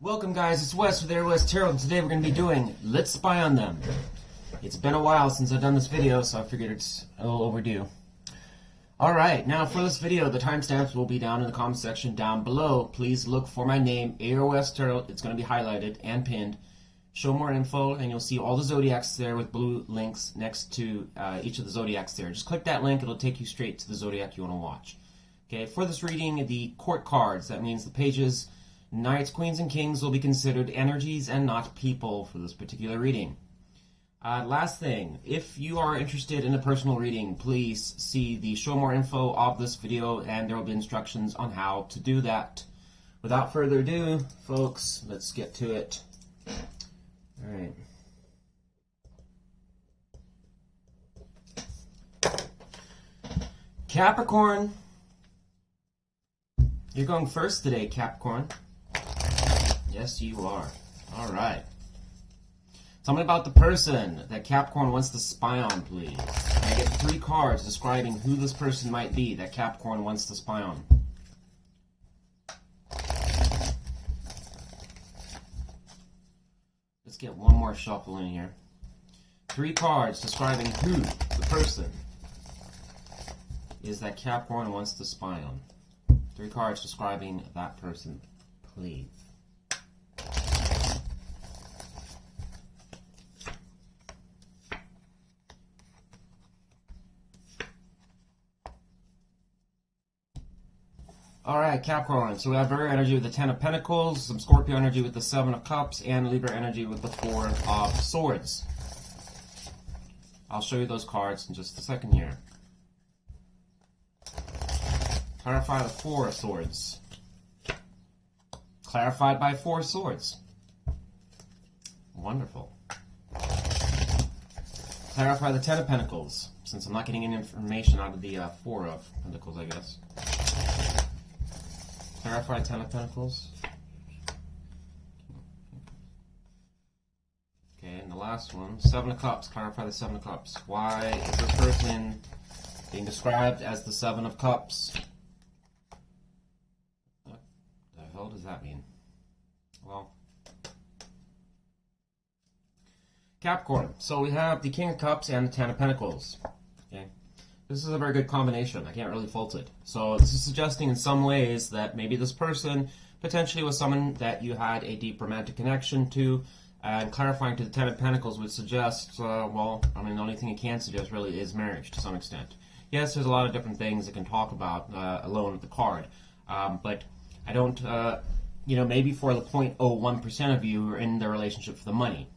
Welcome guys, it's Wes with West Tarot, and today we're going to be doing Let's Spy on Them. It's been a while since I've done this video, so I figured it's a little overdue. Alright, now for this video, the timestamps will be down in the comment section down below. Please look for my name, West Tarot. It's going to be highlighted and pinned. Show more info, and you'll see all the zodiacs there with blue links next to each of the zodiacs there. Just click that link, it'll take you straight to the zodiac you want to watch. Okay, for this reading, the court cards, that means the pages Knights, Queens, and Kings will be considered energies and not people for this particular reading. Last thing, if you are interested in a personal reading, please see the show more info of this video, and there will be instructions on how to do that. Without further ado, folks, let's get to it. Alright. Capricorn. You're going first today, Capricorn. Yes, you are. Alright. Tell me about the person that Capricorn wants to spy on, please. I get 3 cards describing who this person might be that Capricorn wants to spy on. Let's get one more shuffle in here. 3 cards describing who the person is that Capricorn wants to spy on. 3 cards describing that person, please. Alright, Capricorn, so we have Virgo energy with the 10 of Pentacles, some Scorpio energy with the 7 of Cups, and Libra energy with the 4 of Swords. I'll show you those cards in just a second here. Clarify the 4 of Swords. Clarified by 4 Swords. Wonderful. Clarify the 10 of Pentacles, since I'm not getting any information out of the 4 of Pentacles, I guess. Clarify 10 of Pentacles. Okay, and the last one, 7 of Cups. Clarify the 7 of Cups. Why is this person being described as the 7 of Cups? What the hell does that mean? Well, Capricorn. So we have the King of Cups and the 10 of Pentacles. Okay. This is a very good combination. I can't really fault it. So this is suggesting in some ways that maybe this person potentially was someone that you had a deep romantic connection to, and clarifying to the 10 of Pentacles would suggest, well, I mean, the only thing it can suggest really is marriage to some extent. Yes, there's a lot of different things it can talk about alone with the card, but I don't, maybe for the 0.01% of you are in the relationship for the money.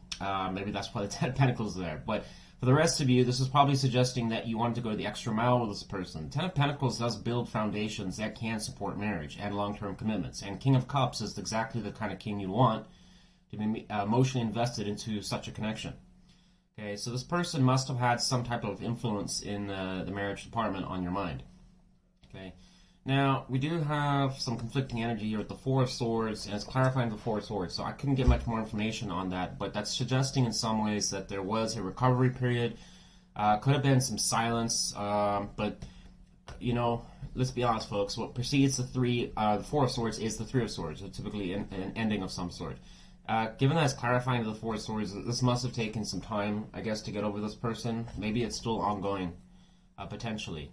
Maybe that's why the 10 of Pentacles is there, but for the rest of you, this is probably suggesting that you want to go the extra mile with this person. 10 of Pentacles does build foundations that can support marriage and long-term commitments. And King of Cups is exactly the kind of king you want to be emotionally invested into such a connection. Okay, so this person must have had some type of influence in the marriage department on your mind. Okay, now we do have some conflicting energy here with the 4 of Swords, and it's clarifying the 4 of Swords, so I couldn't get much more information on that, but that's suggesting in some ways that there was a recovery period. Could have been some silence, but, let's be honest, folks, what precedes the 4 of Swords is the 3 of Swords, so typically an ending of some sort. Given that it's clarifying the 4 of Swords, this must have taken some time, I guess, to get over this person. Maybe it's still ongoing, potentially.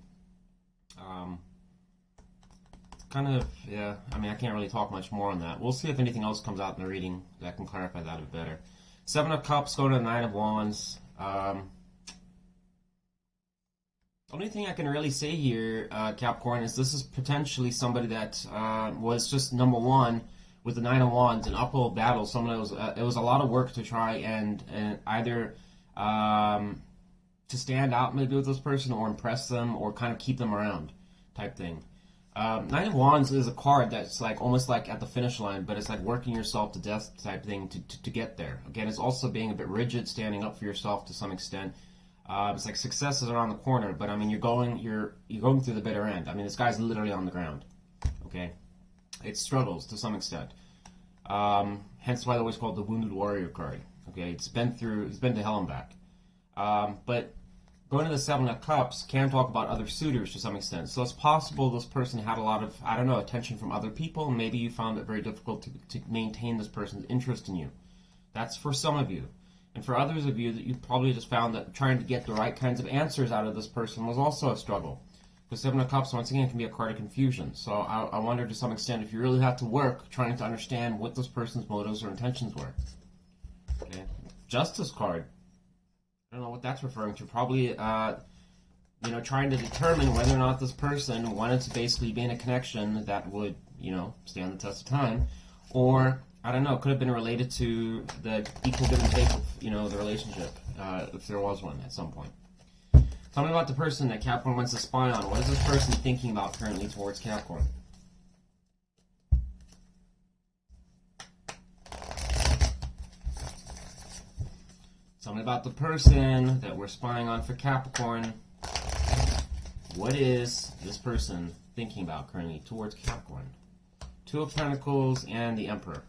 I can't really talk much more on that. We'll see if anything else comes out in the reading that can clarify that a bit better. 7 of Cups going to the 9 of Wands. Only thing I can really say here, Capricorn, is this is potentially somebody that was just number 1 with the 9 of Wands, an uphill battle. Someone that was it was a lot of work to try and either to stand out maybe with this person, or impress them, or kind of keep them around type thing. 9 of Wands is a card that's like almost like at the finish line, but it's like working yourself to death type thing to get there. Again, it's also being a bit rigid, standing up for yourself to some extent. It's like success is around the corner, but I mean you're going through the bitter end. I mean, this guy's literally on the ground. Okay, it struggles to some extent. Hence why they always call it the Wounded Warrior card. Okay, he's been to hell and back. But going to the Seven of Cups can talk about other suitors to some extent. So it's possible this person had a lot of, I don't know, attention from other people. Maybe you found it very difficult to maintain this person's interest in you. That's for some of you. And for others of you, that you probably just found that trying to get the right kinds of answers out of this person was also a struggle. Because Seven of Cups, once again, can be a card of confusion. So I wonder to some extent if you really had to work trying to understand what this person's motives or intentions were. Okay. Justice card. I don't know what that's referring to. Probably, trying to determine whether or not this person wanted to basically be in a connection that would, stand the test of time. Or, I don't know, could have been related to the equal give and take of, the relationship, if there was one at some point. Tell me about the person that Capricorn wants to spy on. What is this person thinking about currently towards Capricorn? Tell me about the person that we're spying on for Capricorn. What is this person thinking about currently towards Capricorn? Two of Pentacles and the Emperor.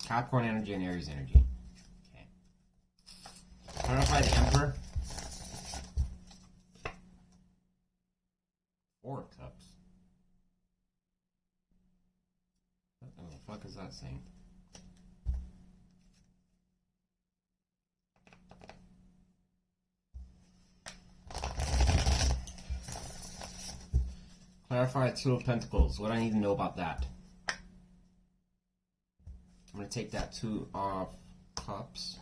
Capricorn energy and Aries energy. Okay. Clarify the Emperor. Four of Cups. What the fuck is that saying? Clarify Two of Pentacles. What do I need to know about that? I'm going to take that Two of Cups.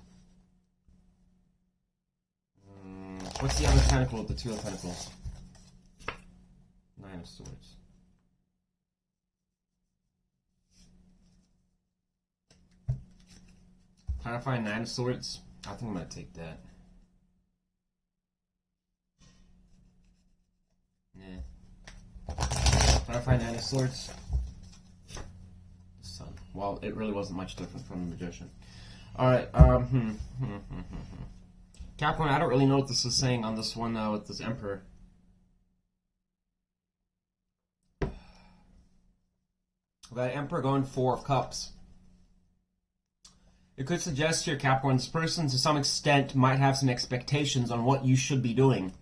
What's the other pentacle of the Two of Pentacles? Nine of Swords. Clarify Nine of Swords. I think I'm going to take that. Nah. Clarify Nine of Swords. Sun. Well, it really wasn't much different from the Magician. Alright, Capricorn, I don't really know what this is saying on this one with this Emperor. That Emperor going Four of Cups. It could suggest here, Capricorn, this person to some extent might have some expectations on what you should be doing.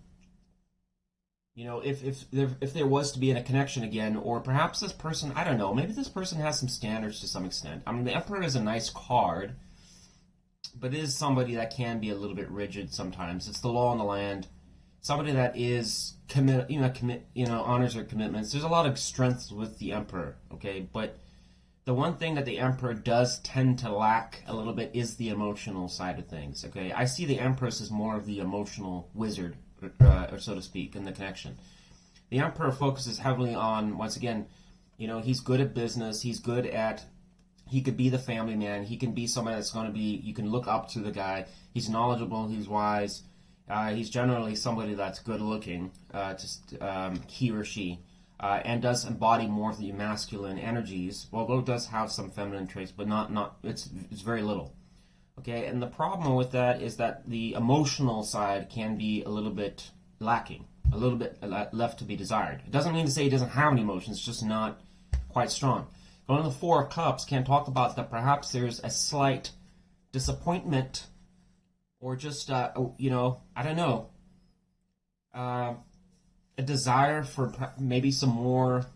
If there was to be in a connection again, or perhaps this person, I don't know, maybe this person has some standards to some extent. I mean, the Emperor is a nice card, but it is somebody that can be a little bit rigid sometimes. It's the law in the land. Somebody that is honors their commitments. There's a lot of strengths with the Emperor, okay? But the one thing that the Emperor does tend to lack a little bit is the emotional side of things, okay? I see the Empress as more of the emotional wizard, or so to speak, in the connection. The Emperor focuses heavily on, once again, he's good at business. He's good at, he could be the family man. He can be somebody that's going to be, you can look up to the guy. He's knowledgeable. He's wise. He's generally somebody that's good looking, he or she, and does embody more of the masculine energies, although it does have some feminine traits, but it's very little. Okay, and the problem with that is that the emotional side can be a little bit lacking, a little bit left to be desired. It doesn't mean to say he doesn't have any emotions, it's just not quite strong. Going to the Four of Cups can talk about that perhaps there's a slight disappointment, or just, I don't know, a desire for maybe some more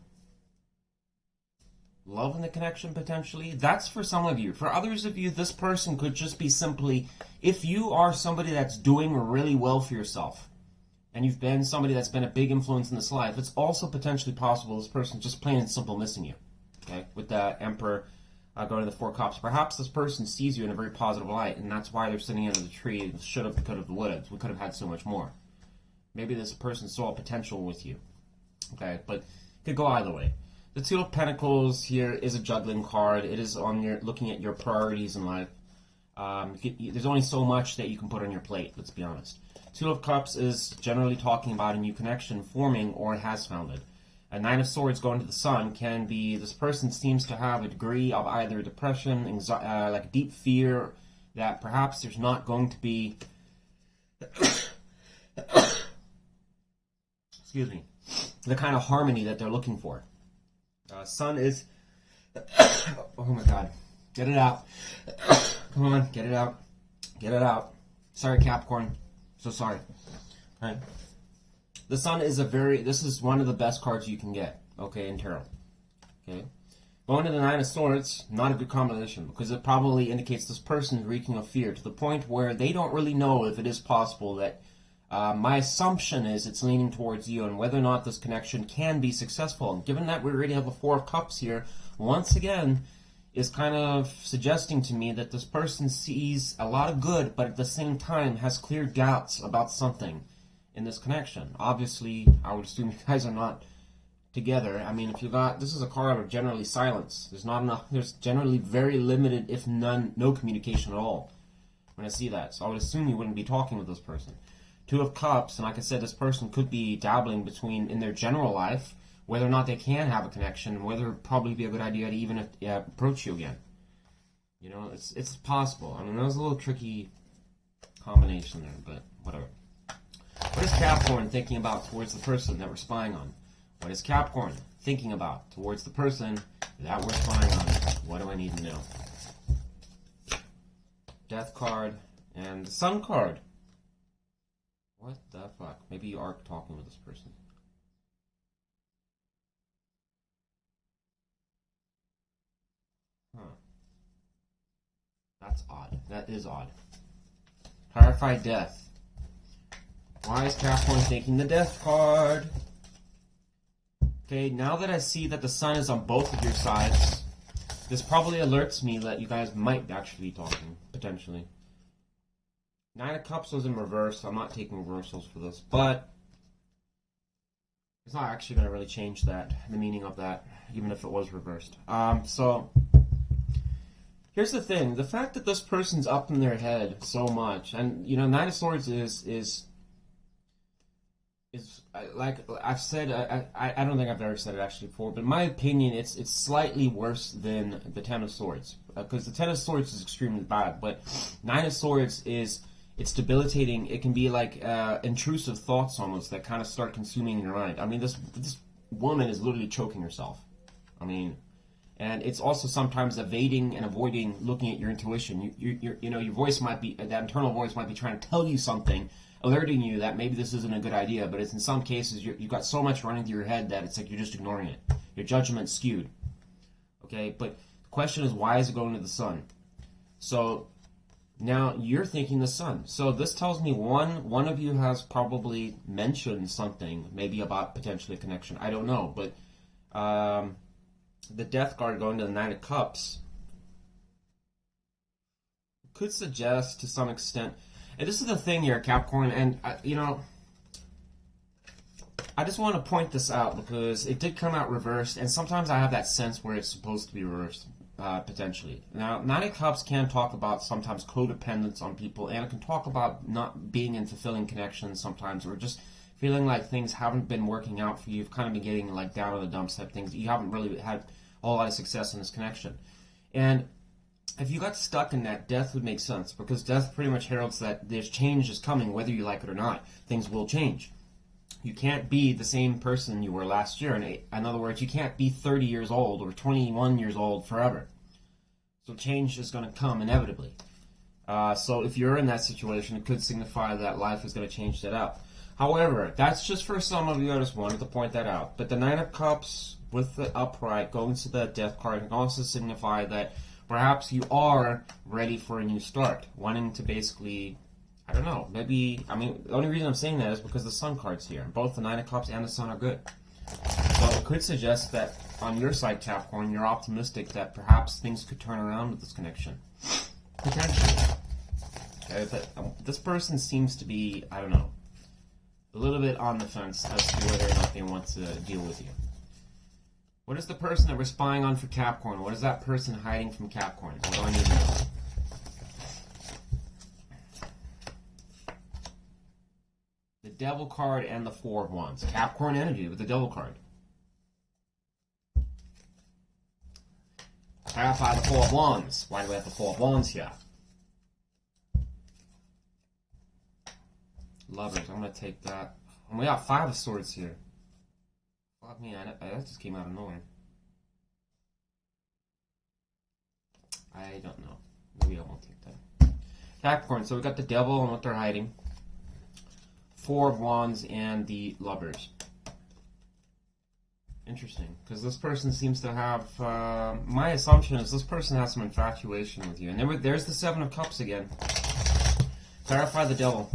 love in the connection, potentially. That's for some of you. For others of you, this person could just be simply, if you are somebody that's doing really well for yourself, and you've been somebody that's been a big influence in this life, it's also potentially possible this person just plain and simple missing you. Okay, with the Emperor going to the Four Cups. Perhaps this person sees you in a very positive light, and that's why they're sitting under the tree. Should have, could have, would have. We could have had so much more. Maybe this person saw potential with you. Okay, but it could go either way. The Two of Pentacles here is a juggling card. It is on your looking at your priorities in life. There's only so much that you can put on your plate, let's be honest. Two of Cups is generally talking about a new connection forming or has founded. A Nine of Swords going to the Sun can be this person seems to have a degree of either depression, anxiety, like deep fear that perhaps there's not going to be excuse me, the kind of harmony that they're looking for. Sun is... oh my god. Get it out. Come on, get it out. Get it out. Sorry, Capricorn. So sorry. All right. The Sun is this is one of the best cards you can get, okay, in tarot. Okay. Going to the Nine of Swords, not a good combination, because it probably indicates this person is reeking of fear to the point where they don't really know if it is possible that my assumption is it's leaning towards you and whether or not this connection can be successful. And given that we already have the Four of Cups here, once again, is kind of suggesting to me that this person sees a lot of good, but at the same time has clear doubts about something in this connection. Obviously, I would assume you guys are not together. I mean, if you got, this is a card of generally silence. There's not enough, there's generally very limited, if no communication at all when I see that. So I would assume you wouldn't be talking with this person. Two of Cups, and like I said, this person could be dabbling between, in their general life, whether or not they can have a connection, and whether it would probably be a good idea to even approach you again. You know, it's possible. I mean, that was a little tricky combination there, but whatever. What is Capricorn thinking about towards the person that we're spying on? What is Capricorn thinking about towards the person that we're spying on? What do I need to know? Death card and the Sun card. What the fuck? Maybe you are talking with this person. Huh. That's odd. That is odd. Clarified death. Why is Capricorn taking the Death card? Okay, now that I see that the Sun is on both of your sides, this probably alerts me that you guys might actually be talking, potentially. Nine of Cups was in reverse, so I'm not taking reversals for this, but it's not actually going to really change that, the meaning of that, even if it was reversed. So, here's the thing. The fact that this person's up in their head so much, and, you know, Nine of Swords is like I've said, I don't think I've ever said it actually before, but in my opinion, it's slightly worse than the Ten of Swords, because the Ten of Swords is extremely bad, but Nine of Swords it's debilitating. It can be like intrusive thoughts almost that kind of start consuming your mind. I mean, this woman is literally choking herself. I mean, and it's also sometimes evading and avoiding looking at your intuition. You know, your voice might be, that internal voice might be trying to tell you something, alerting you that maybe this isn't a good idea, but it's in some cases you've got so much running through your head that it's like you're just ignoring it. Your judgment's skewed. Okay, but the question is, why is it going to the Sun? So now you're thinking the Sun. So this tells me one of you has probably mentioned something, maybe about potentially a connection. I don't know, but the Death card going to the Nine of Cups could suggest to some extent. And this is the thing here, Capricorn, and, you know, I just want to point this out because it did come out reversed, and sometimes I have that sense where it's supposed to be reversed, potentially. Now, Nine of Cups can talk about sometimes codependence on people, and it can talk about not being in fulfilling connections sometimes, or just feeling like things haven't been working out for you. You've kind of been getting, like, down on the dumps type things. You haven't really had a whole lot of success in this connection. And if you got stuck in that, Death would make sense, because Death pretty much heralds that there's change is coming, whether you like it or not. Things will change. You can't be the same person you were last year. In other words, you can't be 30 years old or 21 years old forever. So change is going to come inevitably. So if you're in that situation, it could signify that life is going to change that out. However, that's just for some of you. I just wanted to point that out. But the Nine of Cups with the upright going to the Death card can also signify that perhaps you are ready for a new start, wanting to basically, I don't know, maybe, I mean, the only reason I'm saying that is because the Sun card's here. Both the Nine of Cups and the Sun are good. So it could suggest that on your side, Capricorn, you're optimistic that perhaps things could turn around with this connection. Potentially. Okay, but this person seems to be, I don't know, a little bit on the fence as to whether or not they want to deal with you. What is the person that we're spying on for Capricorn? What is that person hiding from Capricorn? What do I need to know? The Devil card and the Four of Wands. Capricorn energy with the Devil card. Clarify the Four of Wands. Why do we have the Four of Wands here? Lovers. I'm going to take that. And we got Five of Swords here. Fuck me, that just came out of nowhere. I don't know. Maybe I won't take that. Capricorn, so we got the Devil and what they're hiding. Four of Wands and the Lovers. Interesting, because this person seems to have, my assumption is this person has some infatuation with you. And there's the Seven of Cups again. Clarify the Devil.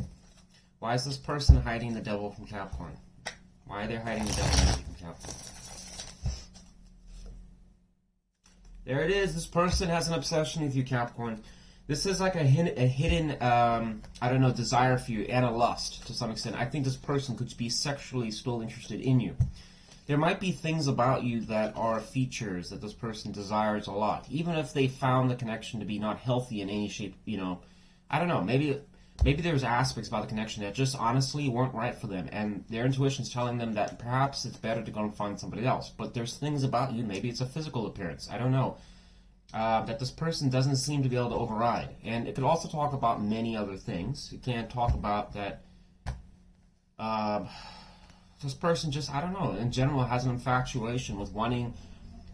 Why is this person hiding the Devil from Capricorn? Why are they hiding the Devil energy from Capricorn? There it is. This person has an obsession with you, Capricorn. This is like a hidden, I don't know, desire for you and a lust to some extent. I think this person could be sexually still interested in you. There might be things about you that are features that this person desires a lot. Even if they found the connection to be not healthy in any shape, you know, I don't know, maybe there's aspects about the connection that just honestly weren't right for them, and their intuition's telling them that perhaps it's better to go and find somebody else. But there's things about you, maybe it's a physical appearance, I don't know, that this person doesn't seem to be able to override. And it could also talk about many other things. You can't talk about that this person just, I don't know, in general has an infatuation with wanting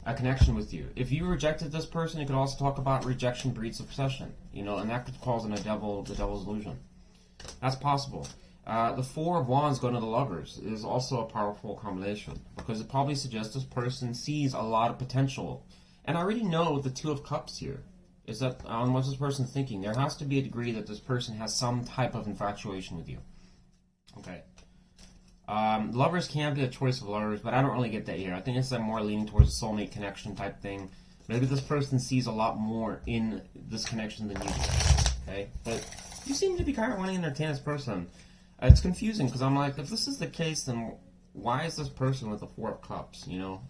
a connection with you. If you rejected this person, it could also talk about rejection breeds obsession, you know, and that could cause the devil's illusion. That's possible. The Four of Wands going to the Lovers is also a powerful combination, because it probably suggests this person sees a lot of potential. And I already know with the Two of Cups here, is that on what's this person thinking, there has to be a degree that this person has some type of infatuation with you. Okay. Lovers can be a choice of lovers, but I don't really get that here. I think it's more leaning towards a soulmate connection type thing. Maybe this person sees a lot more in this connection than you do. Okay? But you seem to be kind of wanting to entertain this person. It's confusing, because I'm like, if this is the case, then why is this person with the Four of Cups, you know?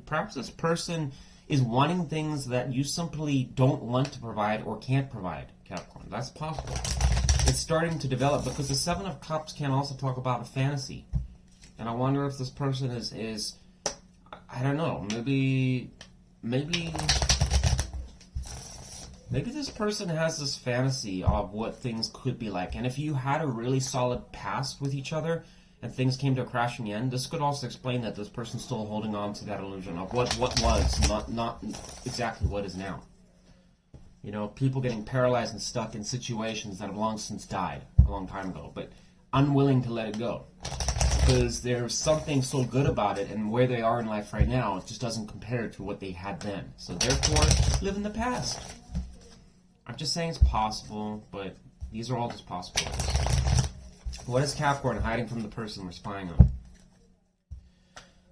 Perhaps this person is wanting things that you simply don't want to provide or can't provide, Capricorn. That's possible. It's starting to develop, because the Seven of Cups can also talk about a fantasy. And I wonder if this person is I don't know, maybe this person has this fantasy of what things could be like. And if you had a really solid past with each other and things came to a crashing end, this could also explain that this person's still holding on to that illusion of what was, not exactly what is now. You know, people getting paralyzed and stuck in situations that have long since died a long time ago, but unwilling to let it go. Because there's something so good about it, and where they are in life right now, it just doesn't compare to what they had then. So therefore, live in the past. I'm just saying it's possible, but these are all just possibilities. What is Capricorn hiding from the person we're spying on?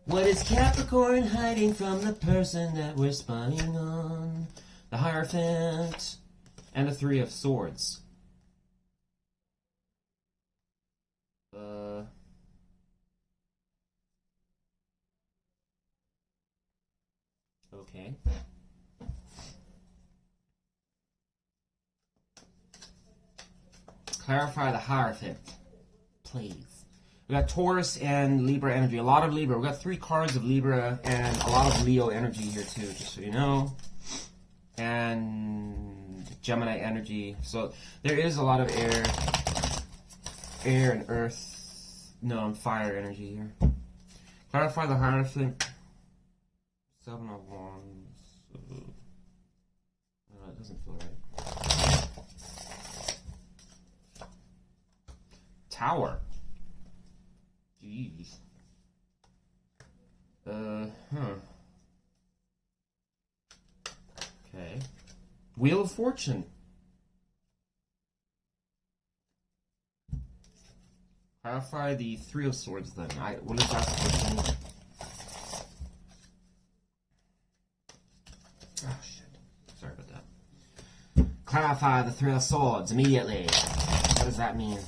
What is Capricorn hiding from the person that we're spying on? The Hierophant and the Three of Swords. Okay. Clarify the Hierophant, please. We got Taurus and Libra energy. A lot of Libra. We got 3 cards of Libra and a lot of Leo energy here too, just so you know. And Gemini energy. So there is a lot of air and earth, no, fire energy here. Clarify the Hierophant. 7 of Wands. It doesn't feel right. Tower. Jeez. Okay. Wheel of Fortune. Clarify the Three of Swords then. What is that supposed to mean? Oh shit. Sorry about that. Clarify the Three of Swords immediately. What does that mean?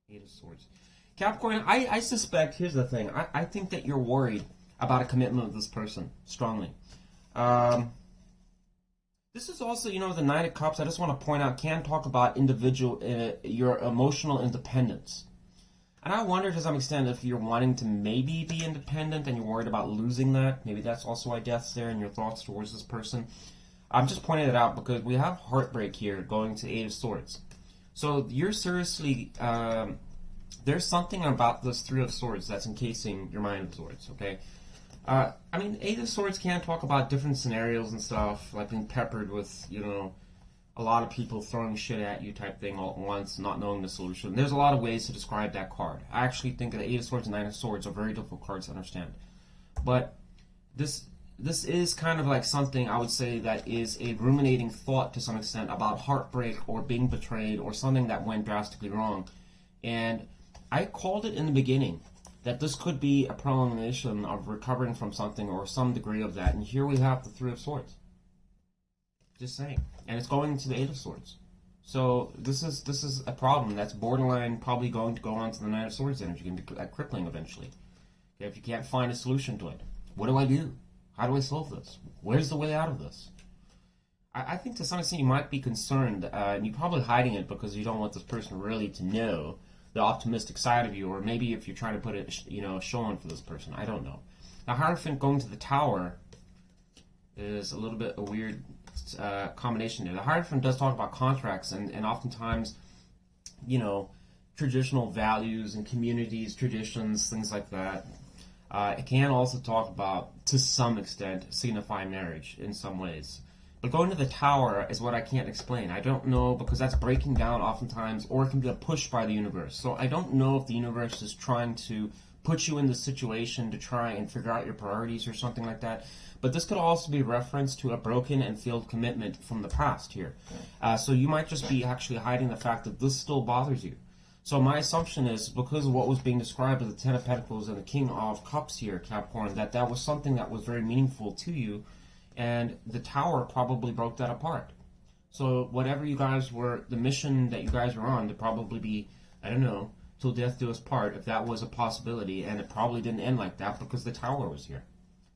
Eight of Swords. Capricorn, I suspect, here's the thing. I think that you're worried about a commitment with this person, strongly. This is also, you know, the Nine of Cups, I just want to point out, can talk about your emotional independence. And I wonder to some extent if you're wanting to maybe be independent and you're worried about losing that. Maybe that's also why death's there in your thoughts towards this person. I'm just pointing it out because we have heartbreak here going to Eight of Swords. So you're seriously there's something about this Three of Swords that's encasing your Nine of Swords, okay? I mean, Eight of Swords can talk about different scenarios and stuff, like being peppered with, you know, a lot of people throwing shit at you type thing all at once, not knowing the solution. There's a lot of ways to describe that card. I actually think that Eight of Swords and Nine of Swords are very difficult cards to understand. But this is kind of like something I would say that is a ruminating thought to some extent about heartbreak or being betrayed or something that went drastically wrong. And I called it in the beginning that this could be a prolongation of recovering from something or some degree of that. And here we have the Three of Swords. Just saying. And it's going to the Eight of Swords. So this is a problem that's borderline probably going to go on to the Nine of Swords energy and be crippling eventually. Okay, if you can't find a solution to it. What do I do? How do I solve this? Where's the way out of this? I think to some extent you might be concerned, and you're probably hiding it because you don't want this person really to know the optimistic side of you, or maybe if you're trying to put it, you know, a show on for this person. I don't know. Now, Hierophant going to the Tower is a little bit a weird combination there. The Hierophant does talk about contracts and oftentimes, you know, traditional values and communities, traditions, things like that. It can also talk about, to some extent, signify marriage in some ways. But going to the Tower is what I can't explain. I don't know, because that's breaking down oftentimes, or it can be a push by the universe. So I don't know if the universe is trying to put you in the situation to try and figure out your priorities or something like that. But this could also be reference to a broken and failed commitment from the past here. So you might just be actually hiding the fact that this still bothers you. So my assumption is, because of what was being described as the Ten of Pentacles and the King of Cups here, Capricorn, that was something that was very meaningful to you, and the Tower probably broke that apart. So whatever you guys were, the mission that you guys were on to probably be, I don't know, till death do us part, if that was a possibility, and it probably didn't end like that because the Tower was here.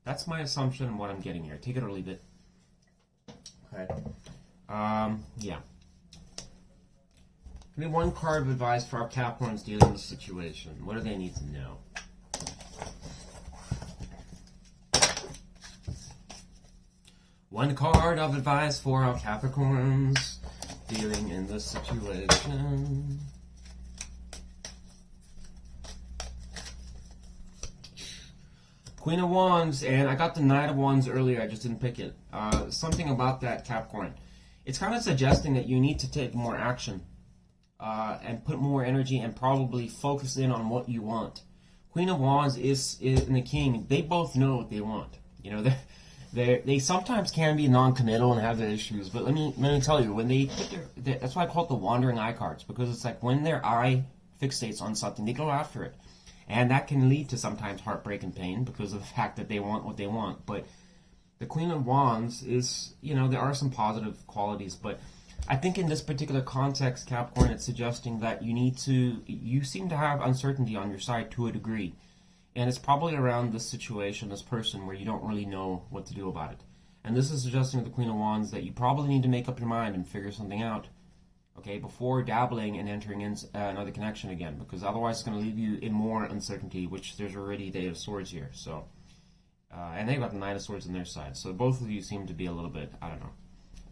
That's my assumption and what I'm getting here. Take it or leave it. Okay. Yeah. Give me one card of advice for our Capricorns dealing with the situation. What do they need to know? One card of advice for our Capricorns dealing in this situation. Queen of Wands, and I got the Knight of Wands earlier, I just didn't pick it. Something about that, Capricorn. It's kind of suggesting that you need to take more action and put more energy and probably focus in on what you want. Queen of Wands and the King, they both know what they want. You know, they sometimes can be non-committal and have their issues, but let me tell you, when they put that's why I call it the wandering eye cards, because it's like when their eye fixates on something, they go after it. And that can lead to sometimes heartbreak and pain because of the fact that they want what they want. But the Queen of Wands is, you know, there are some positive qualities. But I think in this particular context, Capricorn, it's suggesting that you seem to have uncertainty on your side to a degree. And it's probably around this situation, this person, where you don't really know what to do about it. And this is suggesting to the Queen of Wands that you probably need to make up your mind and figure something out. Okay, before dabbling and entering in another connection again, because otherwise it's going to leave you in more uncertainty, which there's already the Eight of Swords here. So, and they've got the Nine of Swords on their side. So both of you seem to be a little bit, I don't know.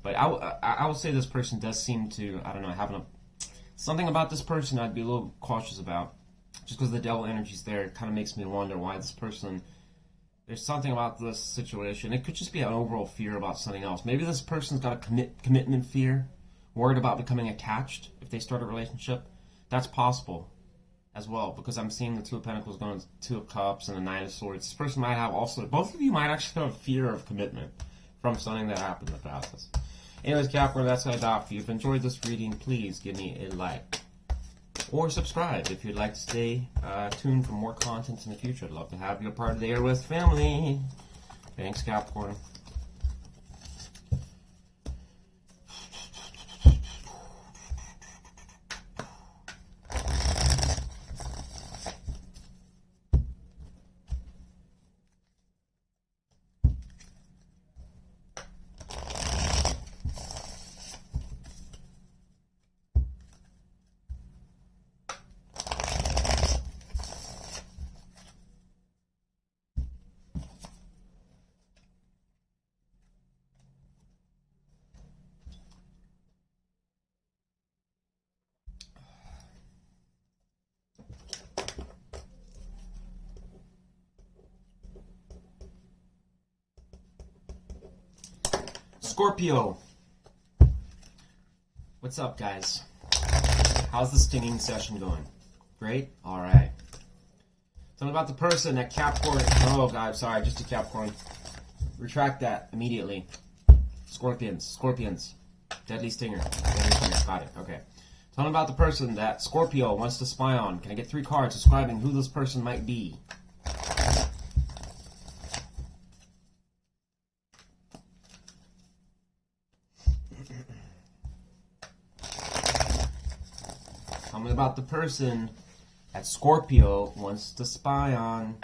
But I will say this person does seem to, I don't know, having something about this person I'd be a little cautious about. Just because the devil energy's there, it kind of makes me wonder why this person, there's something about this situation. It could just be an overall fear about something else. Maybe this person's got a commitment fear. Worried about becoming attached if they start a relationship. That's possible as well, because I'm seeing the Two of Pentacles going to Two of Cups and the Nine of Swords. This person might have also, both of you might actually have a fear of commitment from something that happened in the past. Anyways, Capricorn, that's what I got for you. If you enjoyed this reading, please give me a like or subscribe if you'd like to stay tuned for more content in the future. I'd love to have you a part of the Airwith family. Thanks, Capricorn. Scorpio. What's up, guys? How's the stinging session going? Great? Alright. Tell me about the person that Capricorn... Oh, God, sorry, just a Capricorn. Retract that immediately. Scorpions. Deadly stinger. Got it, okay. Tell me about the person that Scorpio wants to spy on. Can I get 3 cards describing who this person might be? Tell me about the person that Scorpio wants to spy on.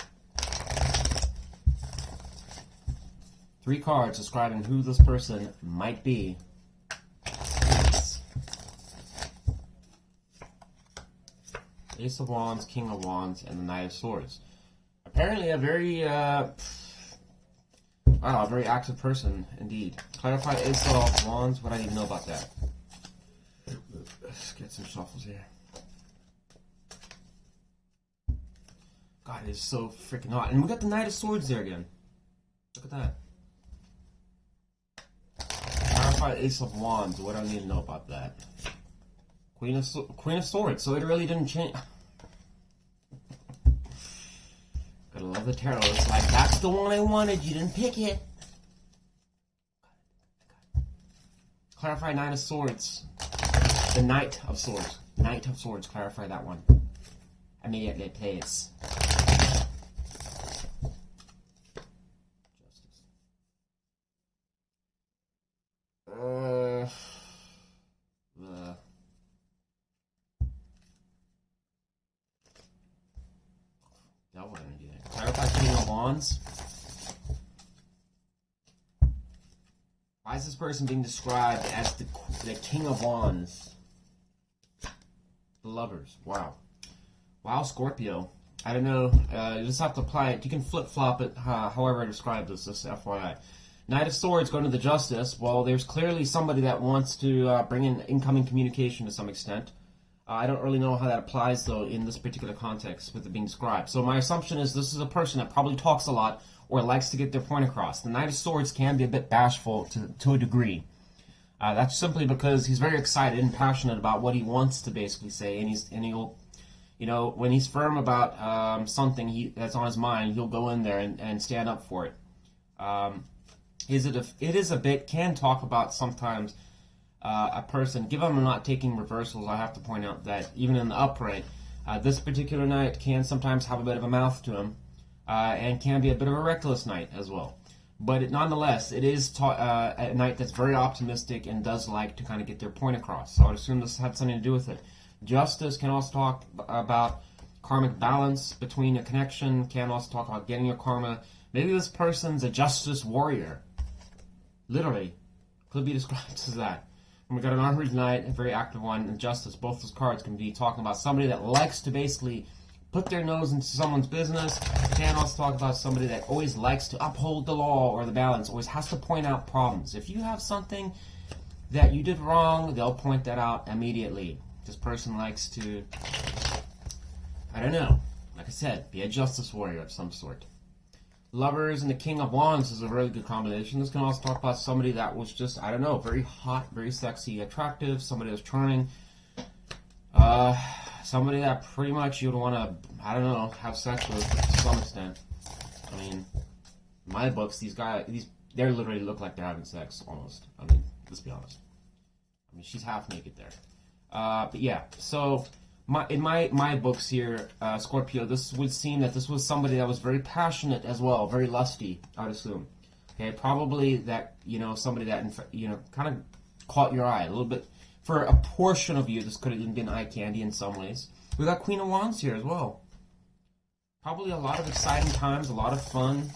3 cards describing who this person might be. Ace of Wands, King of Wands, and the Knight of Swords. Apparently a very, wow, a very active person indeed. Clarify Ace of Wands. What do I need to know about that? Let's get some shuffles here. God, it is so freaking hot. And we got the Knight of Swords there again. Look at that. Clarify Ace of Wands. What do I need to know about that? Queen of Swords. So it really didn't change. Gotta love the tarot. It's like, that's the one I wanted. You didn't pick it. Clarify Knight of Swords. The Knight of Swords. Knight of Swords. Clarify that one. Immediately, please. Devil energy there. Clarify King of Wands. Why is this person being described as the King of Wands? The Lovers. Wow. Wow, Scorpio. I don't know. You just have to apply it. You can flip-flop it however I describe this, just FYI. Knight of Swords going to the Justice. Well, there's clearly somebody that wants to bring in incoming communication to some extent. I don't really know how that applies, though, in this particular context with it being described. So my assumption is this is a person that probably talks a lot or likes to get their point across. The Knight of Swords can be a bit bashful to a degree. That's simply because he's very excited and passionate about what he wants to basically say, and he'll, you know, when he's firm about something that's on his mind, he'll go in there and stand up for it. It is a bit, can talk about sometimes a person, given I'm not taking reversals, I have to point out that even in the upright, this particular knight can sometimes have a bit of a mouth to him, and can be a bit of a reckless knight as well. But nonetheless, it is a knight that's very optimistic and does like to kind of get their point across. So I would assume this had something to do with it. Justice can also talk about karmic balance between a connection, can also talk about getting your karma. Maybe this person's a justice warrior. Literally. Could be described as that. And we got an armored knight, a very active one, and justice. Both those cards can be talking about somebody that likes to basically put their nose into someone's business. Can also talk about somebody that always likes to uphold the law or the balance, always has to point out problems. If you have something that you did wrong, they'll point that out immediately. This person likes to, I don't know, like I said, be a justice warrior of some sort. Lovers and the King of Wands is a really good combination. This can also talk about somebody that was just, I don't know, very hot, very sexy, attractive, somebody that's charming. Somebody that pretty much you'd want to, I don't know, have sex with to some extent. I mean, in my books, these they literally look like they're having sex, almost. I mean, let's be honest. I mean, she's half naked there. But yeah, so in my books here, Scorpio, this would seem that this was somebody that was very passionate as well, very lusty, I would assume. Okay, probably that, you know, somebody that, you know, kind of caught your eye a little bit. For a portion of you, this could have even been eye candy in some ways. We got Queen of Wands here as well. Probably a lot of exciting times, a lot of fun.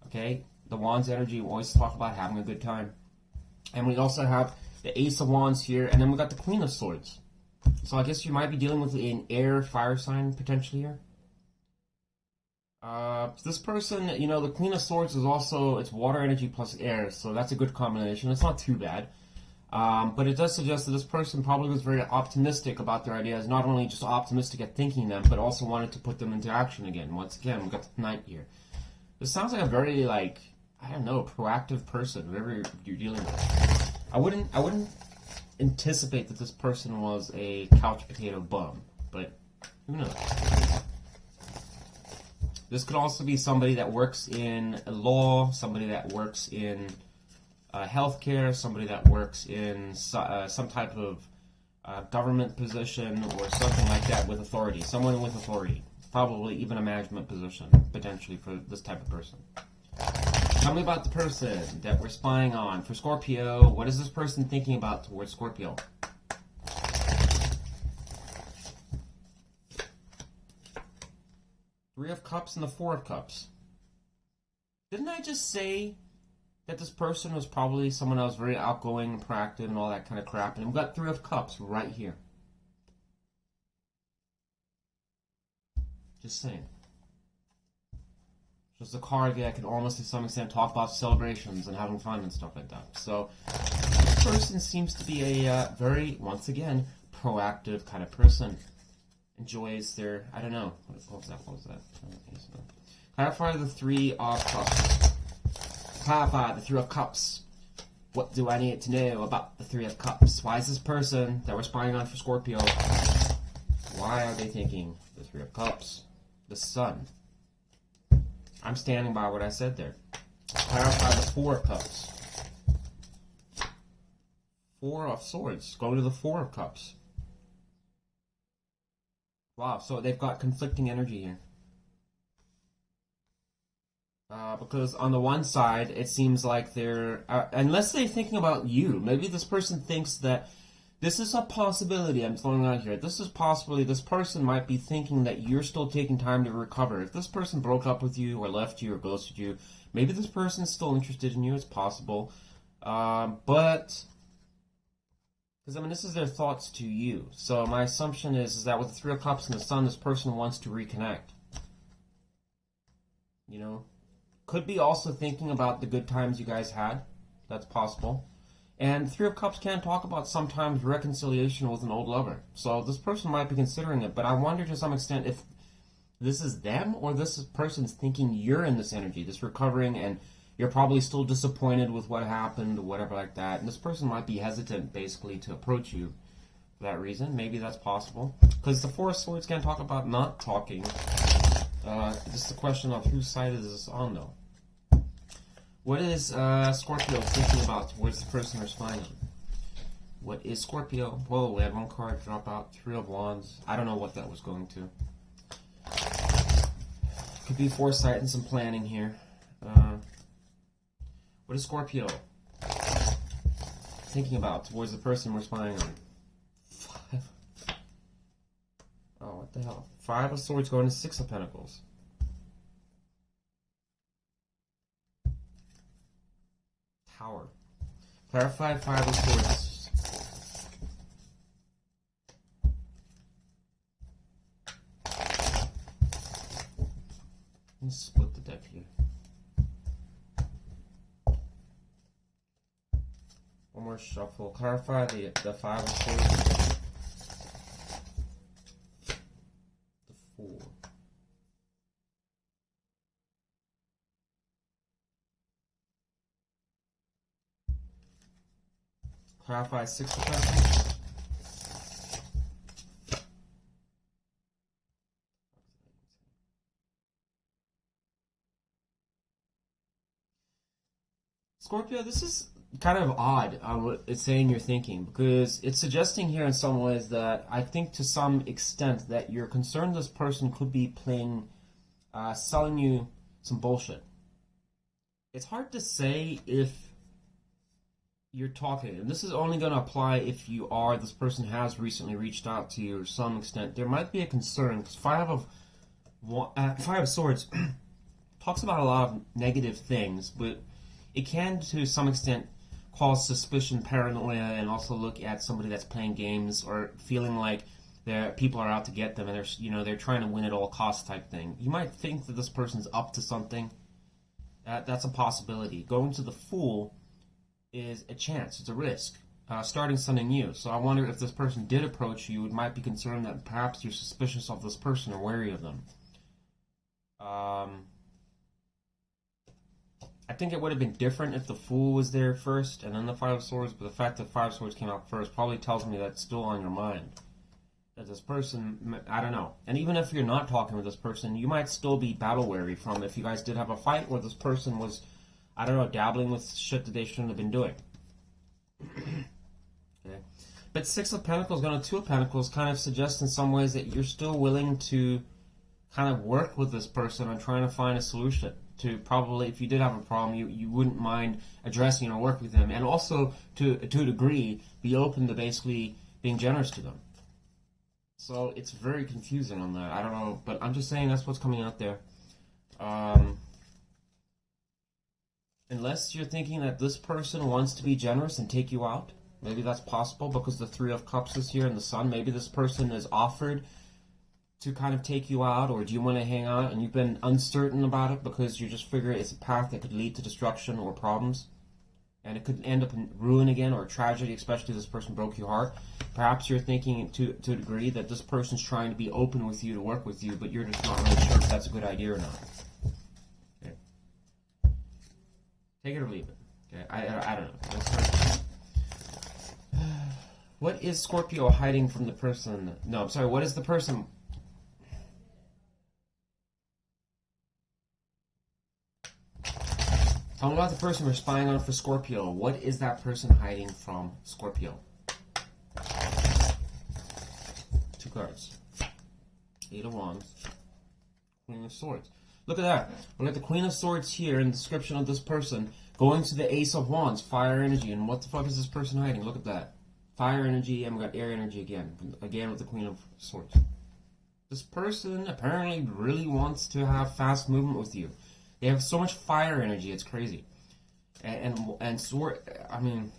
Okay, the Wands energy, we always talk about having a good time. And we also have the Ace of Wands here, and then we got the Queen of Swords. So I guess you might be dealing with an air fire sign potentially here. This person, you know, the Queen of Swords is also, it's water energy plus air, so that's a good combination. It's not too bad. But it does suggest that this person probably was very optimistic about their ideas, not only just optimistic at thinking them, but also wanted to put them into action again. Once again, we got the Knight here. This sounds like a very, like, I don't know, proactive person, whoever you're dealing with. I wouldn't anticipate that this person was a couch potato bum, but who knows? This could also be somebody that works in law, somebody that works in healthcare, somebody that works in some type of government position or something like that with authority. Someone with authority. Probably even a management position, potentially, for this type of person. Tell me about the person that we're spying on. For Scorpio, what is this person thinking about towards Scorpio? Three of Cups and the Four of Cups. Didn't I just say that this person was probably someone else very outgoing and proactive and all that kind of crap? And we've got Three of Cups right here. Just saying. Just a card that can almost to some extent talk about celebrations and having fun and stuff like that. So this person seems to be a very, once again, proactive kind of person. Enjoys their, I don't know, what was that? Clarify the Three of Cups. Clarify the Three of Cups. What do I need to know about the Three of Cups? Why is this person that we're spying on for Scorpio, why are they thinking the Three of Cups? The Sun. I'm standing by what I said there. Clarify the Four of Cups. Four of Swords. Go to the Four of Cups. Wow, so they've got conflicting energy here. Because on the one side, it seems like they're... unless they're thinking about you. Maybe this person thinks that this is a possibility I'm throwing out here. This is possibly, this person might be thinking that you're still taking time to recover. If this person broke up with you or left you or ghosted you, maybe this person's still interested in you. It's possible. But... because, I mean, this is their thoughts to you. So my assumption is that with the Three of Cups and the Sun, this person wants to reconnect. You know? Could be also thinking about the good times you guys had. That's possible. And Three of Cups can talk about sometimes reconciliation with an old lover. So this person might be considering it. But I wonder to some extent if this is them or this person's thinking you're in this energy, this recovering, and you're probably still disappointed with what happened or whatever like that. And this person might be hesitant, basically, to approach you for that reason. Maybe that's possible. Because the Four of Swords can talk about not talking. Just a question of whose side is this on, though. What is Scorpio thinking about towards the person they're spying on? What is Scorpio? Whoa, we had one card drop out. Three of Wands. I don't know what that was going to. Could be foresight and some planning here. What is Scorpio thinking about towards the person we're spying on? Five. Oh, what the hell? Five of Swords going to Six of Pentacles. Tower. Clarify Five of Swords. Let's split the deck here. One more shuffle. Clarify the Five of Swords. The Four. Clarify Six of Pentacles. Scorpio, this is kind of odd what it's saying you're thinking, because it's suggesting here in some ways that I think to some extent that you're concerned this person could be playing, selling you some bullshit. It's hard to say if you're talking, and this is only going to apply if you are, this person has recently reached out to you to some extent. There might be a concern, because Five of Swords talks about a lot of negative things, but it can, to some extent, cause suspicion, paranoia, and also look at somebody that's playing games or feeling like people are out to get them, and they're trying to win at all costs type thing. You might think that this person's up to something. That's a possibility. Going to the Fool is a chance. It's a risk. Starting something new. So I wonder if this person did approach you, it might be concerned that perhaps you're suspicious of this person or wary of them. I think it would have been different if the Fool was there first and then the Five of Swords, but the fact that Five of Swords came out first probably tells me that's still on your mind. That this person, I don't know. And even if you're not talking with this person, you might still be battle weary from if you guys did have a fight or this person was, I don't know, dabbling with shit that they shouldn't have been doing. Okay. But Six of Pentacles going to Two of Pentacles kind of suggests in some ways that you're still willing to kind of work with this person on trying to find a solution. To probably, if you did have a problem, you wouldn't mind addressing or work with them. And also, to a degree, be open to basically being generous to them. So it's very confusing on that. I don't know, but I'm just saying that's what's coming out there. Unless you're thinking that this person wants to be generous and take you out, maybe that's possible because the Three of Cups is here and the Sun. Maybe this person is offered to kind of take you out, or do you want to hang out and you've been uncertain about it because you just figure it's a path that could lead to destruction or problems. And it could end up in ruin again or tragedy, especially if this person broke your heart. Perhaps you're thinking to a degree that this person's trying to be open with you, to work with you, but you're just not really sure if that's a good idea or not. Okay. Take it or leave it. Okay. I don't know. What is Scorpio hiding from the person? No, I'm sorry. What is the person? Tell me about the person we're spying on for Scorpio. What is that person hiding from Scorpio? Two cards. Eight of Wands. Queen of Swords. Look at that. We got the Queen of Swords here in the description of this person going to the Ace of Wands, fire energy. And what the fuck is this person hiding? Look at that. Fire energy, and we got air energy again. Again with the Queen of Swords. This person apparently really wants to have fast movement with you. They have so much fire energy, it's crazy. And sword, I mean,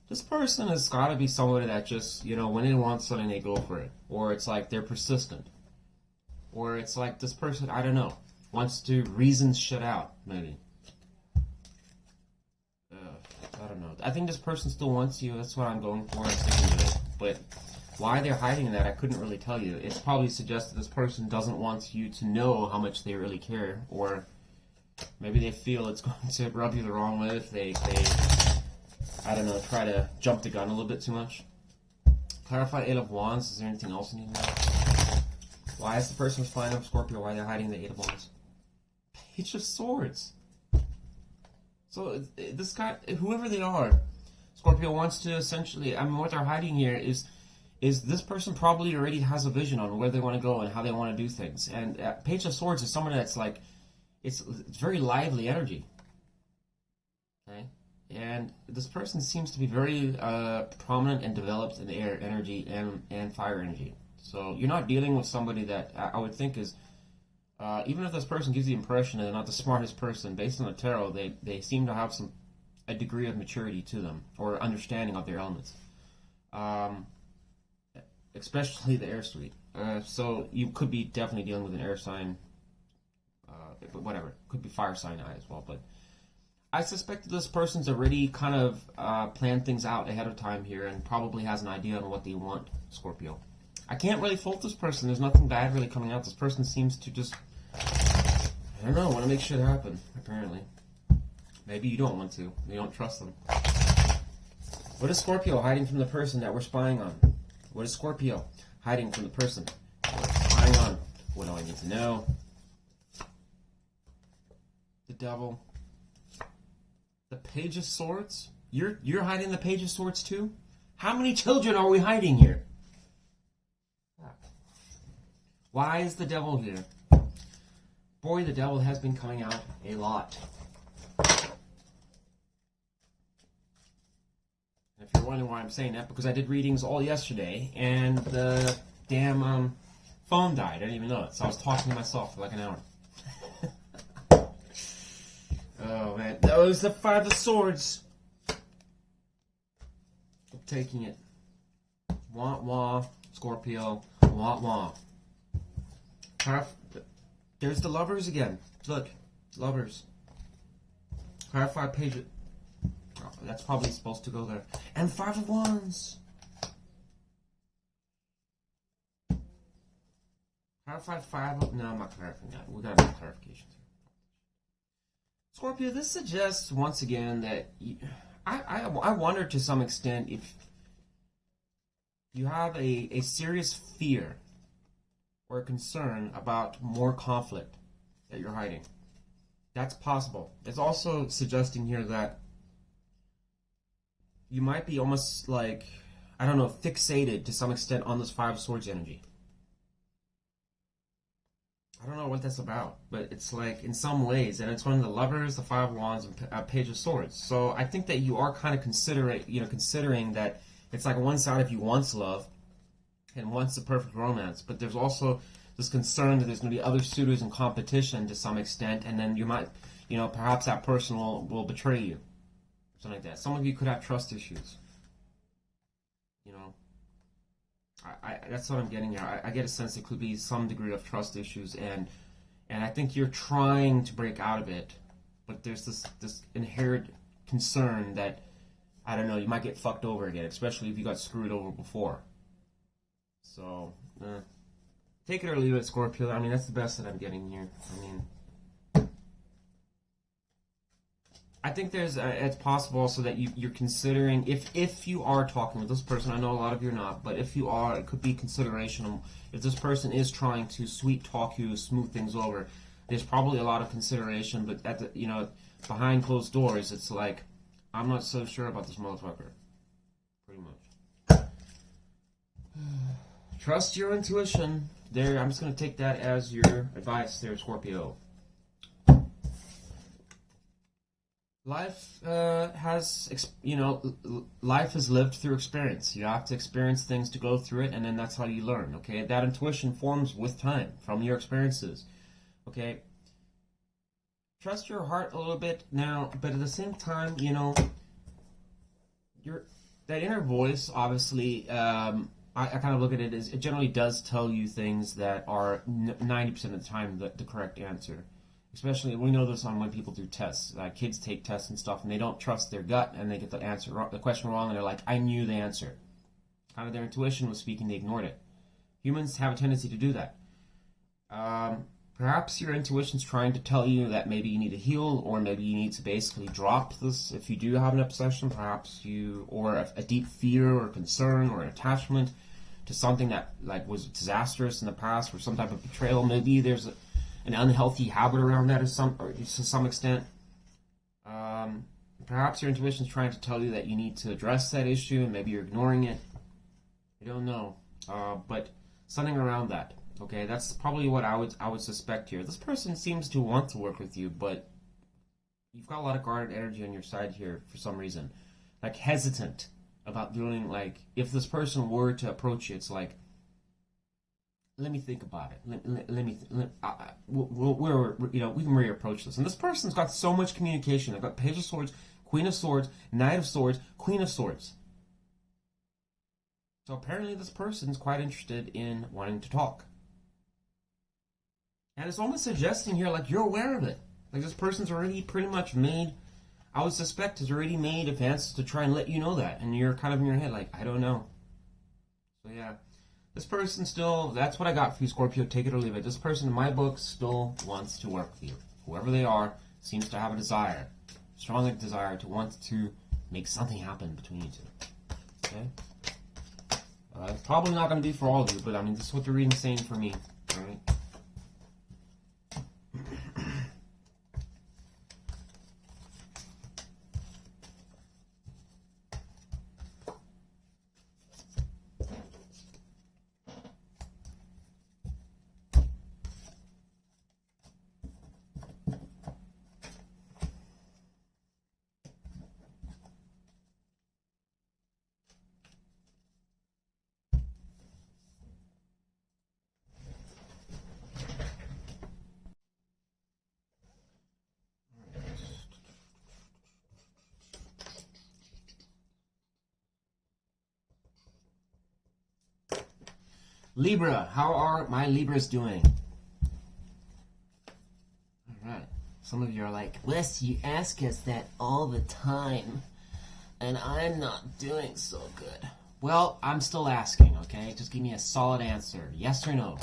this person has got to be somebody that just, you know, when they want something, they go for it. Or it's like they're persistent. Or it's like this person, I don't know, wants to reason shit out, maybe. I don't know. I think this person still wants you. That's what I'm going for. I'm sticking with it. But why they're hiding that, I couldn't really tell you. It's probably suggests that this person doesn't want you to know how much they really care, or maybe they feel it's going to rub you the wrong way if they I don't know, try to jump the gun a little bit too much. Clarify Eight of Wands. Is there anything else you need to know? Why is the person flying up Scorpio? Why they're hiding the Eight of Wands? Page of Swords. So this guy, whoever they are, Scorpio wants to essentially, I mean, what they're hiding here is this person probably already has a vision on where they want to go and how they want to do things. And Page of Swords is someone that's like, it's very lively energy. Okay? And this person seems to be very prominent and developed in air energy and fire energy. So you're not dealing with somebody that I would think is, even if this person gives the impression that they're not the smartest person, based on the tarot, they seem to have a degree of maturity to them, or understanding of their elements. Especially the air suite. So you could be definitely dealing with an air sign, but whatever. Could be fire sign as well. But I suspect that this person's already kind of planned things out ahead of time here and probably has an idea on what they want, Scorpio. I can't really fault this person. There's nothing bad really coming out. This person seems to just, I don't know, want to make shit happen, apparently. Maybe you don't want to. You don't trust them. What is Scorpio hiding from the person that we're spying on? What is Scorpio hiding from the person that we're spying on? What do I need to know? The Devil. The Page of Swords? You're hiding the Page of Swords too? How many children are we hiding here? Why is the Devil here? Boy, the Devil has been coming out a lot. If you're wondering why I'm saying that, because I did readings all yesterday, and the damn phone died. I didn't even know it, so I was talking to myself for like an hour. Oh man, that was the Five of Swords. I'm taking it. Wah wah, Scorpio. Wah wah. There's the Lovers again. Look, Lovers. Clarify Page. Oh, that's probably supposed to go there. And Five of Wands. Clarify Five of... No, I'm not clarifying that. We got more clarifications. Scorpio, this suggests once again that I wonder to some extent if you have a serious fear or a concern about more conflict that you're hiding. That's possible. It's also suggesting here that you might be almost like, I don't know, fixated to some extent on this Five of Swords energy. I don't know what that's about, but it's like in some ways, and it's one of the Lovers, the Five of Wands, and Page of Swords. So I think that you are kind of considering that it's like one side of you wants love and wants the perfect romance, but there's also this concern that there's going to be other suitors in competition to some extent, and then you might, perhaps that person will betray you, something like that. Some of you could have trust issues. That's what I'm getting here. I get a sense there could be some degree of trust issues, and I think you're trying to break out of it, but there's this inherent concern that, I don't know, you might get fucked over again, especially if you got screwed over before. So, take it or leave it, Scorpio. I mean, that's the best that I'm getting here. I think it's possible also that you're considering, if you are talking with this person, I know a lot of you are not, but if you are, it could be consideration. If this person is trying to sweet talk you, smooth things over, there's probably a lot of consideration, but behind closed doors, it's like, I'm not so sure about this motherfucker. Pretty much. Trust your intuition. There, I'm just going to take that as your advice there, Scorpio. Life life is lived through experience. You have to experience things to go through it, and then that's how you learn, okay? That intuition forms with time, from your experiences, okay? Trust your heart a little bit now, but at the same time, that inner voice, obviously, I kind of look at it as, it generally does tell you things that are 90% of the time the correct answer. Especially, we know this on when people do tests. Kids take tests and stuff, and they don't trust their gut, and they get the question wrong, and they're like, I knew the answer. Kind of their intuition was speaking, they ignored it. Humans have a tendency to do that. Perhaps your intuition's trying to tell you that maybe you need to heal, or maybe you need to basically drop this if you do have an obsession, or a deep fear or concern or attachment to something that was disastrous in the past, or some type of betrayal. Maybe there's an unhealthy habit around that to some extent. Perhaps your intuition is trying to tell you that you need to address that issue, and maybe you're ignoring it. I don't know, but something around that. Okay, that's probably what I would suspect here. This person seems to want to work with you, but you've got a lot of guarded energy on your side here for some reason, hesitant about doing. If this person were to approach you, it's like, let me think about it. We can reapproach this. And this person's got so much communication. I've got Page of Swords, Queen of Swords, Knight of Swords, Queen of Swords. So apparently this person's quite interested in wanting to talk. And it's almost suggesting here, you're aware of it. This person's already pretty much made, I would suspect, has already made advances to try and let you know that. And you're kind of in your head I don't know. So yeah. This person still, that's what I got for you, Scorpio, take it or leave it. This person, in my book, still wants to work with you. Whoever they are, seems to have a desire, strong desire to want to make something happen between you two. Okay? It's probably not going to be for all of you, but this is what the reading's saying for me. Alright? Libra, how are my Libras doing? Alright, some of you are like, Wes, you ask us that all the time, and I'm not doing so good. Well, I'm still asking, okay? Just give me a solid answer, yes or no.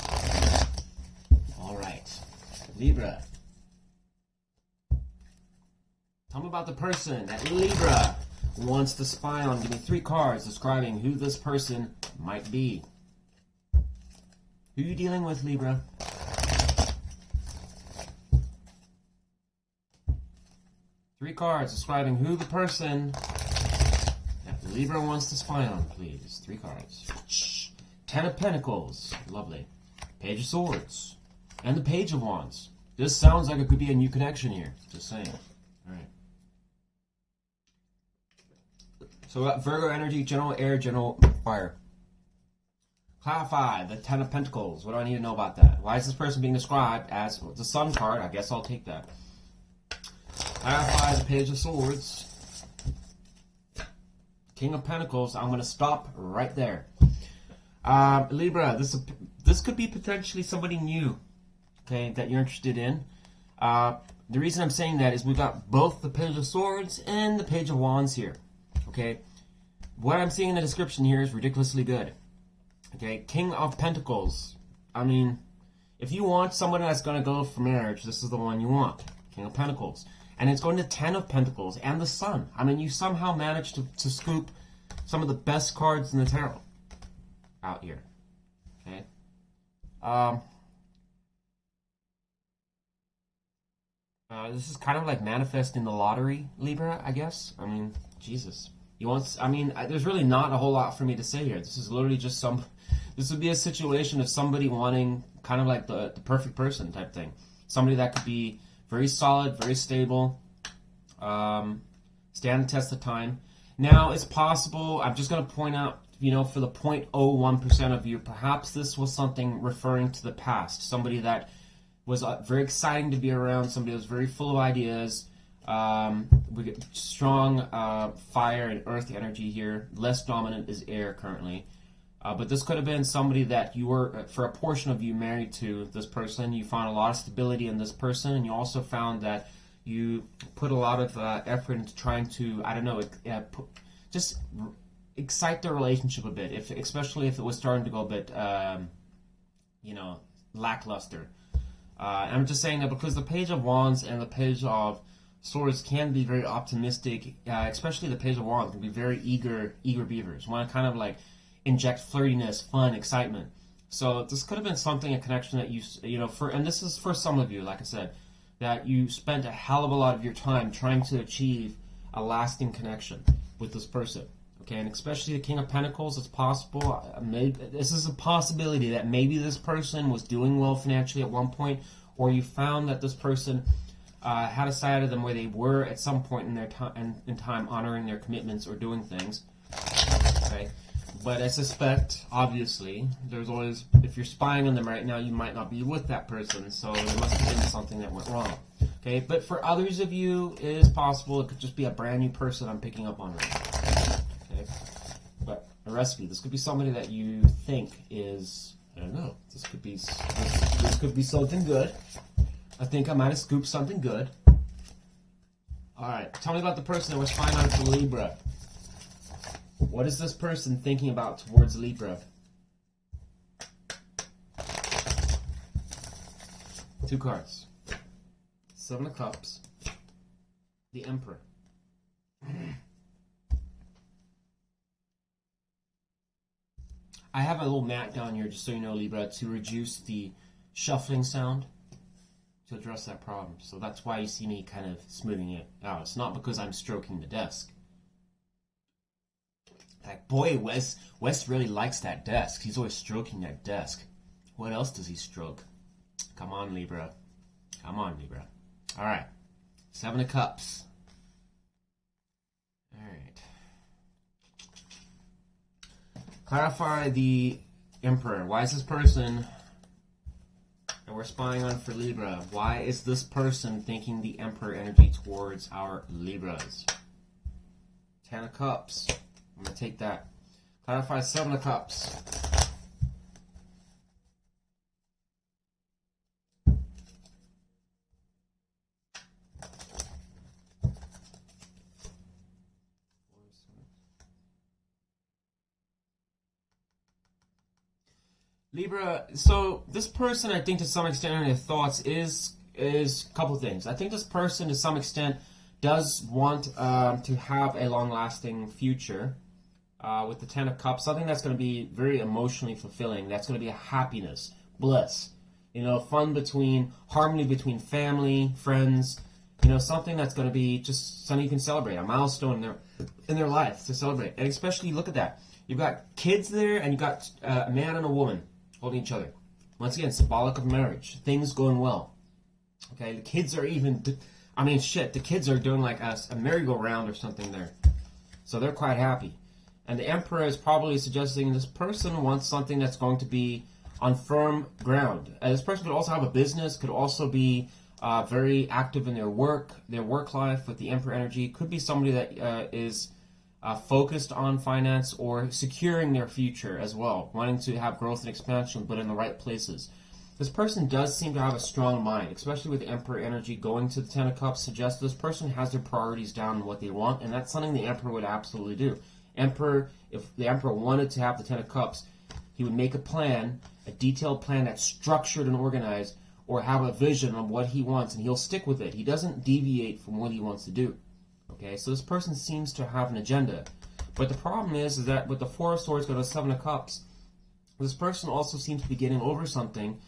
Alright, Libra. Tell me about the person that Libra wants to spy on. Give me 3 cards describing who this person might be. Who are you dealing with, Libra? Three cards describing who the person that Libra wants to spy on, please. 3 cards. 10 of Pentacles. Lovely. Page of Swords. And the Page of Wands. This sounds like it could be a new connection here. Just saying. Alright. So we got Virgo energy, general air, general fire. Clarify the 10 of Pentacles. What do I need to know about that? Why is this person being described as the Sun card? I guess I'll take that. Clarify the Page of Swords. King of Pentacles. I'm going to stop right there. Libra, this could be potentially somebody new, okay, that you're interested in. The reason I'm saying that is we've got both the Page of Swords and the Page of Wands here, okay? What I'm seeing in the description here is ridiculously good, okay? King of Pentacles. I mean, if you want someone that's going to go for marriage, this is the one you want. King of Pentacles. And it's going to 10 of Pentacles and the Sun. I mean, you somehow managed to scoop some of the best cards in the tarot out here. Okay. This is kind of like manifesting the lottery, Libra, I guess. I mean, Jesus. There's really not a whole lot for me to say here. This is literally just this would be a situation of somebody wanting kind of like the perfect person type thing. Somebody that could be very solid, very stable, stand the test of time. Now, it's possible, I'm just going to point out, for the 0.01% of you, perhaps this was something referring to the past. Somebody that was very exciting to be around, somebody that was very full of ideas. We get strong fire and earth energy here. Less dominant is air currently. But this could have been somebody that you were, for a portion of you, married to this person. You found a lot of stability in this person, and you also found that you put a lot of effort into trying to, just excite the relationship a bit, especially if it was starting to go a bit, lackluster. I'm just saying that because the Page of Wands and the Page of Swords can be very optimistic, especially the Page of Wands can be very eager beavers. Want to kind of like inject flirtiness, fun, excitement. So this could have been something, a connection that and this is for some of you, like I said, that you spent a hell of a lot of your time trying to achieve a lasting connection with this person. Okay, and especially the King of Pentacles, it's possible, this is a possibility that maybe this person was doing well financially at one point, or you found that this person had a side of them where they were at some point in their time honoring their commitments or doing things. Okay. But I suspect, obviously, there's always, if you're spying on them right now, you might not be with that person, so there must have been something that went wrong. Okay, but for others of you, it is possible it could just be a brand new person I'm picking up on right now. Okay, but the rest of you, this could be somebody that you think is, I don't know, this could be something good. I think I might have scooped something good. Alright, tell me about the person that was spying on for Libra. What is this person thinking about towards Libra? 2 cards. 7 of Cups. The Emperor. I have a little mat down here, just so you know, Libra, to reduce the shuffling sound, to address that problem. So that's why you see me kind of smoothing it out. It's not because I'm stroking the desk. Like, boy, Wes really likes that desk. He's always stroking that desk. What else does he stroke? Come on, Libra. Come on, Libra. All right. 7 of Cups. All right. Clarify the Emperor. Why is this person that we're spying on for Libra? Why is this person thinking the Emperor energy towards our Libras? 10 of Cups. I'm going to take that. Clarify 7 of Cups. Libra, so this person, I think to some extent in their thoughts is a couple things. I think this person to some extent does want to have a long-lasting future with the Ten of Cups, something that's going to be very emotionally fulfilling. That's going to be a happiness, bliss, you know, harmony between family, friends, you know, something that's going to be just something you can celebrate, a milestone in their life to celebrate. And especially, look at that. You've got kids there, and you've got a man and a woman holding each other. Once again, symbolic of marriage. Things going well. Okay, the kids are even... I mean, shit, the kids are doing like a merry-go-round or something there. So they're quite happy. And the Emperor is probably suggesting this person wants something that's going to be on firm ground. This person could also have a business, could also be very active in their work life with the Emperor energy. Could be somebody that is focused on finance or securing their future as well, wanting to have growth and expansion, but in the right places. This person does seem to have a strong mind, especially with the Emperor energy going to the Ten of Cups, suggests this person has their priorities down and what they want, and that's something the Emperor would absolutely do. If the Emperor wanted to have the Ten of Cups, he would make a plan, a detailed plan that's structured and organized, or have a vision of what he wants, and he'll stick with it. He doesn't deviate from what he wants to do. Okay, so this person seems to have an agenda. But the problem is that with the Four of Swords go to Seven of Cups, this person also seems to be getting over something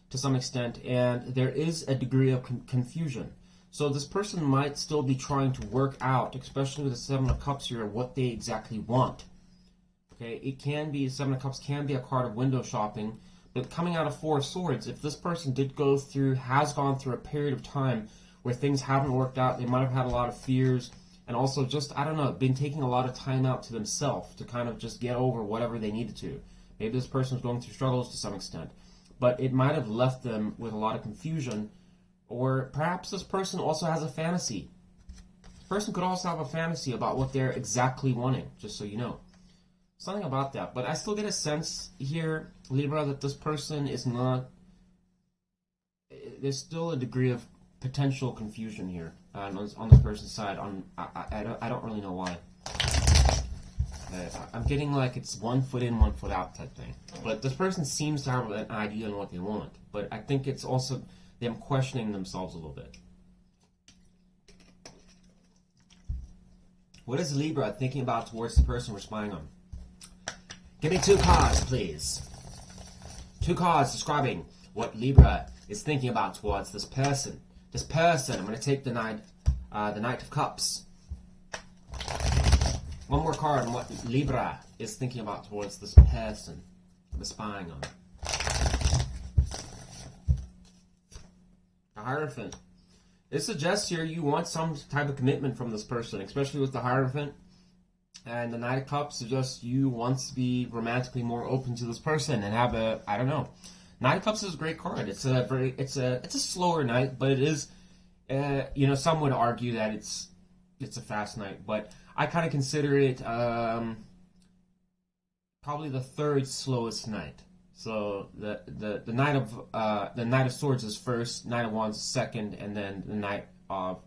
to some extent, and there is a degree of confusion. So this person might still be trying to work out, especially with the Seven of Cups here, what they exactly want. Okay, it can be, Seven of Cups can be a card of window shopping, but coming out of Four of Swords, if this person has gone through a period of time where things haven't worked out, they might have had a lot of fears, and also just, I don't know, been taking a lot of time out to themselves to kind of just get over whatever they needed to. Maybe this person is going through struggles to some extent, but it might have left them with a lot of confusion. Or perhaps this person also has a fantasy. This person could also have a fantasy about what they're exactly wanting, just so you know. Something about that. But I still get a sense here, Libra, that this person is not... There's still a degree of potential confusion here on this person's side. I don't really know why. I'm getting like it's 1 foot in, 1 foot out type thing. But this person seems to have an idea on what they want. But I think it's also them questioning themselves a little bit. What is Libra thinking about towards the person we're spying on? Give me 2 cards, please. 2 cards describing what Libra is thinking about towards this person. This person, I'm going to take the Knight of Cups. 1 more card on what Libra is thinking about towards this person we're spying on. The Hierophant. It suggests here you want some type of commitment from this person, especially with the Hierophant. And the Knight of Cups suggests you want to be romantically more open to this person and have a, I don't know. Knight of Cups is a great card. It's a slower knight, but it is, you know, some would argue that it's a fast knight, but I kind of consider it probably the 3rd slowest knight. So the Knight of Swords is first, Knight of Wands is second, and then the Knight of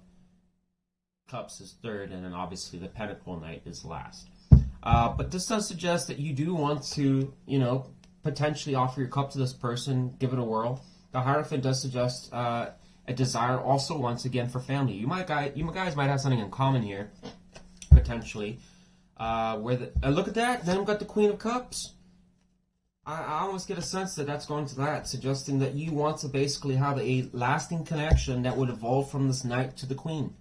Cups is third, and then obviously the Pentacle Knight is last. But this does suggest that you do want to, you know, potentially offer your cup to this person, give it a whirl. The Hierophant does suggest a desire also once again for family. You guys might have something in common here, potentially. Look at that. Then we've got the Queen of Cups. I almost get a sense that that's going to that, suggesting that you want to basically have a lasting connection that would evolve from this knight to the queen,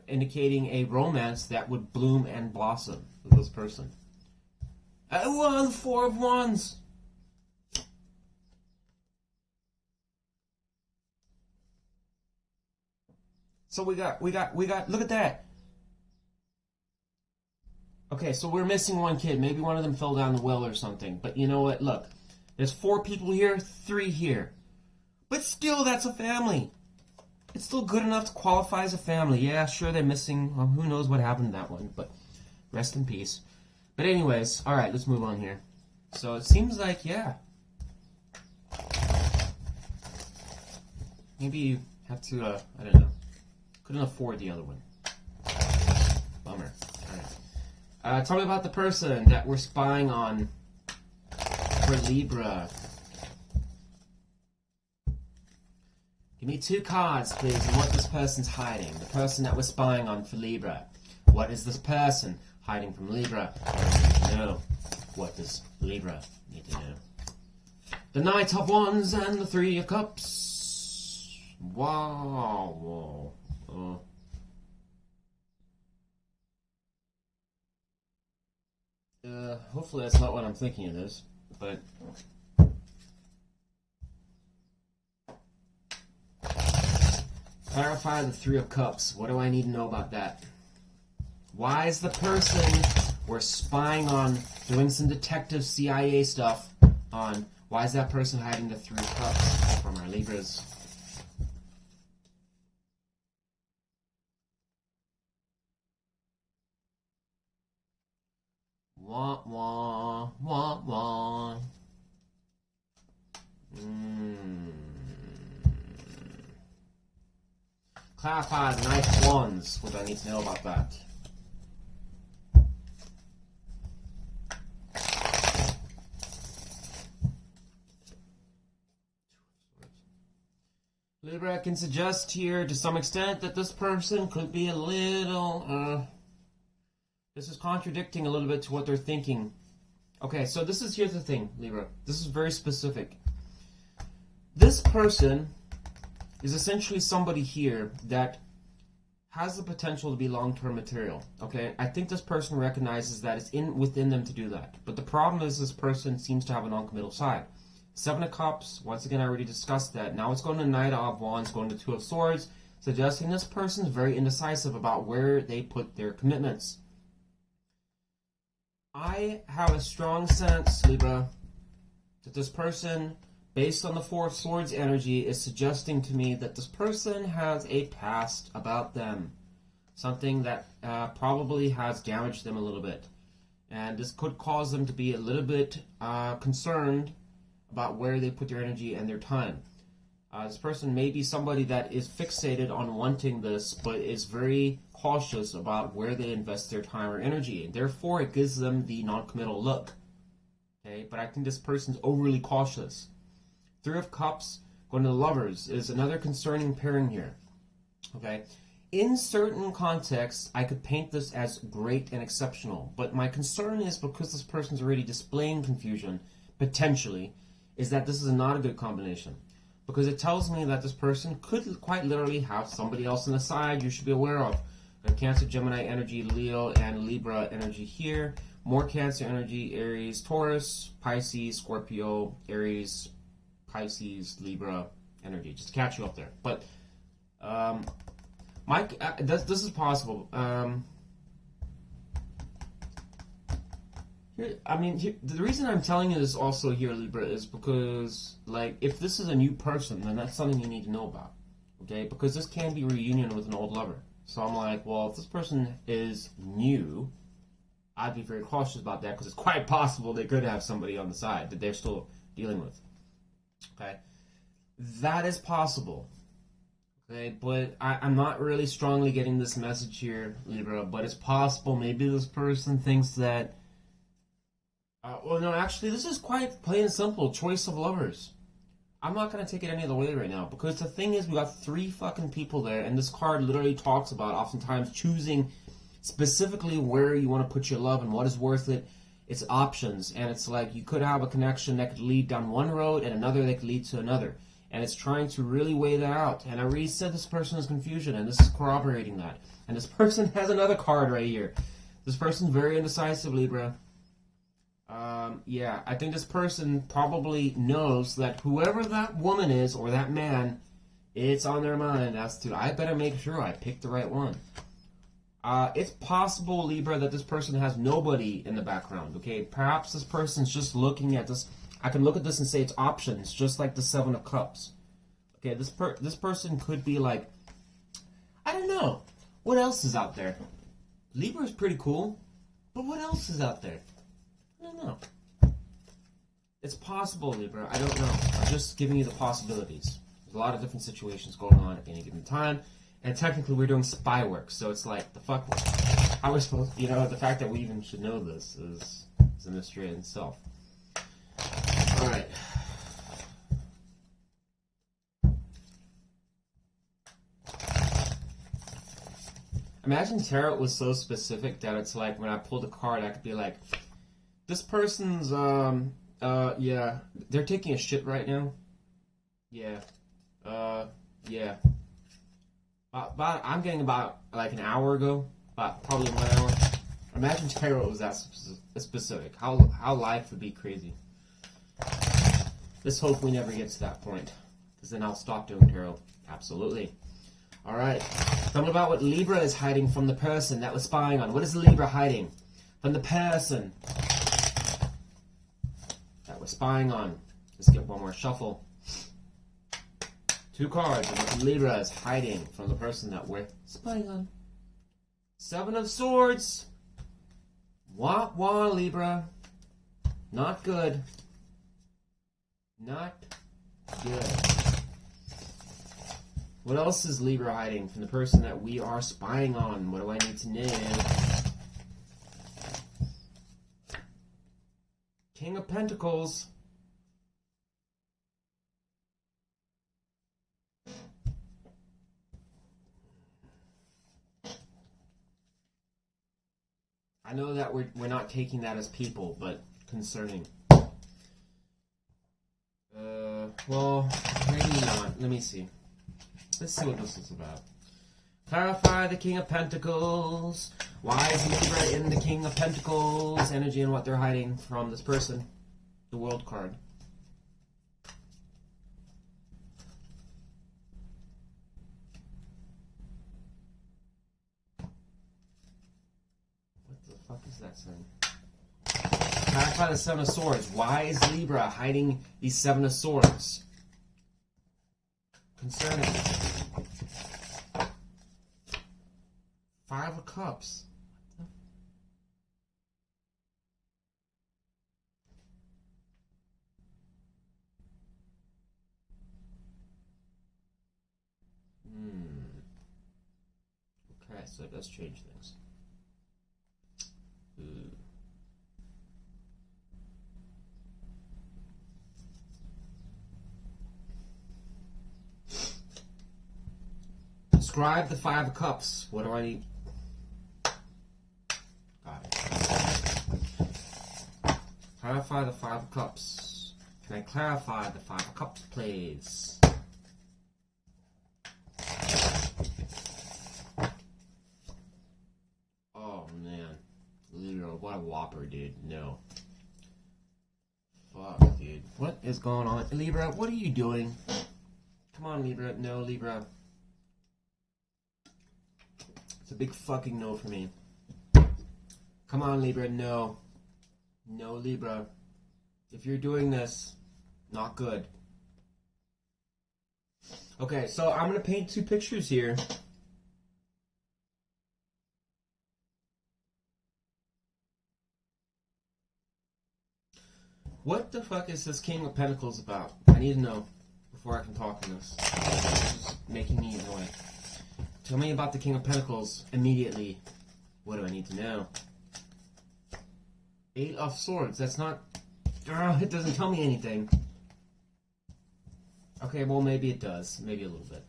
indicating a romance that would bloom and blossom with this person. I won 4 of Wands. So we got. Look at that. Okay, so we're missing 1 kid. Maybe one of them fell down the well or something. But you know what? Look, there's 4 people here, 3 here. But still, that's a family. It's still good enough to qualify as a family. Yeah, sure, they're missing. Well, who knows what happened to that one, but rest in peace. But anyways, all right, let's move on here. So it seems like, yeah. Maybe you have to, I don't know. Couldn't afford the other one. Bummer. All right. Tell me about the person that we're spying on for Libra. Give me 2 cards, please, and what this person's hiding. The person that we're spying on for Libra. What is this person hiding from Libra? I need to know. What does Libra need to know? The Knight of Wands and the 3 of Cups. Wow. Hopefully that's not what I'm thinking it is, but... Clarify the 3 of Cups. What do I need to know about that? Why is the person we're spying on, doing some detective CIA stuff on, why is that person hiding the 3 of Cups from our Libras? Wah, wah, wah, wah. Clarify the Knight of Wands. What do I need to know about that? Libra can suggest here to some extent that this person could be a little, this is contradicting a little bit to what they're thinking. Okay, so here's the thing, Libra. This is very specific. This person is essentially somebody here that has the potential to be long-term material. Okay, I think this person recognizes that it's within them to do that. But the problem is this person seems to have a non-committal side. 7 of Cups, once again I already discussed that. Now it's going to Knight of Wands, going to 2 of Swords, suggesting this person is very indecisive about where they put their commitments. I have a strong sense, Libra, that this person, based on the 4 of Swords energy, is suggesting to me that this person has a past about them. Something that probably has damaged them a little bit. And this could cause them to be a little bit concerned about where they put their energy and their time. This person may be somebody that is fixated on wanting this, but is very cautious about where they invest their time or energy. And therefore, it gives them the non-committal look. Okay, but I think this person's overly cautious. 3 of Cups going to the Lovers is another concerning pairing here. Okay, in certain contexts, I could paint this as great and exceptional, but my concern is because this person's already displaying confusion, potentially, is that this is not a good combination. Because it tells me that this person could quite literally have somebody else on the side you should be aware of. Cancer, Gemini energy, Leo, and Libra energy here. More Cancer energy, Aries, Taurus, Pisces, Scorpio, Aries, Pisces, Libra energy, just to catch you up there. But Mike, this is possible. The reason I'm telling you this also here, Libra, is because, like, if this is a new person, then that's something you need to know about, okay? Because this can be a reunion with an old lover. So I'm like, well, if this person is new, I'd be very cautious about that because it's quite possible they could have somebody on the side that they're still dealing with. Okay, that is possible. Okay, but I'm not really strongly getting this message here, Libra. But it's possible maybe this person thinks that. Well, no, actually, this is quite plain and simple. Choice of lovers. I'm not going to take it any other way right now because the thing is, we got 3 fucking people there, and this card literally talks about oftentimes choosing specifically where you want to put your love and what is worth it. It's options, and it's like you could have a connection that could lead down one road and another that could lead to another. And it's trying to really weigh that out. And I already said this person is confusion, and this is corroborating that. And this person has another card right here. This person's very indecisive, Libra. Yeah, I think this person probably knows that whoever that woman is or that man, it's on their mind as to, I better make sure I pick the right one. It's possible, Libra, that this person has nobody in the background, okay? Perhaps this person's just looking at this. I can look at this and say it's options, just like the 7 of Cups. Okay, this person could be like, I don't know. What else is out there? Libra's pretty cool, but what else is out there? I don't know. It's possible, Libra. I don't know. I'm just giving you the possibilities. There's a lot of different situations going on at any given time. And technically, we're doing spy work, so it's like, the fuck? How are we supposed to, the fact that we even should know this is a mystery in itself. Alright. Imagine tarot was so specific that it's like when I pulled a card, I could be like, this person's, yeah, they're taking a shit right now. Yeah. Yeah. About I'm getting about like an hour ago, probably 1 hour. Imagine tarot was that specific. How life would be crazy. Let's hope we never get to that point, because then I'll stop doing tarot. Absolutely. All right. Tell me about what Libra is hiding from the person that was spying on. What is Libra hiding from the person that we're spying on? Let's get one more shuffle. 2 cards of what Libra is hiding from the person that we're spying on. 7 of Swords. Wah wah, Libra. Not good. Not good. What else is Libra hiding from the person that we are spying on? What do I need to know? King of Pentacles. I know that we're not taking that as people, but concerning. Well, maybe not. Let me see. Let's see what this is about. Clarify the King of Pentacles. Why is Libra in the King of Pentacles energy and what they're hiding from this person? The World card. What the fuck is that saying? Clarify the 7 of Swords. Why is Libra hiding these 7 of Swords? Concerning 5 of Cups. Okay, so it does change things. Ooh. Describe the 5 of Cups. What do I need? Got it. Clarify the 5 of Cups. Can I clarify the 5 of Cups, please? Oh, man. Literally, what a whopper, dude. No. Fuck, dude. What is going on? Libra, what are you doing? Come on, Libra. No, Libra. It's a big fucking no for me. Come on, Libra. No. No, Libra. If you're doing this, not good. Okay, so I'm going to paint 2 pictures here. What the fuck is this King of Pentacles about? I need to know before I can talk on this. It's just making me annoyed. Tell me about the King of Pentacles immediately. What do I need to know? 8 of Swords. That's not... it doesn't tell me anything. Okay, well, maybe it does. Maybe a little bit.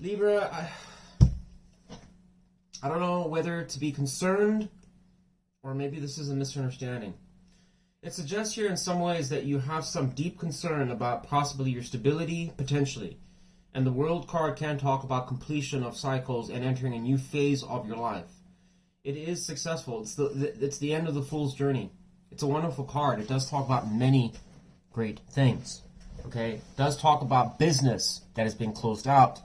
Libra, I don't know whether to be concerned or maybe this is a misunderstanding. It suggests here in some ways that you have some deep concern about possibly your stability, potentially. And the World card can talk about completion of cycles and entering a new phase of your life. It is successful. It's the end of the Fool's Journey. It's a wonderful card. It does talk about many great things. Okay? It does talk about business that has been closed out.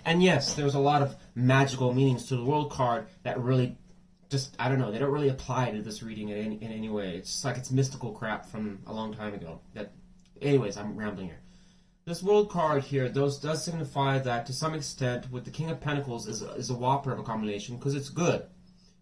And yes, there's a lot of magical meanings to the World card that really just, I don't know, they don't really apply to this reading in any way. It's just like it's mystical crap from a long time ago. Anyways, I'm rambling here. This World card here does signify that to some extent with the King of Pentacles is a whopper of a combination because it's good.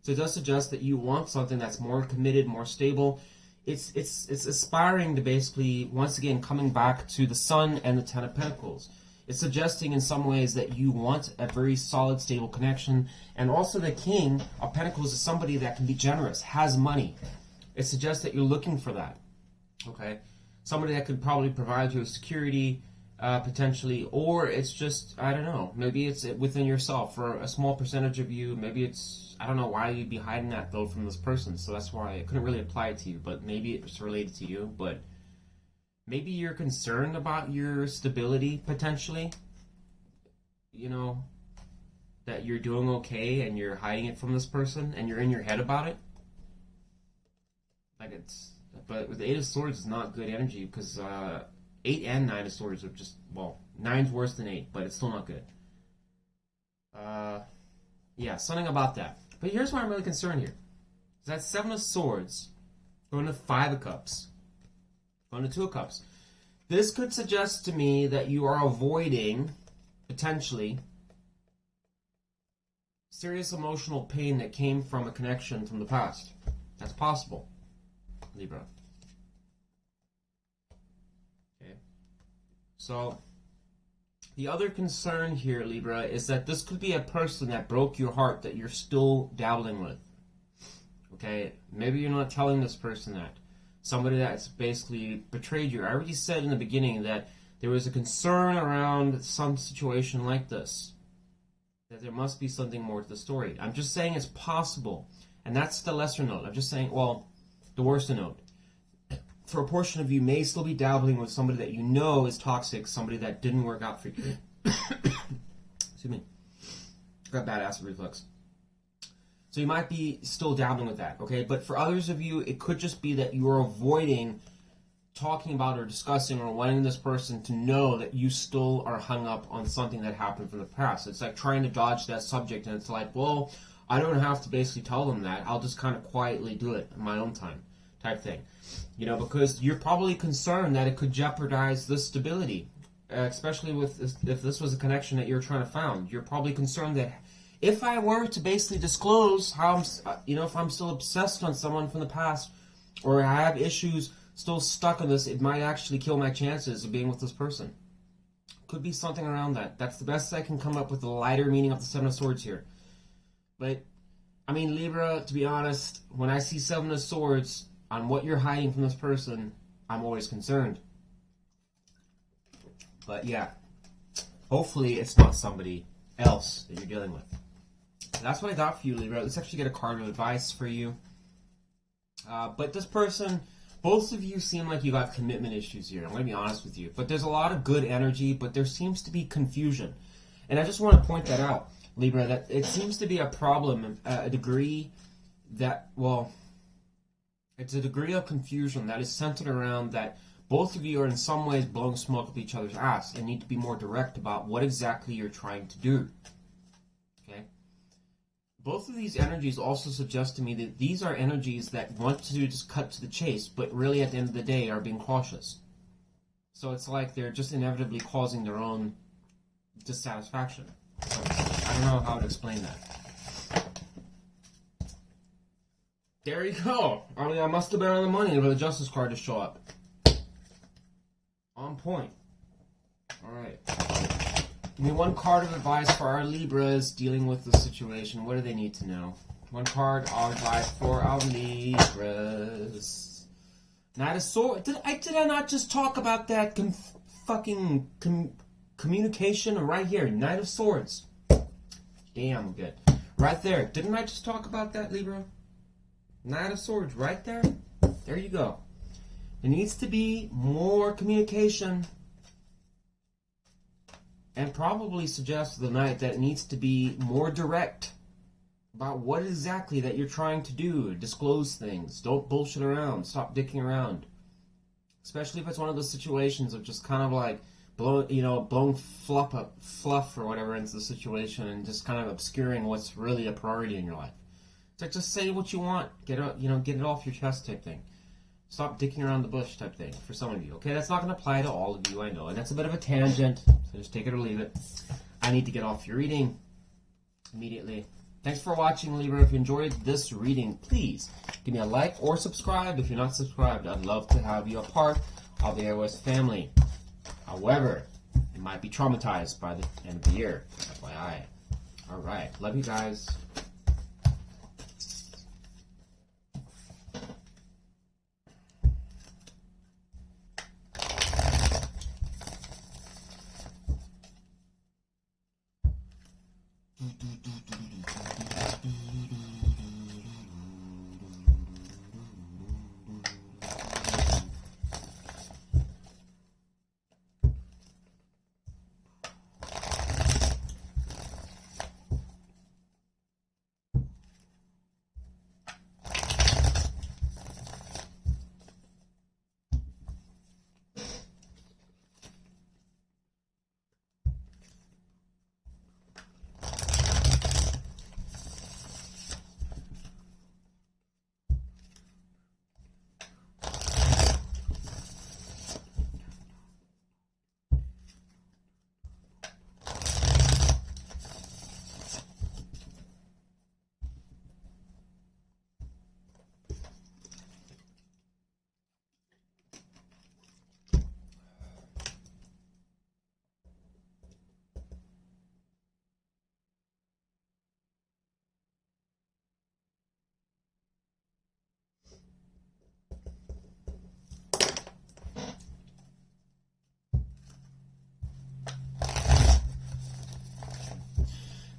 So it does suggest that you want something that's more committed, more stable. It's aspiring to basically, once again, coming back to the Sun and the Ten of Pentacles. It's suggesting in some ways that you want a very solid, stable connection. And also the King of Pentacles is somebody that can be generous, has money. It suggests that you're looking for that. Okay? Somebody that could probably provide you with security, potentially, or it's just, I don't know, maybe it's within yourself for a small percentage of you. Maybe it's, I don't know why you'd be hiding that though from this person, so that's why I couldn't really apply it to you, but maybe it's related to you. But maybe you're concerned about your stability potentially, you know, that you're doing okay and you're hiding it from this person and you're in your head about it. Like it's, but with the 8 of Swords is not good energy, because 8 and 9 of Swords are just, well, 9's worse than 8, but it's still not good. Yeah, something about that. But here's why I'm really concerned here. That's 7 of Swords going to 5 of Cups, going to 2 of Cups. This could suggest to me that you are avoiding, potentially, serious emotional pain that came from a connection from the past. That's possible, Libra. Okay. So, the other concern here, Libra, is that this could be a person that broke your heart that you're still dabbling with. Okay? Maybe you're not telling this person that. Somebody that's basically betrayed you. I already said in the beginning that there was a concern around some situation like this, that there must be something more to the story. I'm just saying it's possible. And that's the lesser note. I'm just saying, well, the worst note. For a portion of you may still be dabbling with somebody that you know is toxic, somebody that didn't work out for you. Excuse me. Got bad acid reflux. So you might be still dabbling with that, okay? But for others of you, it could just be that you are avoiding talking about or discussing or wanting this person to know that you still are hung up on something that happened from the past. It's like trying to dodge that subject, and it's like, well, I don't have to basically tell them that. I'll just kind of quietly do it in my own time type thing. You know, because you're probably concerned that it could jeopardize this stability, especially with if this was a connection that you're trying to found. You're probably concerned that if I were to basically disclose how I'm, you know, if I'm still obsessed on someone from the past, or I have issues still stuck on this, it might actually kill my chances of being with this person. Could be something around that. That's the best I can come up with, the lighter meaning of the 7 of Swords here. But, I mean, Libra, to be honest, when I see 7 of Swords on what you're hiding from this person, I'm always concerned. But yeah, hopefully it's not somebody else that you're dealing with. That's what I got for you, Libra. Let's actually get a card of advice for you. But this person, both of you seem like you got commitment issues here. I'm going to be honest with you. But there's a lot of good energy, but there seems to be confusion. And I just want to point that out, Libra, that it seems to be a problem, a degree that, well, it's a degree of confusion that is centered around that both of you are in some ways blowing smoke up each other's ass and need to be more direct about what exactly you're trying to do. Okay? Both of these energies also suggest to me that these are energies that want to just cut to the chase, but really at the end of the day are being cautious. So it's like they're just inevitably causing their own dissatisfaction. So I don't know how to explain that. There you go. I mean, I must have been on the money for the Justice card to show up. On point. Alright. Give me one card of advice for our Libras dealing with the situation. What do they need to know? One card of advice for our Libras. Knight of Swords. Did I not just talk about that communication right here? Knight of Swords. Damn good. Right there. Didn't I just talk about that, Libra? Knight of Swords right there. There you go. There needs to be more communication, and probably suggest to the Knight that it needs to be more direct about what exactly that you're trying to do. Disclose things. Don't bullshit around. Stop dicking around. Especially if it's one of those situations of just kind of like blowing fluff or whatever into the situation and just kind of obscuring what's really a priority in your life. It's like, just say what you want. Get it off your chest type thing. Stop dicking around the bush type thing for some of you. Okay, that's not going to apply to all of you, I know. And that's a bit of a tangent, so just take it or leave it. I need to get off your reading immediately. Thanks for watching, Libra. If you enjoyed this reading, please give me a like or subscribe. If you're not subscribed, I'd love to have you a part of the AOS family. However, you might be traumatized by the end of the year. FYI. Alright, love you guys.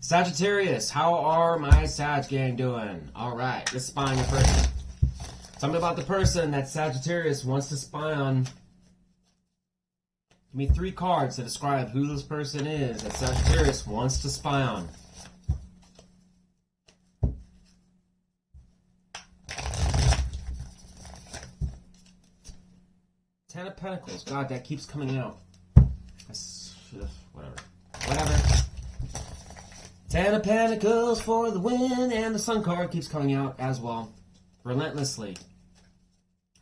Sagittarius, how are my Sag gang doing? Alright, let's spy on your person. Tell me about the person that Sagittarius wants to spy on. Give me 3 cards to describe who this person is that Sagittarius wants to spy on. Ten of Pentacles. God, that keeps coming out. Whatever. Ten of Pentacles for the win, and the Sun card keeps coming out as well. Relentlessly.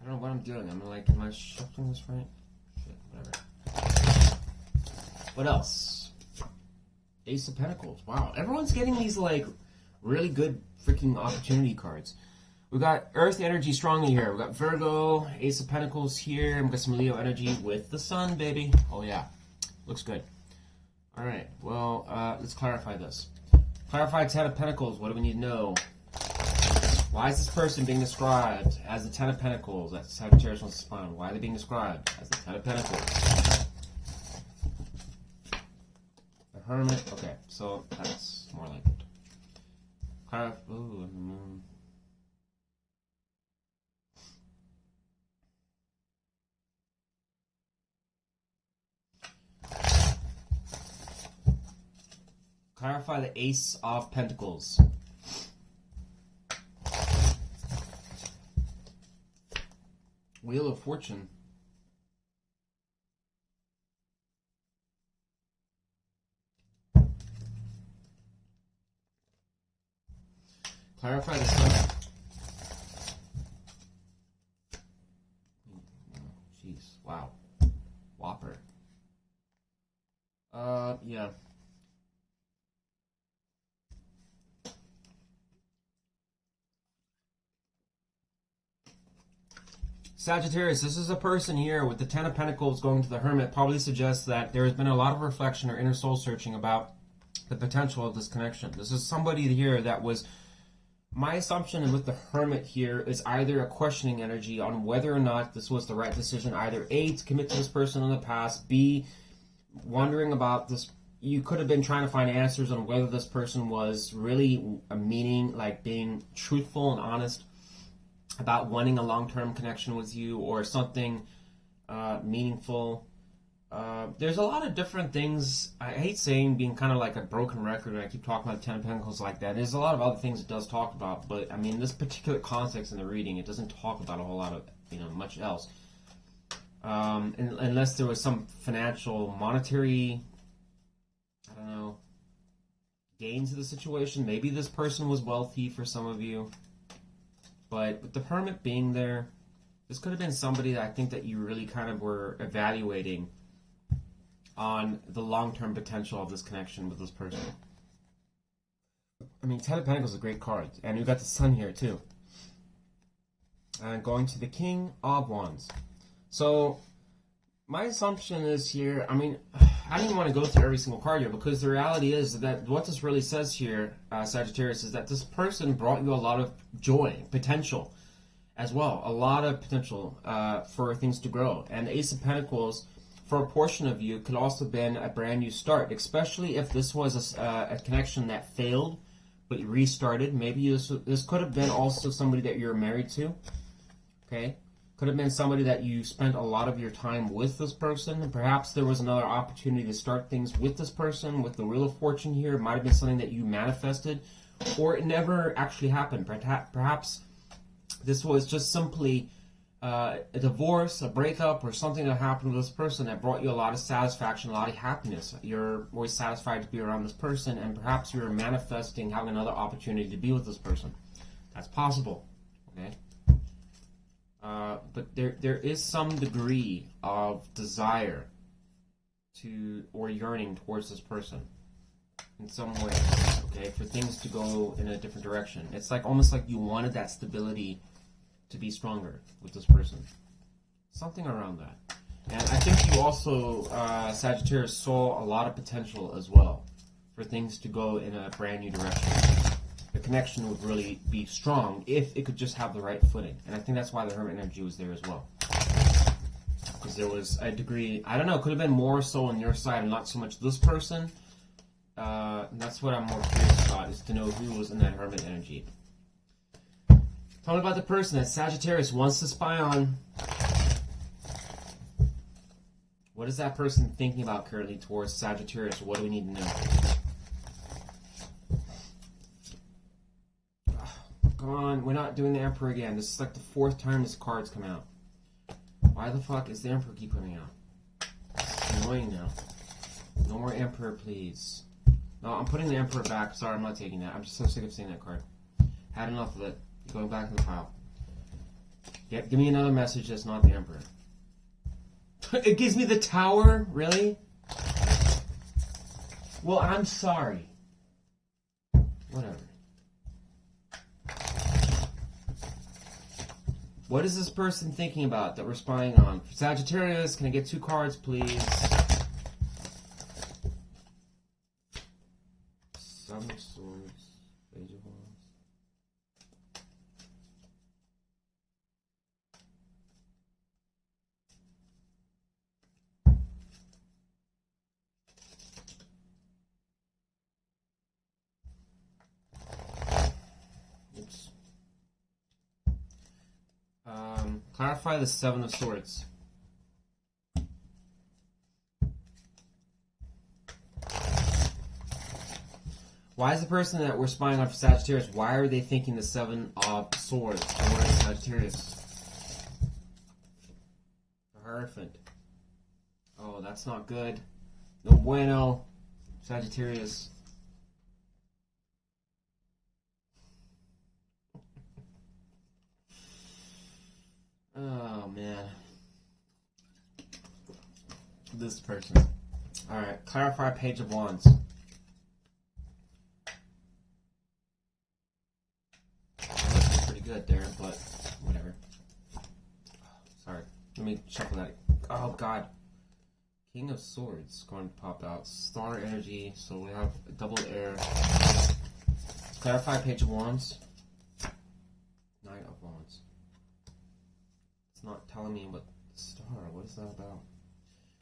I don't know what I'm doing. I'm like, am I shuffling this right? Shit, whatever. What else? Ace of Pentacles. Wow, everyone's getting these like really good freaking opportunity cards. We got Earth energy strongly here. We got Virgo, Ace of Pentacles here. We got some Leo energy with the Sun, baby. Oh yeah, looks good. All right, well, let's clarify this. Clarify 10 of Pentacles. What do we need to know? Why is this person being described as the 10 of Pentacles that Sagittarius wants to spy on? Why are they being described as the 10 of Pentacles? The Hermit. Okay, so that's more like it. Clarify. Ooh, clarify the Ace of Pentacles. Wheel of Fortune. Clarify the Sun. Jeez, wow. Whopper. Yeah. Sagittarius, this is a person here with the 10 of Pentacles going to the Hermit. Probably suggests that there has been a lot of reflection or inner soul searching about the potential of this connection. This is somebody here that was, my assumption with the Hermit here is either a questioning energy on whether or not this was the right decision, either A, to commit to this person in the past, B, wondering about this. You could have been trying to find answers on whether this person was really a meaning, like being truthful and honest about wanting a long-term connection with you or something meaningful. There's a lot of different things. I hate saying being kind of like a broken record and I keep talking about 10 of Pentacles like that. There's a lot of other things it does talk about, but I mean, this particular context in the reading, it doesn't talk about a whole lot of, much else. Unless there was some financial, monetary, I don't know, gain to the situation. Maybe this person was wealthy for some of you. But with the Hermit being there, this could have been somebody that I think that you really kind of were evaluating on the long-term potential of this connection with this person. I mean, 10 of Pentacles is a great card. And we've got the Sun here, too. And going to the King of Wands. So, my assumption is here, I mean, I don't even want to go through every single card here because the reality is that what this really says here, Sagittarius, is that this person brought you a lot of joy, potential as well. A lot of potential for things to grow. And the Ace of Pentacles, for a portion of you, could also have been a brand new start, especially if this was a connection that failed, but you restarted. Maybe this could have been also somebody that you're married to, okay? Could have been somebody that you spent a lot of your time with this person, and perhaps there was another opportunity to start things with this person. With the Wheel of Fortune here, it might have been something that you manifested, or it never actually happened. Perhaps this was just simply a divorce, a breakup, or something that happened with this person that brought you a lot of satisfaction, a lot of happiness. You're always satisfied to be around this person, and perhaps you're manifesting having another opportunity to be with this person. That's possible, okay? But there is some degree of desire to or yearning towards this person in some way, okay, for things to go in a different direction. It's like almost like you wanted that stability to be stronger with this person. Something around that. And I think you also, Sagittarius, saw a lot of potential as well for things to go in a brand new direction. The connection would really be strong if it could just have the right footing. And I think that's why the Hermit energy was there as well. Because there was a degree, I don't know, it could have been more so on your side and not so much this person. That's what I'm more curious about, is to know who was in that Hermit energy. Tell me about the person that Sagittarius wants to spy on. What is that person thinking about currently towards Sagittarius? What do we need to know? Come on, we're not doing the Emperor again. This is like the 4th time this card's come out. Why the fuck is the Emperor keep coming out? It's annoying now. No more Emperor, please. No, I'm putting the Emperor back. Sorry, I'm not taking that. I'm just so sick of seeing that card. Had enough of it. Going back in the pile. Yeah, give me another message that's not the Emperor. It gives me the Tower? Really? Well, I'm sorry. Whatever. What is this person thinking about that we're spying on? For Sagittarius, can I get 2 cards, please? Seven of Swords, Page of Wands. Oops. Clarify the 7 of Swords. Why is the person that we're spying on for Sagittarius, why are they thinking the 7 of Swords towards Sagittarius? The Hierophant. Oh, that's not good. No bueno. Sagittarius. Oh, man. This person. Alright, clarify Page of Wands. That's pretty good there, but whatever. Sorry. Let me shuffle that. Oh, God. King of Swords going to pop out. Star energy, so we have a double air. Clarify Page of Wands. Knight of Wands. It's not telling me what the star. What is that about?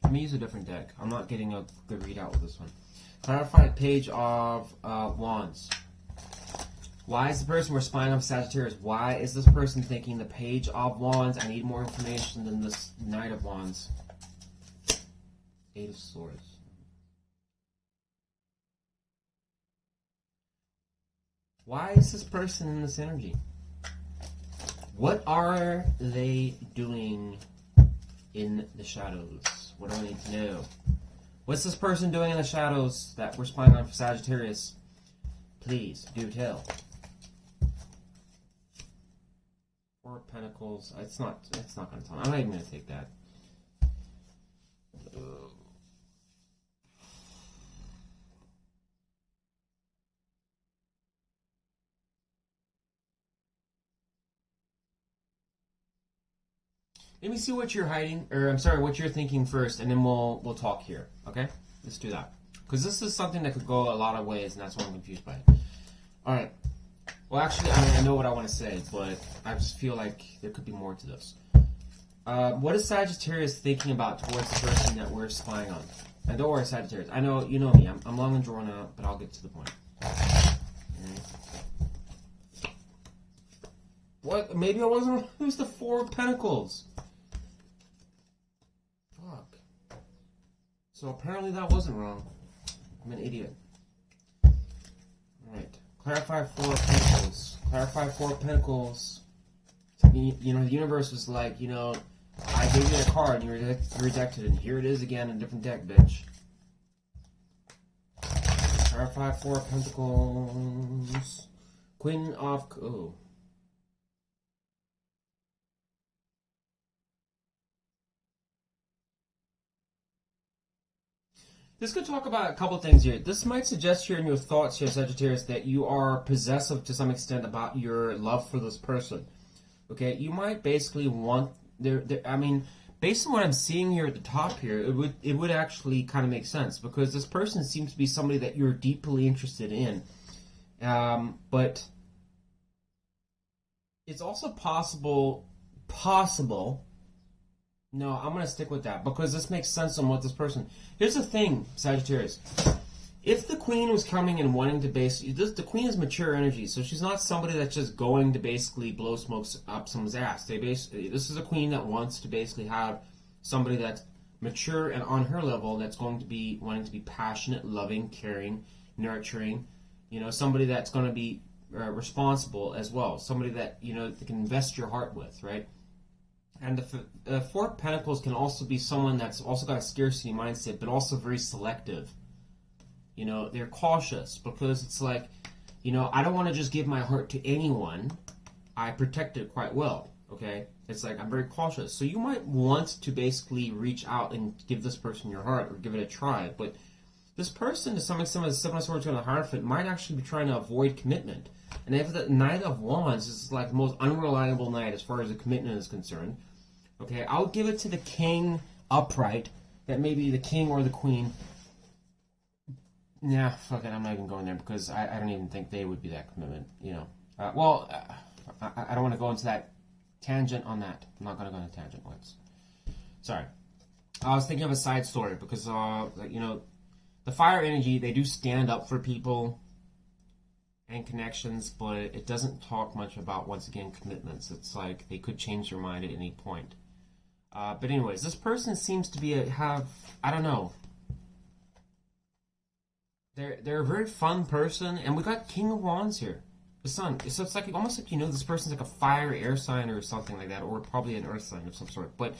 Let me use a different deck. I'm not getting a good readout with this one. Clarify Page of Wands. Why is the person we're spying on Sagittarius? Why is this person thinking the Page of Wands? I need more information than this Knight of Wands. 8 of Swords. Why is this person in this energy? What are they doing in the shadows? What do I need to know? What's this person doing in the shadows that we're spying on for Sagittarius? Please, do tell. 4 of Pentacles. It's not going to tell me. I'm not even going to take that. Let me see what you're hiding, or I'm sorry, what you're thinking first, and then we'll talk here. Okay, let's do that, because this is something that could go a lot of ways, and that's why I'm confused by it. All right. Well, actually, I know what I want to say, but I just feel like there could be more to this. What is Sagittarius thinking about towards the person that we're spying on? And don't worry, Sagittarius. I know you know me. I'm long and drawn out, but I'll get to the point. What? Maybe I wasn't. Who's the 4 of Pentacles? Fuck. So apparently that wasn't wrong. I'm an idiot. Alright. Clarify 4 of Pentacles. Clarify 4 of Pentacles. You know, the universe was like, you know, I gave you a card and you rejected it. And here it is again in a different deck, bitch. Clarify 4 of Pentacles. Queen of... Oh. This could talk about a couple things here. This might suggest here in your thoughts here, Sagittarius, that you are possessive to some extent about your love for this person. Okay, you might basically want I mean, based on what I'm seeing here at the top here, it would actually kind of make sense, because this person seems to be somebody that you're deeply interested in. But it's also possible. No, I'm going to stick with that, because this makes sense on what this person... Here's the thing, Sagittarius. If the Queen was coming and wanting to the Queen is mature energy, so she's not somebody that's just going to basically blow smokes up someone's ass. This is a Queen that wants to basically have somebody that's mature and on her level, that's going to be wanting to be passionate, loving, caring, nurturing. You know, somebody that's going to be responsible as well. Somebody that, you know, that can invest your heart with, right? And the Four of Pentacles can also be someone that's also got a scarcity mindset, but also very selective. You know, they're cautious because it's like, you know, I don't want to just give my heart to anyone. I protect it quite well, okay? It's like, I'm very cautious. So you might want to basically reach out and give this person your heart or give it a try. But this person, to some extent, with the Seven of Swords on the Hierophant, might actually be trying to avoid commitment. And if the Knight of Wands is like the most unreliable knight as far as the commitment is concerned, okay, I'll give it to the King upright, that maybe the King or the Queen. Nah, fuck it, I'm not even going there because I don't even think they would be that commitment, you know. I don't want to go into that tangent on that. I'm not going to go into tangent once. Sorry. I was thinking of a side story because, you know, the fire energy, they do stand up for people and connections, but it doesn't talk much about, once again, commitments. It's like they could change their mind at any point. But anyways, this person seems to be I don't know. They're a very fun person, and we got King of Wands here, the Sun. So it's like almost like, you know, this person's like a fire air sign or something like that, or probably an earth sign of some sort. But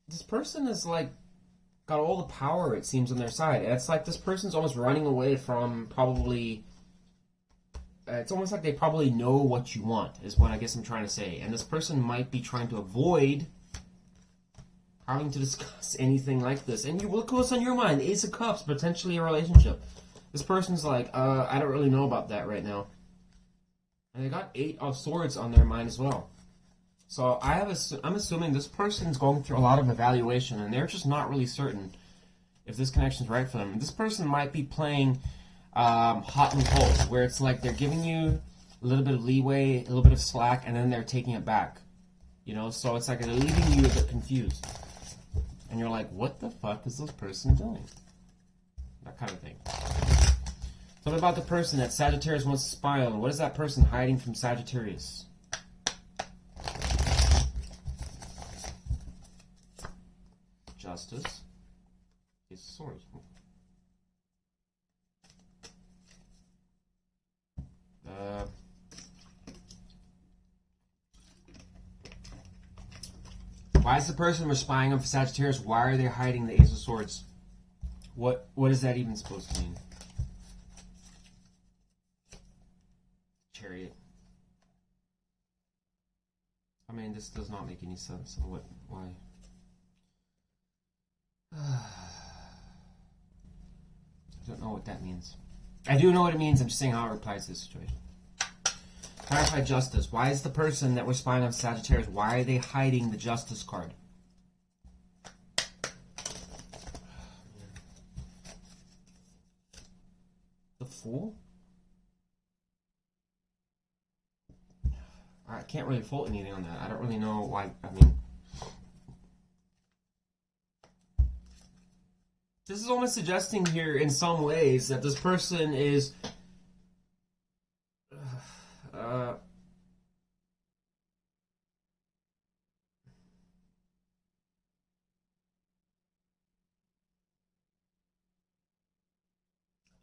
this person is like got all the power, it seems, on their side. And it's like this person's almost running away from probably. It's almost like they probably know what you want, is what I guess I'm trying to say. And this person might be trying to avoid having to discuss anything like this. And you look what's on your mind. Ace of Cups, potentially a relationship. This person's like, I don't really know about that right now. And they got Eight of Swords on their mind as well. So I'm assuming this person's going through a lot of evaluation, and they're just not really certain if this connection's right for them. And this person might be playing hot and cold, where it's like they're giving you a little bit of leeway, a little bit of slack, and then they're taking it back. You know, so it's like they're leaving you a bit confused. And you're like, what the fuck is this person doing? That kind of thing. So what about the person that Sagittarius wants to spy on? What is that person hiding from Sagittarius? Justice. Ace of Swords. Why is the person we're spying on for Sagittarius? Why are they hiding the Ace of Swords? What is that even supposed to mean? Chariot. I mean, this does not make any sense. Why? I don't know what that means. I do know what it means. I'm just saying how it applies to this situation. Clarify Justice. Why is the person that we're spying on Sagittarius, why are they hiding the Justice card? The Fool? I can't really fault anything on that. I don't really know why. I mean, this is almost suggesting here in some ways that this person is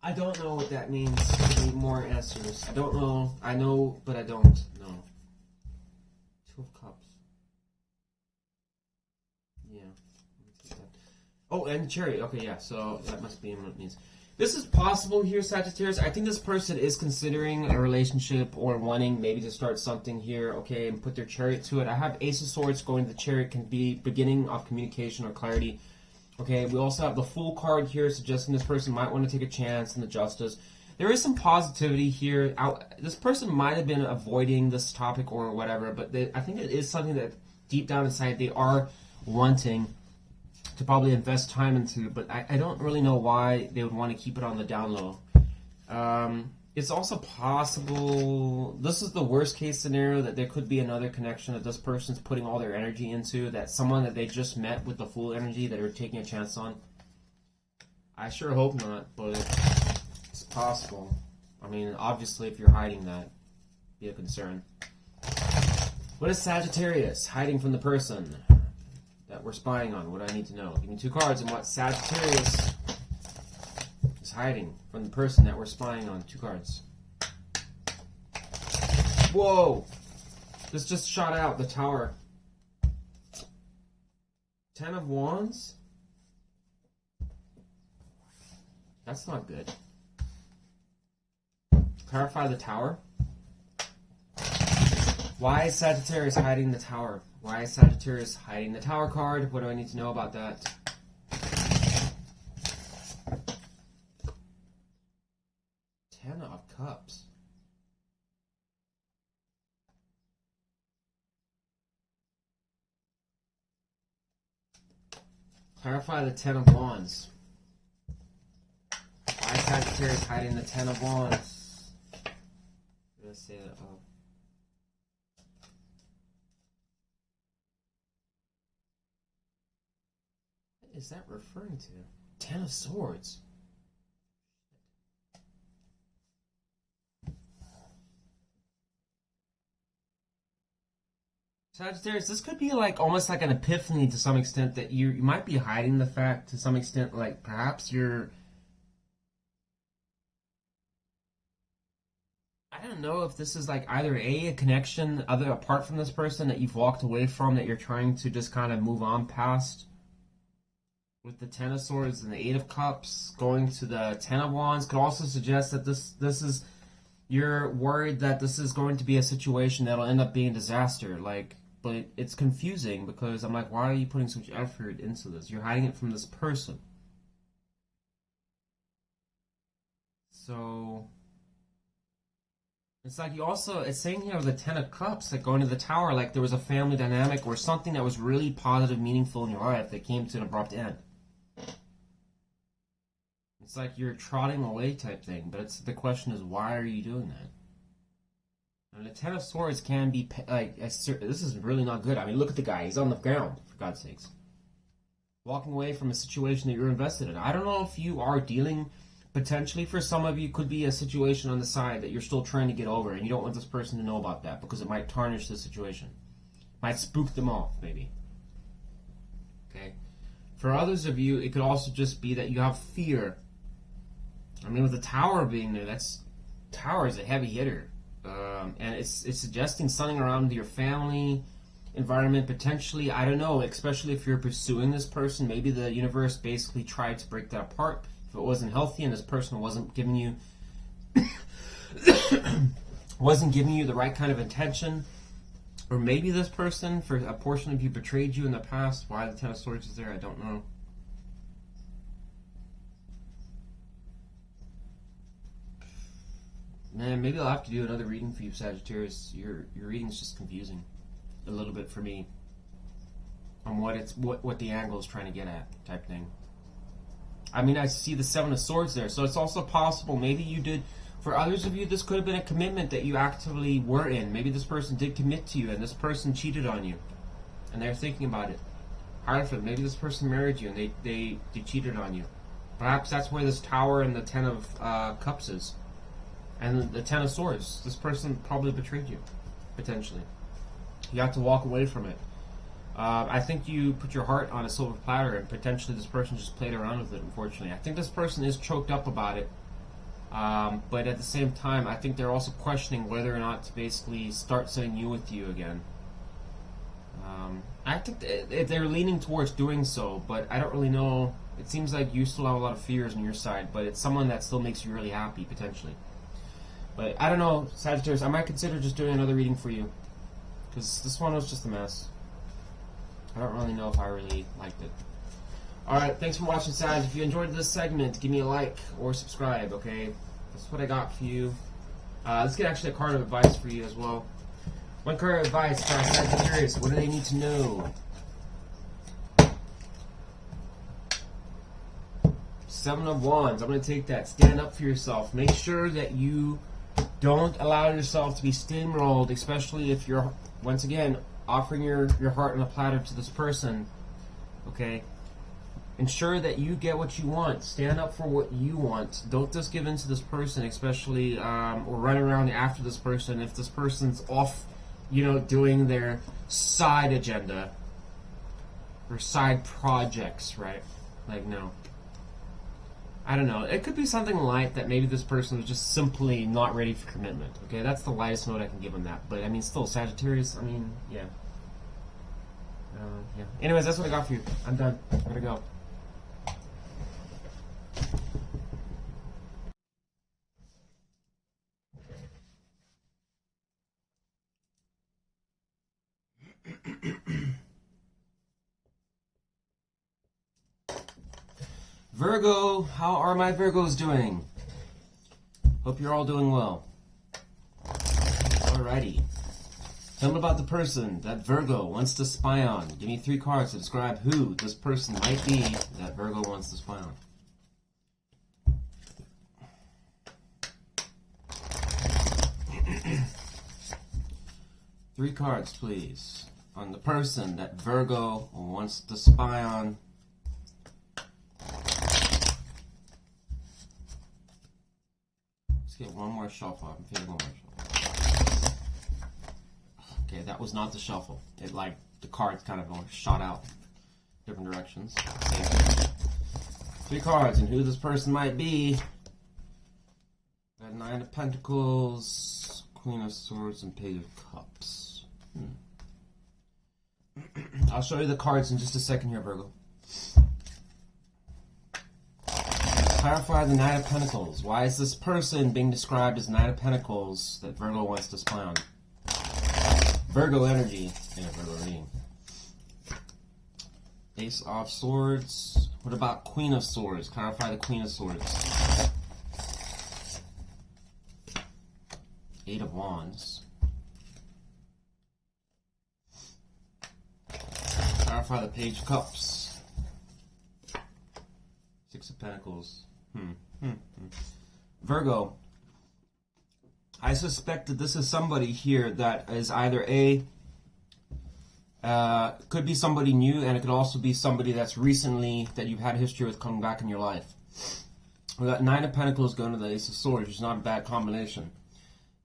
I don't know what that means. I need more answers. I don't know. I know, but I don't know. Two of Cups. Yeah. Oh, and Chariot. Okay, yeah. So that must be what it means. This is possible here, Sagittarius. I think this person is considering a relationship or wanting maybe to start something here, okay, and put their Chariot to it. I have Ace of Swords going to the Chariot, can be beginning of communication or clarity. Okay, we also have the Fool card here, suggesting this person might want to take a chance in the Justice. There is some positivity here. This person might have been avoiding this topic or whatever, but I think it is something that deep down inside they are wanting to probably invest time into, but I don't really know why they would want to keep it on the down low. It's also possible, this is the worst case scenario, that there could be another connection that this person's putting all their energy into, that someone that they just met with the Fool energy that they're taking a chance on. I sure hope not, but it's possible. I mean, obviously, if you're hiding that, be a concern. What is Sagittarius hiding from the person that we're spying on? What do I need to know? Give me 2 cards and what Sagittarius is hiding from the person that we're spying on. 2 cards. Whoa! This just shot out the tower. 10 of Wands? That's not good. Clarify the tower. Why is Sagittarius hiding the tower? Why is Sagittarius hiding the tower card? What do I need to know about that? Ten of Cups. Clarify the 10 of Wands. Why is Sagittarius hiding the 10 of Wands? I'm gonna say that. Oh. What is that referring to? 10 of Swords. Sagittarius, this could be like almost like an epiphany to some extent, that you might be hiding the fact to some extent, like perhaps you're, I don't know if this is like either a connection other apart from this person that you've walked away from, that you're trying to just kind of move on past, with the 10 of Swords and the 8 of Cups going to the 10 of Wands. Could also suggest that this is, you're worried that this is going to be a situation that'll end up being a disaster, like. But it's confusing because I'm like, why are you putting so much effort into this? You're hiding it from this person. So it's like you also, it's saying here the 10 of Cups, like going to the tower, like there was a family dynamic or something that was really positive, meaningful in your life that came to an abrupt end. It's like you're trotting away type thing, but it's, the question is, why are you doing that? And the 10 of Swords can be, like, this is really not good. I mean, look at the guy. He's on the ground, for God's sakes. Walking away from a situation that you're invested in. I don't know if you are dealing, potentially for some of you, could be a situation on the side that you're still trying to get over, and you don't want this person to know about that, because it might tarnish the situation. Might spook them off, maybe. Okay? For others of you, it could also just be that you have fear. I mean, with the tower being there, tower is a heavy hitter. And it's suggesting something around your family environment, potentially. I don't know, especially if you're pursuing this person. Maybe the universe basically tried to break that apart if it wasn't healthy and this person wasn't giving you the right kind of attention. Or maybe this person, for a portion of you, betrayed you in the past. Why the 10 of Swords is there, I don't know. Man, maybe I'll have to do another reading for you, Sagittarius. Your reading's just confusing a little bit for me on what the angle is trying to get at, type thing. I mean, I see the 7 of Swords there, so it's also possible maybe you did. For others of you, this could have been a commitment that you actively were in. Maybe this person did commit to you, and this person cheated on you, and they're thinking about it. Hartford, maybe this person married you, and they cheated on you. Perhaps that's where this tower and the 10 of Cups is. And the 10 of Swords, this person probably betrayed you, potentially. You have to walk away from it. I think you put your heart on a silver platter, and potentially this person just played around with it, unfortunately. I think this person is choked up about it. But at the same time, I think they're also questioning whether or not to basically start sending you with you again. I think they're leaning towards doing so, but I don't really know. It seems like you still have a lot of fears on your side, but it's someone that still makes you really happy, potentially. But I don't know, Sagittarius, I might consider just doing another reading for you, because this one was just a mess. I don't really know if I really liked it. Alright, thanks for watching, Sag. If you enjoyed this segment, give me a like or subscribe, okay? That's what I got for you. Let's get actually a card of advice for you as well. One card of advice for Sagittarius. What do they need to know? 7 of Wands. I'm going to take that. Stand up for yourself. Make sure that you don't allow yourself to be steamrolled, especially if you're, once again, offering your heart on a platter to this person. Okay? ensure that you get what you want. Stand up for what you want. Don't just give in to this person, especially, or run around after this person if this person's off, doing their side agenda or side projects, right? Like, no. I don't know. It could be something light that maybe this person was just simply not ready for commitment. Okay, that's the lightest note I can give on that. But I mean, still, Sagittarius, I mean, yeah. Yeah. Anyways, that's what I got for you. I'm done. Gotta go. Virgo, how are my Virgos doing? Hope you're all doing well. Alrighty. Tell me about the person that Virgo wants to spy on. Give me 3 cards to describe who this person might be that Virgo wants to spy on. Three cards, please, on the person that Virgo wants to spy on. Let's get one more shuffle. I'm feeling one more shuffle. Okay, that was not the shuffle. It, like, the cards kind of shot out different directions. Same thing. 3 cards, and who this person might be. Got 9 of Pentacles, Queen of Swords, and Page of Cups. I'll show you the cards in just a second here, Virgo. Clarify the Knight of Pentacles. Why is this person being described as Knight of Pentacles that Virgo wants to spy on? Virgo energy in a Virgo reading. Ace of Swords. What about Queen of Swords? Clarify the Queen of Swords. 8 of Wands. Clarify the Page of Cups. 6 of Pentacles. Virgo. I suspect that this is somebody here that is either could be somebody new, and it could also be somebody that's recently, that you've had history with coming back in your life. We got 9 of Pentacles going to the Ace of Swords, which is not a bad combination.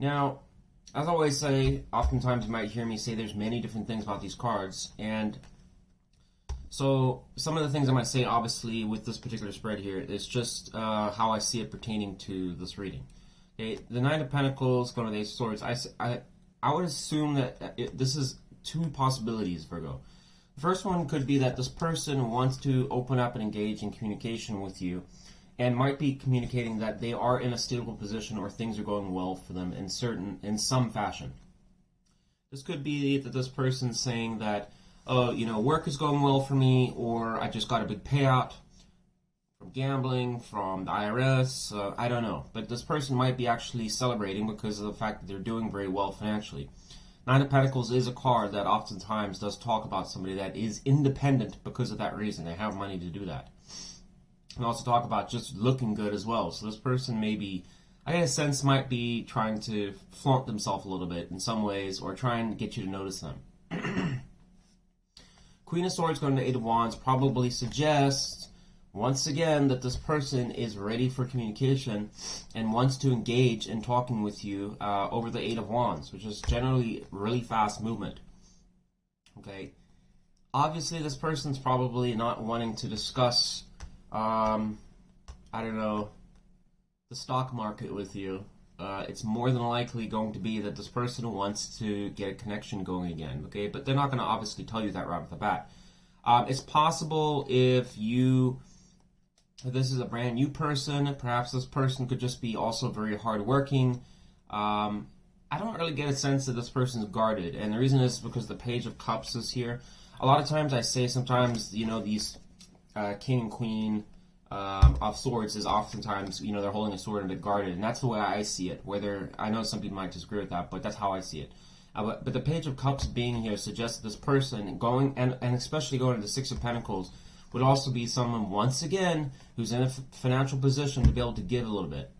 Now, as I always say, oftentimes you might hear me say there's many different things about these cards, and so some of the things I might say, obviously, with this particular spread here, is just how I see it pertaining to this reading. Okay, the 9 of Pentacles going to the Ace of Swords. I would assume that this is 2 possibilities, Virgo. The first one could be that this person wants to open up and engage in communication with you, and might be communicating that they are in a stable position or things are going well for them in some fashion. This could be that this person's saying that, oh, work is going well for me, or I just got a big payout from gambling, from the IRS, I don't know. But this person might be actually celebrating because of the fact that they're doing very well financially. 9 of Pentacles is a card that oftentimes does talk about somebody that is independent because of that reason. They have money to do that. And also talk about just looking good as well. So this person maybe, I get a sense, might be trying to flaunt themselves a little bit in some ways, or trying to get you to notice them. Queen of Swords going to 8 of Wands probably suggests, once again, that this person is ready for communication and wants to engage in talking with you over the 8 of Wands, which is generally really fast movement. Okay. Obviously, this person's probably not wanting to discuss, I don't know, the stock market with you. It's more than likely going to be that this person wants to get a connection going again, okay? But they're not going to obviously tell you that right off the bat. It's possible if this is a brand new person, perhaps this person could just be also very hardworking. I don't really get a sense that this person is guarded, and the reason is because the Page of Cups is here. A lot of times I say sometimes, these king and queen of swords is oftentimes, they're holding a sword and they're guarded, and that's the way I see it. Whether, I know some people might disagree with that, but that's how I see it. But the Page of Cups being here suggests that this person going, and especially going to the 6 of Pentacles, would also be someone, once again, who's in a financial position to be able to give a little bit.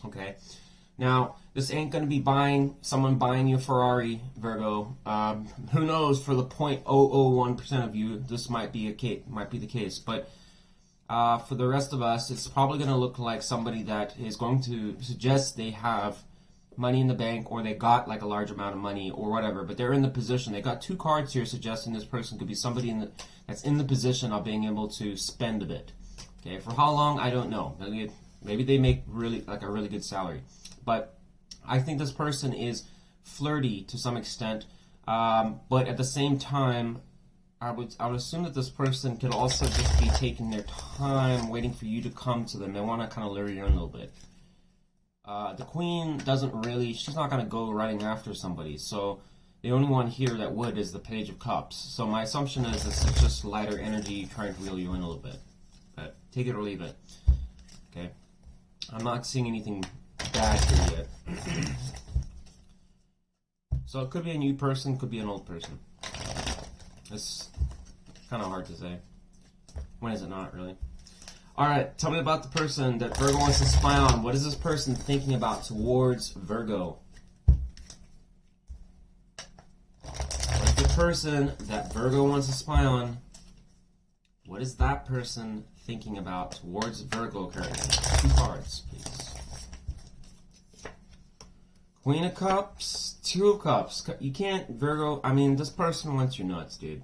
Okay? Now, This ain't going to be someone buying you a Ferrari, Virgo. Who knows? For the 0.001% of you, this might be the case. But for the rest of us, it's probably going to look like somebody that is going to suggest they have money in the bank, or they got like a large amount of money or whatever. But they're in the position. They got two cards here suggesting this person could be somebody that's in the position of being able to spend a bit. Okay, for how long, I don't know. Maybe they make a really good salary, but I think this person is flirty to some extent, but at the same time, I would assume that this person could also just be taking their time, waiting for you to come to them. They want to kind of lure you in a little bit. The Queen she's not going to go running after somebody, so the only one here that would is the Page of Cups. So my assumption is this is just lighter energy trying to reel you in a little bit. But take it or leave it. Okay? I'm not seeing anything bad here yet. So it could be a new person, could be an old person. It's kind of hard to say. When is it not, really? Alright, tell me about the person that Virgo wants to spy on. What is this person thinking about towards Virgo? What is the person that Virgo wants to spy on? What is that person thinking about towards Virgo currently? 2 cards, please. Queen of Cups, 2 of Cups. You can't, Virgo, this person wants you nuts, dude.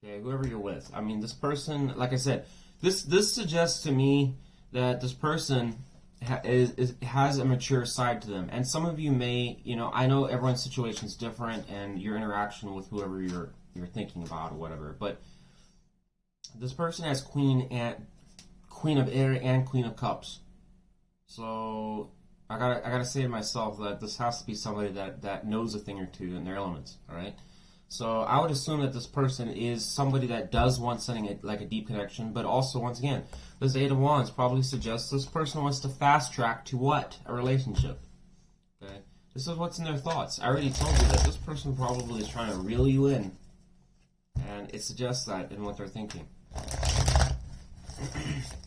Okay, whoever you're with. This person, like I said, this suggests to me that this person has a mature side to them. And some of you may, I know everyone's situation is different and your interaction with whoever you're thinking about or whatever, but this person has Queen of Air and Queen of Cups. So I gotta say to myself that this has to be somebody that knows a thing or two in their elements. All right. So I would assume that this person is somebody that does want something like a deep connection, but also, once again, this 8 of Wands probably suggests this person wants to fast track to what? A relationship. Okay. This is what's in their thoughts. I already told you that this person probably is trying to reel you in, and it suggests that in what they're thinking.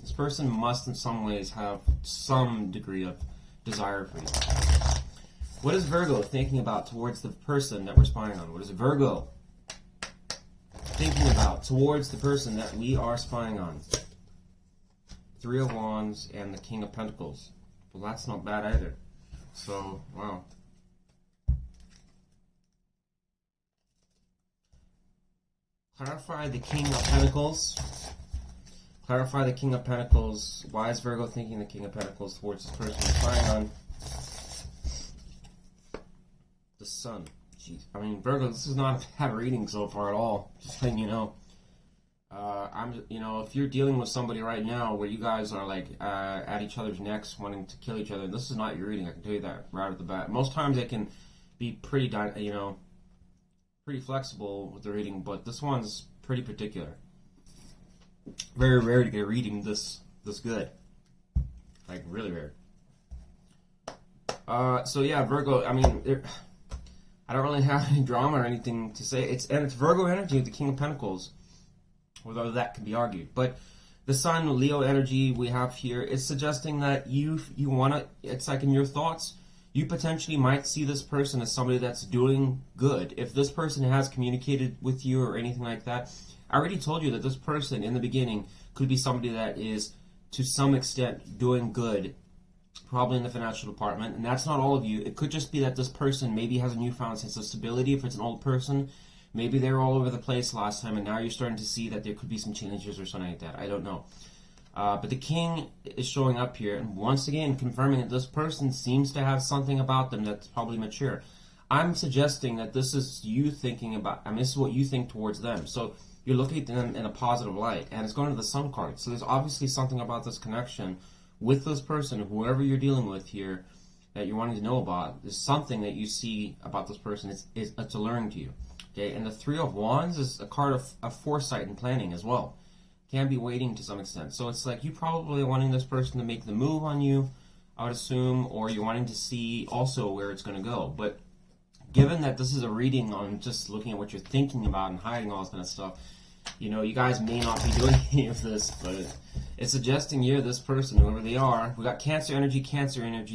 This person must in some ways have some degree of desire for you. What is Virgo thinking about towards the person that we're spying on? What is Virgo thinking about towards the person that we are spying on? 3 of Wands and the King of Pentacles. Well, that's not bad either. So, wow. Clarify the King of Pentacles. Clarify the King of Pentacles. Why is Virgo thinking the King of Pentacles towards this person we're spying on? The Sun. Jeez. Virgo, this is not a bad reading so far at all. Just letting you know. If you're dealing with somebody right now where you guys are like at each other's necks, wanting to kill each other, this is not your reading. I can tell you that right at the bat. Most times they can be pretty flexible with the reading, but this one's pretty particular. Very rare to get a reading this good. Like really rare. So yeah, Virgo. I don't really have any drama or anything to say. It's Virgo energy with the King of Pentacles, although that can be argued. But the Sun, Leo energy we have here is suggesting that you want to. It's like in your thoughts, you potentially might see this person as somebody that's doing good. If this person has communicated with you or anything like that, I already told you that this person in the beginning could be somebody that is to some extent doing good. Probably in the financial department, and that's not all of you. It could just be that this person maybe has a newfound sense of stability. If it's an old person, maybe they were all over the place last time, and now you're starting to see that there could be some changes or something like that. I don't know. But the King is showing up here, and once again confirming that this person seems to have something about them that's probably mature. I'm suggesting that this is you thinking about, this is what you think towards them. So you're looking at them in a positive light, and it's going to the Sun card. So there's obviously something about this connection with this person, whoever you're dealing with here, that you're wanting to know about. There's something that you see about this person. It's alluring to you. Okay, and the 3 of Wands is a card of foresight and planning as well. Can be waiting to some extent. So it's like you probably are wanting this person to make the move on you, I would assume, or you're wanting to see also where it's going to go. But given that this is a reading on just looking at what you're thinking about and hiding all this kind of stuff, you guys may not be doing any of this, but It's suggesting you're this person, whoever they are. We got Cancer energy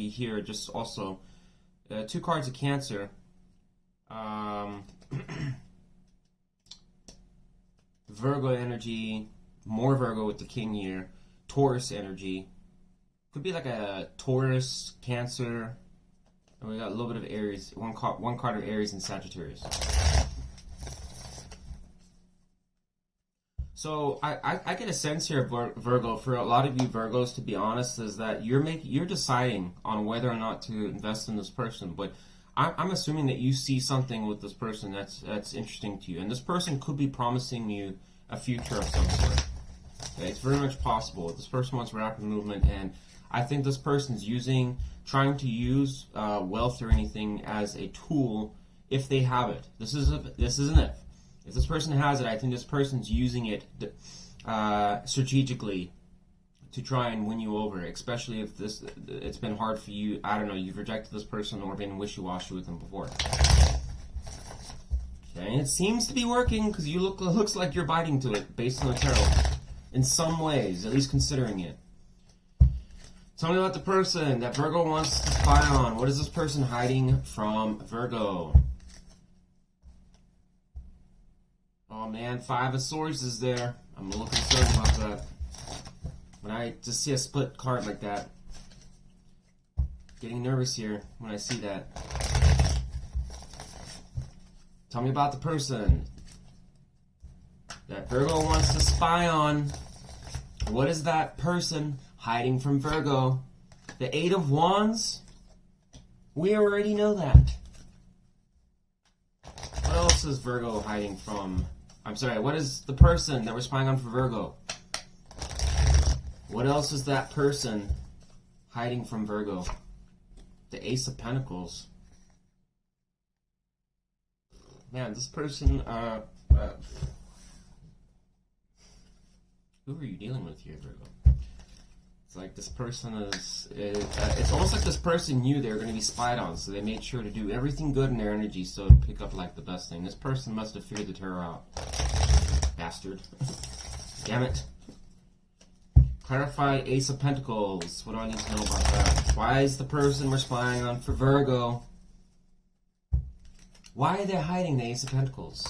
here. Just also 2 cards of Cancer. Virgo energy, more Virgo with the King here. Taurus energy. Could be like a Taurus, Cancer, and we got a little bit of Aries. One card of Aries and Sagittarius. So I get a sense here, Virgo, for a lot of you Virgos, to be honest, is that you're deciding on whether or not to invest in this person. But I'm assuming that you see something with this person that's interesting to you, and this person could be promising you a future of some sort. Okay, it's very much possible. This person wants rapid movement, and I think this person's trying to use wealth or anything as a tool if they have it. This isn't if. If this person has it, I think this person's using it strategically to try and win you over, especially if it's been hard for you. I don't know, you've rejected this person or been wishy-washy with them before. Okay, and it seems to be working because looks like you're biting to it based on the tarot. In some ways, at least considering it. Tell me about the person that Virgo wants to spy on. What is this person hiding from Virgo? Oh man, 5 of Swords is there. I'm a little concerned about that. When I just see a split card like that, getting nervous here when I see that. Tell me about the person that Virgo wants to spy on. What is that person hiding from Virgo? The 8 of Wands? We already know that. What else is Virgo hiding from? I'm sorry, what is the person that we're spying on for Virgo? What else is that person hiding from Virgo? The Ace of Pentacles. Man, this person, who are you dealing with here, Virgo? It's like this person it's almost like this person knew they were going to be spied on, so they made sure to do everything good in their energy so to pick up like the best thing. This person must have figured the terror out. Bastard. Damn it. Clarify Ace of Pentacles. What do I need to know about that? Why is the person we're spying on for Virgo? Why are they hiding the Ace of Pentacles?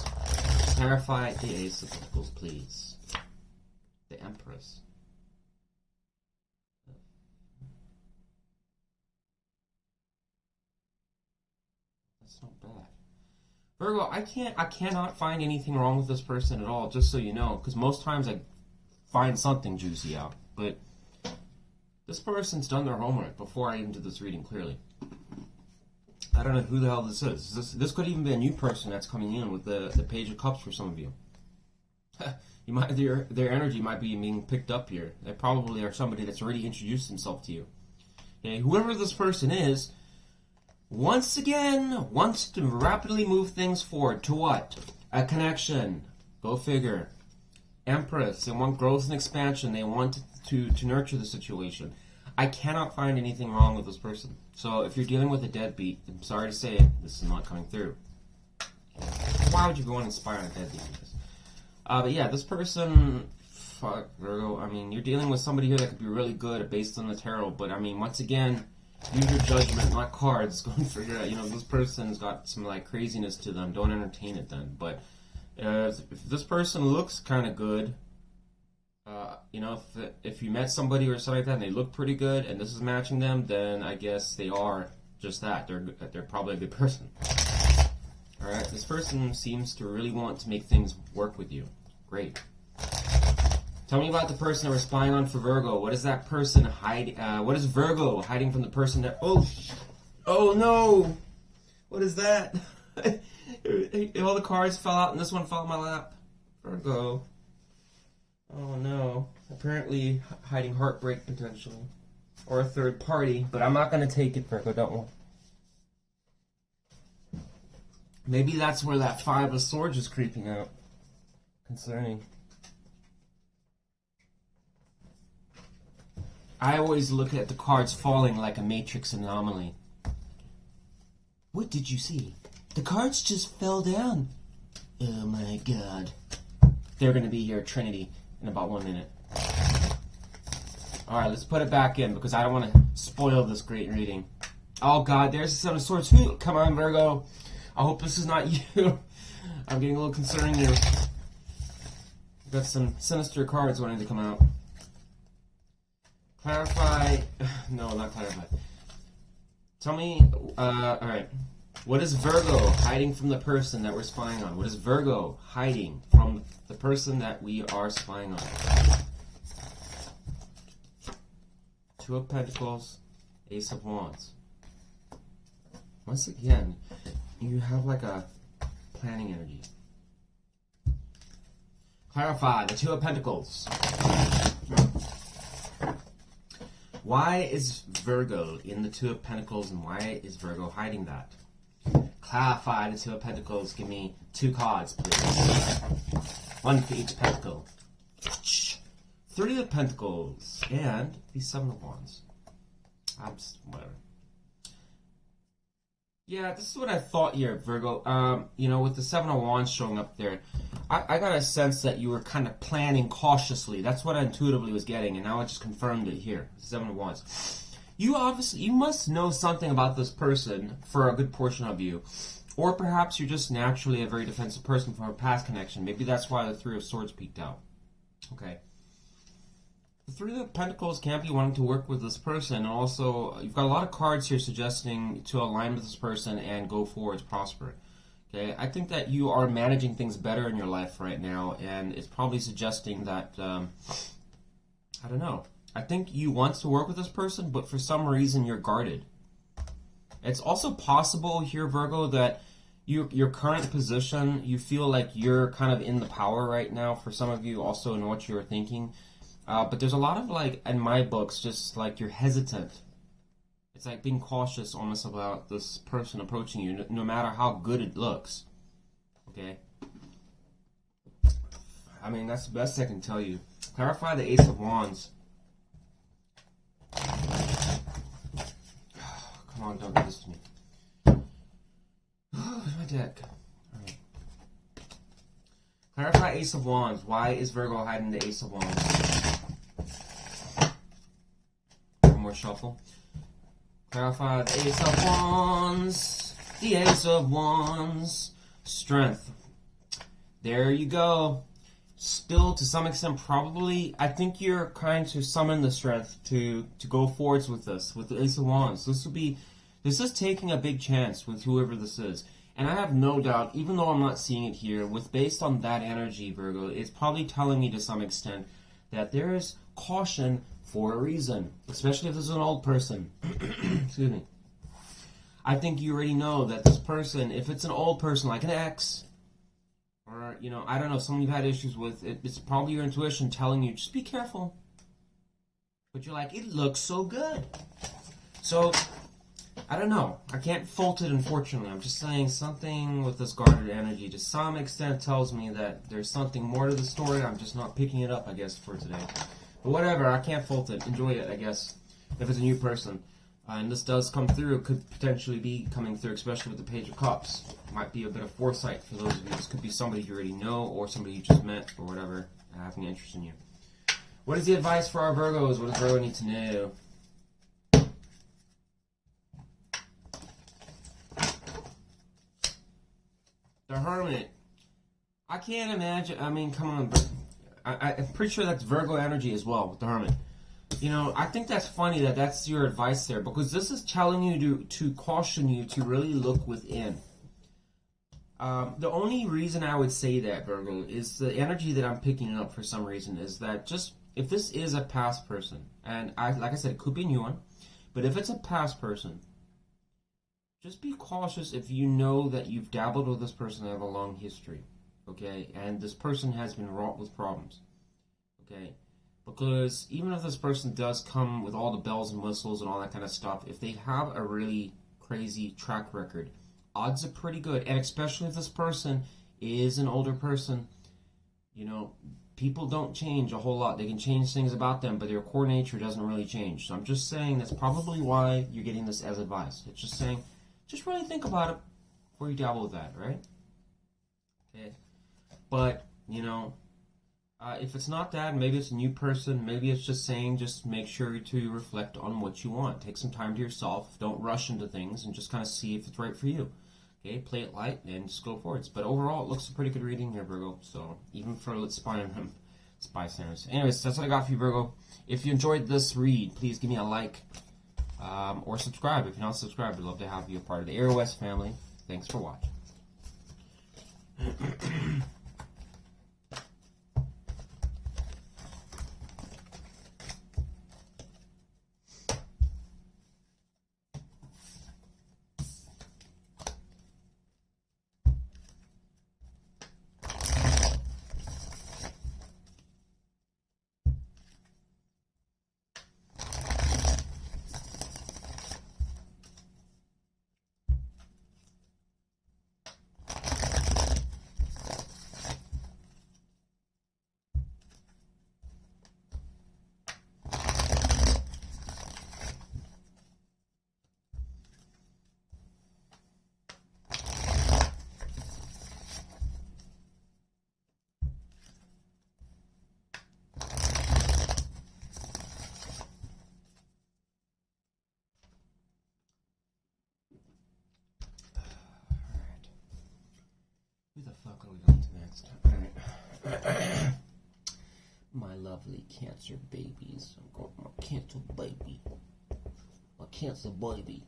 Clarify the Ace of Pentacles, please. The Empress. That's not bad. Virgo, I cannot find anything wrong with this person at all, just so you know, because most times I find something juicy out. But this person's done their homework before I even did this reading clearly. I don't know who the hell this is. This could even be a new person that's coming in with the Page of Cups for some of you. Their energy might be being picked up here. They probably are somebody that's already introduced himself to you. Okay, whoever this person is, once again, wants to rapidly move things forward to what? A connection. Go figure. Empress. They want growth and expansion. They want to nurture the situation. I cannot find anything wrong with this person. So if you're dealing with a deadbeat, I'm sorry to say it, this is not coming through. Why would you go and inspire a deadbeat? But yeah, this person, fuck, Virgo, I mean, you're dealing with somebody here that could be really good based on the tarot, but I mean, once again, use your judgment, not cards. Go and figure out, this person's got some like craziness to them. Don't entertain it then. But if this person looks kind of good, if you met somebody or something like that and they look pretty good and this is matching them, then I guess they are just that. They're probably a good person. Alright, this person seems to really want to make things work with you. Great. Tell me about the person that we're spying on for Virgo. What is that person hiding? What is Virgo hiding from the person that... Oh no! What is that? All the cards fell out and this one fell in my lap. Virgo. Oh no. Apparently hiding heartbreak potentially. Or a third party. But I'm not going to take it, Virgo. Don't worry. Maybe that's where that 5 of Swords is creeping out. Concerning. I always look at the cards falling like a matrix anomaly. What did you see? The cards just fell down. Oh my god. They're going to be here, Trinity, in about 1 minute. Alright, let's put it back in because I don't want to spoil this great reading. Oh god, there's the Seven of Swords. Come on, Virgo. I hope this is not you. I'm getting a little concerned here. Got some sinister cards wanting to come out. Clarify. No, not clarify. Tell me, alright. What is Virgo hiding from the person that we're spying on? What is Virgo hiding from the person that we are spying on? Two of Pentacles, Ace of Wands. Once again, you have like a planning energy. Clarify the Two of Pentacles. Why is Virgo in the Two of Pentacles, and why is Virgo hiding that? Clarify the Two of Pentacles. Give me 2 cards, please. 1 for each pentacle. 3 of Pentacles and the 7 of Wands. Whatever. Yeah, this is what I thought here, Virgo. You know, with the 7 of Wands showing up there, I got a sense that you were kind of planning cautiously. That's what I intuitively was getting, and now I just confirmed it here. 7 of Wands. You must know something about this person for a good portion of you. Or perhaps you're just naturally a very defensive person from a past connection. Maybe that's why the 3 of Swords peeked out. Okay. The 3 of Pentacles can't be wanting to work with this person. And also, you've got a lot of cards here suggesting to align with this person and go forwards, prosper. Okay, I think that you are managing things better in your life right now, and it's probably suggesting that, I don't know. I think you want to work with this person, but for some reason you're guarded. It's also possible here, Virgo, that your current position, you feel like you're kind of in the power right now. For some of you, also in what you're thinking. But there's a lot of, like, in my books, just like you're hesitant. It's like being cautious almost about this person approaching you, no matter how good it looks. Okay? I mean, that's the best I can tell you. Clarify the Ace of Wands. Come on, don't do this to me. Where's my deck? Alright. Clarify Ace of Wands. Why is Virgo hiding the Ace of Wands? One more shuffle. Clarify the Ace of Wands. The Ace of Wands. Strength. There you go. Still, to some extent, probably, I think you're trying to summon the strength to go forwards with this, with the Ace of Wands. This is taking a big chance with whoever this is. And I have no doubt, even though I'm not seeing it here, based on that energy, Virgo, it's probably telling me to some extent that there is caution for a reason, especially if this is an old person. Excuse me. I think you already know that this person, if it's an old person, like an ex, or, you know, I don't know, someone you've had issues with, it's probably your intuition telling you, just be careful. But you're like, it looks so good. So, I don't know. I can't fault it, unfortunately. I'm just saying something with this guarded energy to some extent tells me that there's something more to the story. I'm just not picking it up, I guess, for today. But whatever, I can't fault it. Enjoy it, I guess, if it's a new person. And this does come through. It could potentially be coming through, especially with the Page of Cups. Might be a bit of foresight for those of you. This could be somebody you already know or somebody you just met or whatever, having an interest in you. What is the advice for our Virgos? What does Virgo need to know? The Hermit. I can't imagine. I mean, come on. I'm pretty sure that's Virgo energy as well with the Hermit. You know, I think that's funny that that's your advice there, because this is telling you to caution you to really look within. The only reason I would say that, Virgo, is the energy that I'm picking up for some reason is that just, if this is a past person, and like I said, it could be a new one, but if it's a past person, just be cautious if you know that you've dabbled with this person and have a long history, okay? And this person has been wrought with problems, okay? Because even if this person does come with all the bells and whistles and all that kind of stuff, if they have a really crazy track record, odds are pretty good. And especially if this person is an older person, you know, people don't change a whole lot. They can change things about them, but their core nature doesn't really change. So I'm just saying that's probably why you're getting this as advice. It's just saying, just really think about it before you dabble with that, right? Okay. But, you know, If it's not that, maybe it's a new person. Maybe it's just saying, just make sure to reflect on what you want. Take some time to yourself. Don't rush into things and just kind of see if it's right for you. Okay, play it light and just go forwards. But overall, it looks a pretty good reading here, Virgo. So even for spy centers. Anyways, that's what I got for you, Virgo. If you enjoyed this read, please give me a like or subscribe. If you're not subscribed, I'd love to have you a part of the Air West family. Thanks for watching. Who the fuck are we going to next? Alright. My lovely Cancer babies. I'm going my Cancer baby. My Cancer baby.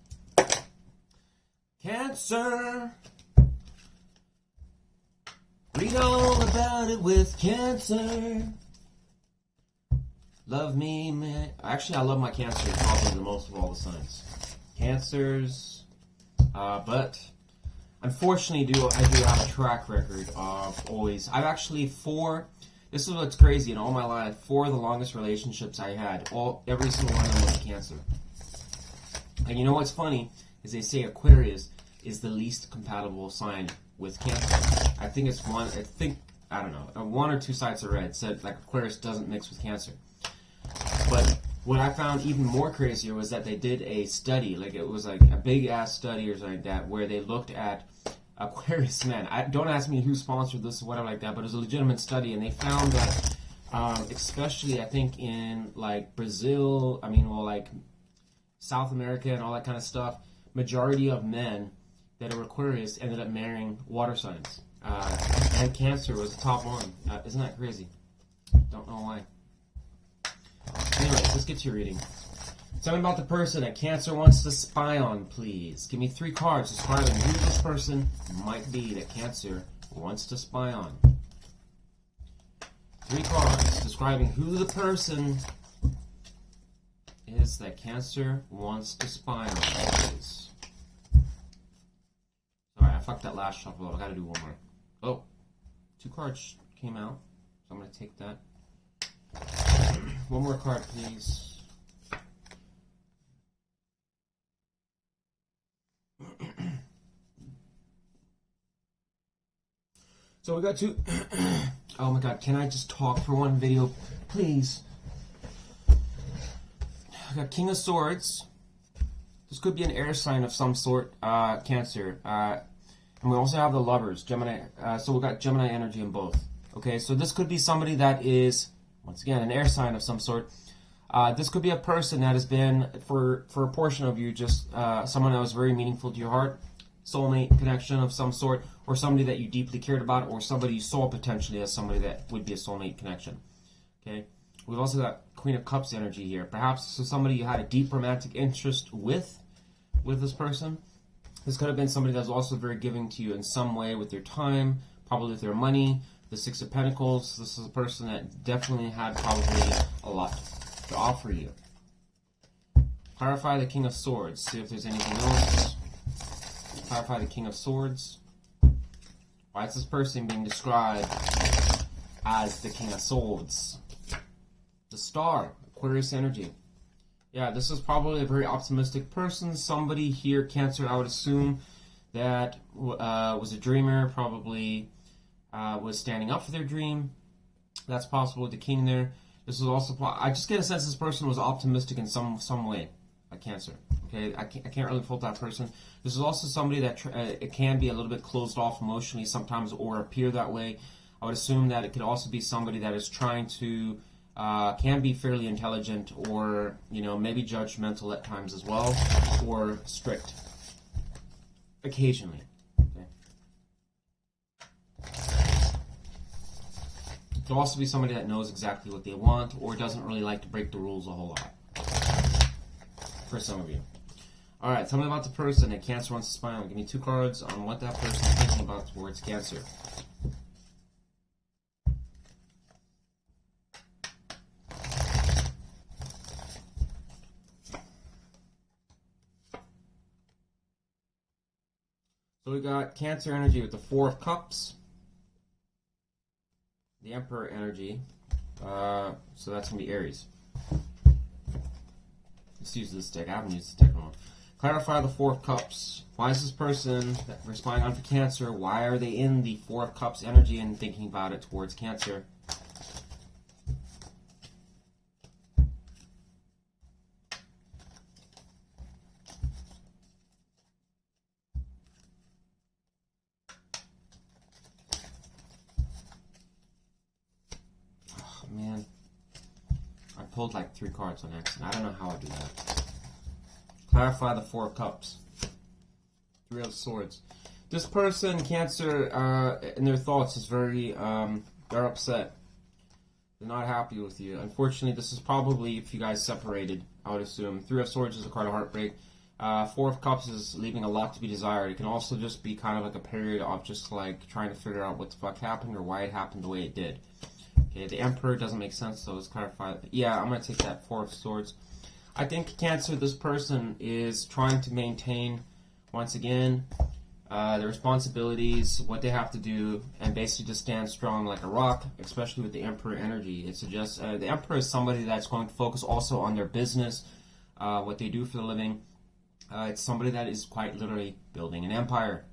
Cancer! Read all about it with Cancer. Love me, man. Actually, I love my Cancer probably the most of all the signs. Cancers. But unfortunately, I do have a track record of always. I've actually this is what's crazy. In all my life, 4 of the longest relationships I had, every single one of them was Cancer. And you know what's funny is they say Aquarius is the least compatible sign with Cancer. I think it's one. I don't know. 1 or 2 sites I read said like Aquarius doesn't mix with Cancer. But what I found even more crazier was that they did a study, like it was like a big ass study or something like that, where they looked at Aquarius men. Don't ask me who sponsored this or whatever like that, but it was a legitimate study, and they found that, especially I think in like Brazil, like South America and all that kind of stuff, majority of men that are Aquarius ended up marrying water signs, and Cancer was the top one. Isn't that crazy? Don't know why. Anyways, let's get to your reading. Tell me about the person that Cancer wants to spy on, please. Give me 3 cards describing who this person might be that Cancer wants to spy on. 3 cards describing who the person is that Cancer wants to spy on, please. Sorry, I fucked that last shuffle up. I gotta do one more. Oh, 2 cards came out, so I'm gonna take that. One more card, please. So we got 2. Oh my god, can I just talk for one video, please? I got King of Swords. This could be an air sign of some sort, Cancer. And we also have the Lovers, Gemini. So we got Gemini energy in both. Okay, so this could be somebody that is, once again, an air sign of some sort. This could be a person that has been, for a portion of you, just someone that was very meaningful to your heart, soulmate connection of some sort, or somebody that you deeply cared about, or somebody you saw potentially as somebody that would be a soulmate connection. Okay, we've also got Queen of Cups energy here. Perhaps this is somebody you had a deep romantic interest with this person. This could have been somebody that's also very giving to you in some way with their time, probably with their money. The 6 of Pentacles, this is a person that definitely had probably a lot to offer you. Clarify the King of Swords. See if there's anything else. Clarify the King of Swords. Why is this person being described as the King of Swords? The Star, Aquarius energy. Yeah, this is probably a very optimistic person. Somebody here, Cancer, I would assume, that was a dreamer, probably was standing up for their dream. That's possible with the King there. This is also, I just get a sense this person was optimistic in some way, a Cancer. Okay, I can't really fault that person. This is also somebody that it can be a little bit closed off emotionally sometimes, or appear that way. I would assume that it could also be somebody that is trying to, can be fairly intelligent, or, you know, maybe judgmental at times as well, or strict occasionally. Okay. It could also be somebody that knows exactly what they want, or doesn't really like to break the rules a whole lot. For some of you. Alright, tell me about the person that Cancer wants to spy on. Give me 2 cards on what that person is thinking about towards Cancer. So we got Cancer energy with the 4 of Cups. The Emperor energy. So that's going to be Aries. Let's use this deck. I haven't used this deck in a while. Clarify the 4 of Cups. Why is this person that we're spying on for Cancer? Why are they in the 4 of Cups energy and thinking about it towards Cancer? Oh, man. I pulled like 3 cards on accident. I don't know how I do that. Clarify the 4 of Cups. 3 of Swords. This person, Cancer, in their thoughts is very, they're upset. They're not happy with you. Unfortunately, this is probably if you guys separated, I would assume. 3 of Swords is a card of heartbreak. 4 of Cups is leaving a lot to be desired. It can also just be kind of like a period of just like trying to figure out what the fuck happened or why it happened the way it did. Okay, the Emperor doesn't make sense, so let's clarify. Yeah, I'm going to take that 4 of Swords. I think Cancer, this person is trying to maintain, once again, their responsibilities, what they have to do, and basically just stand strong like a rock, especially with the Emperor energy. It suggests the Emperor is somebody that's going to focus also on their business, what they do for a living. It's somebody that is quite literally building an empire.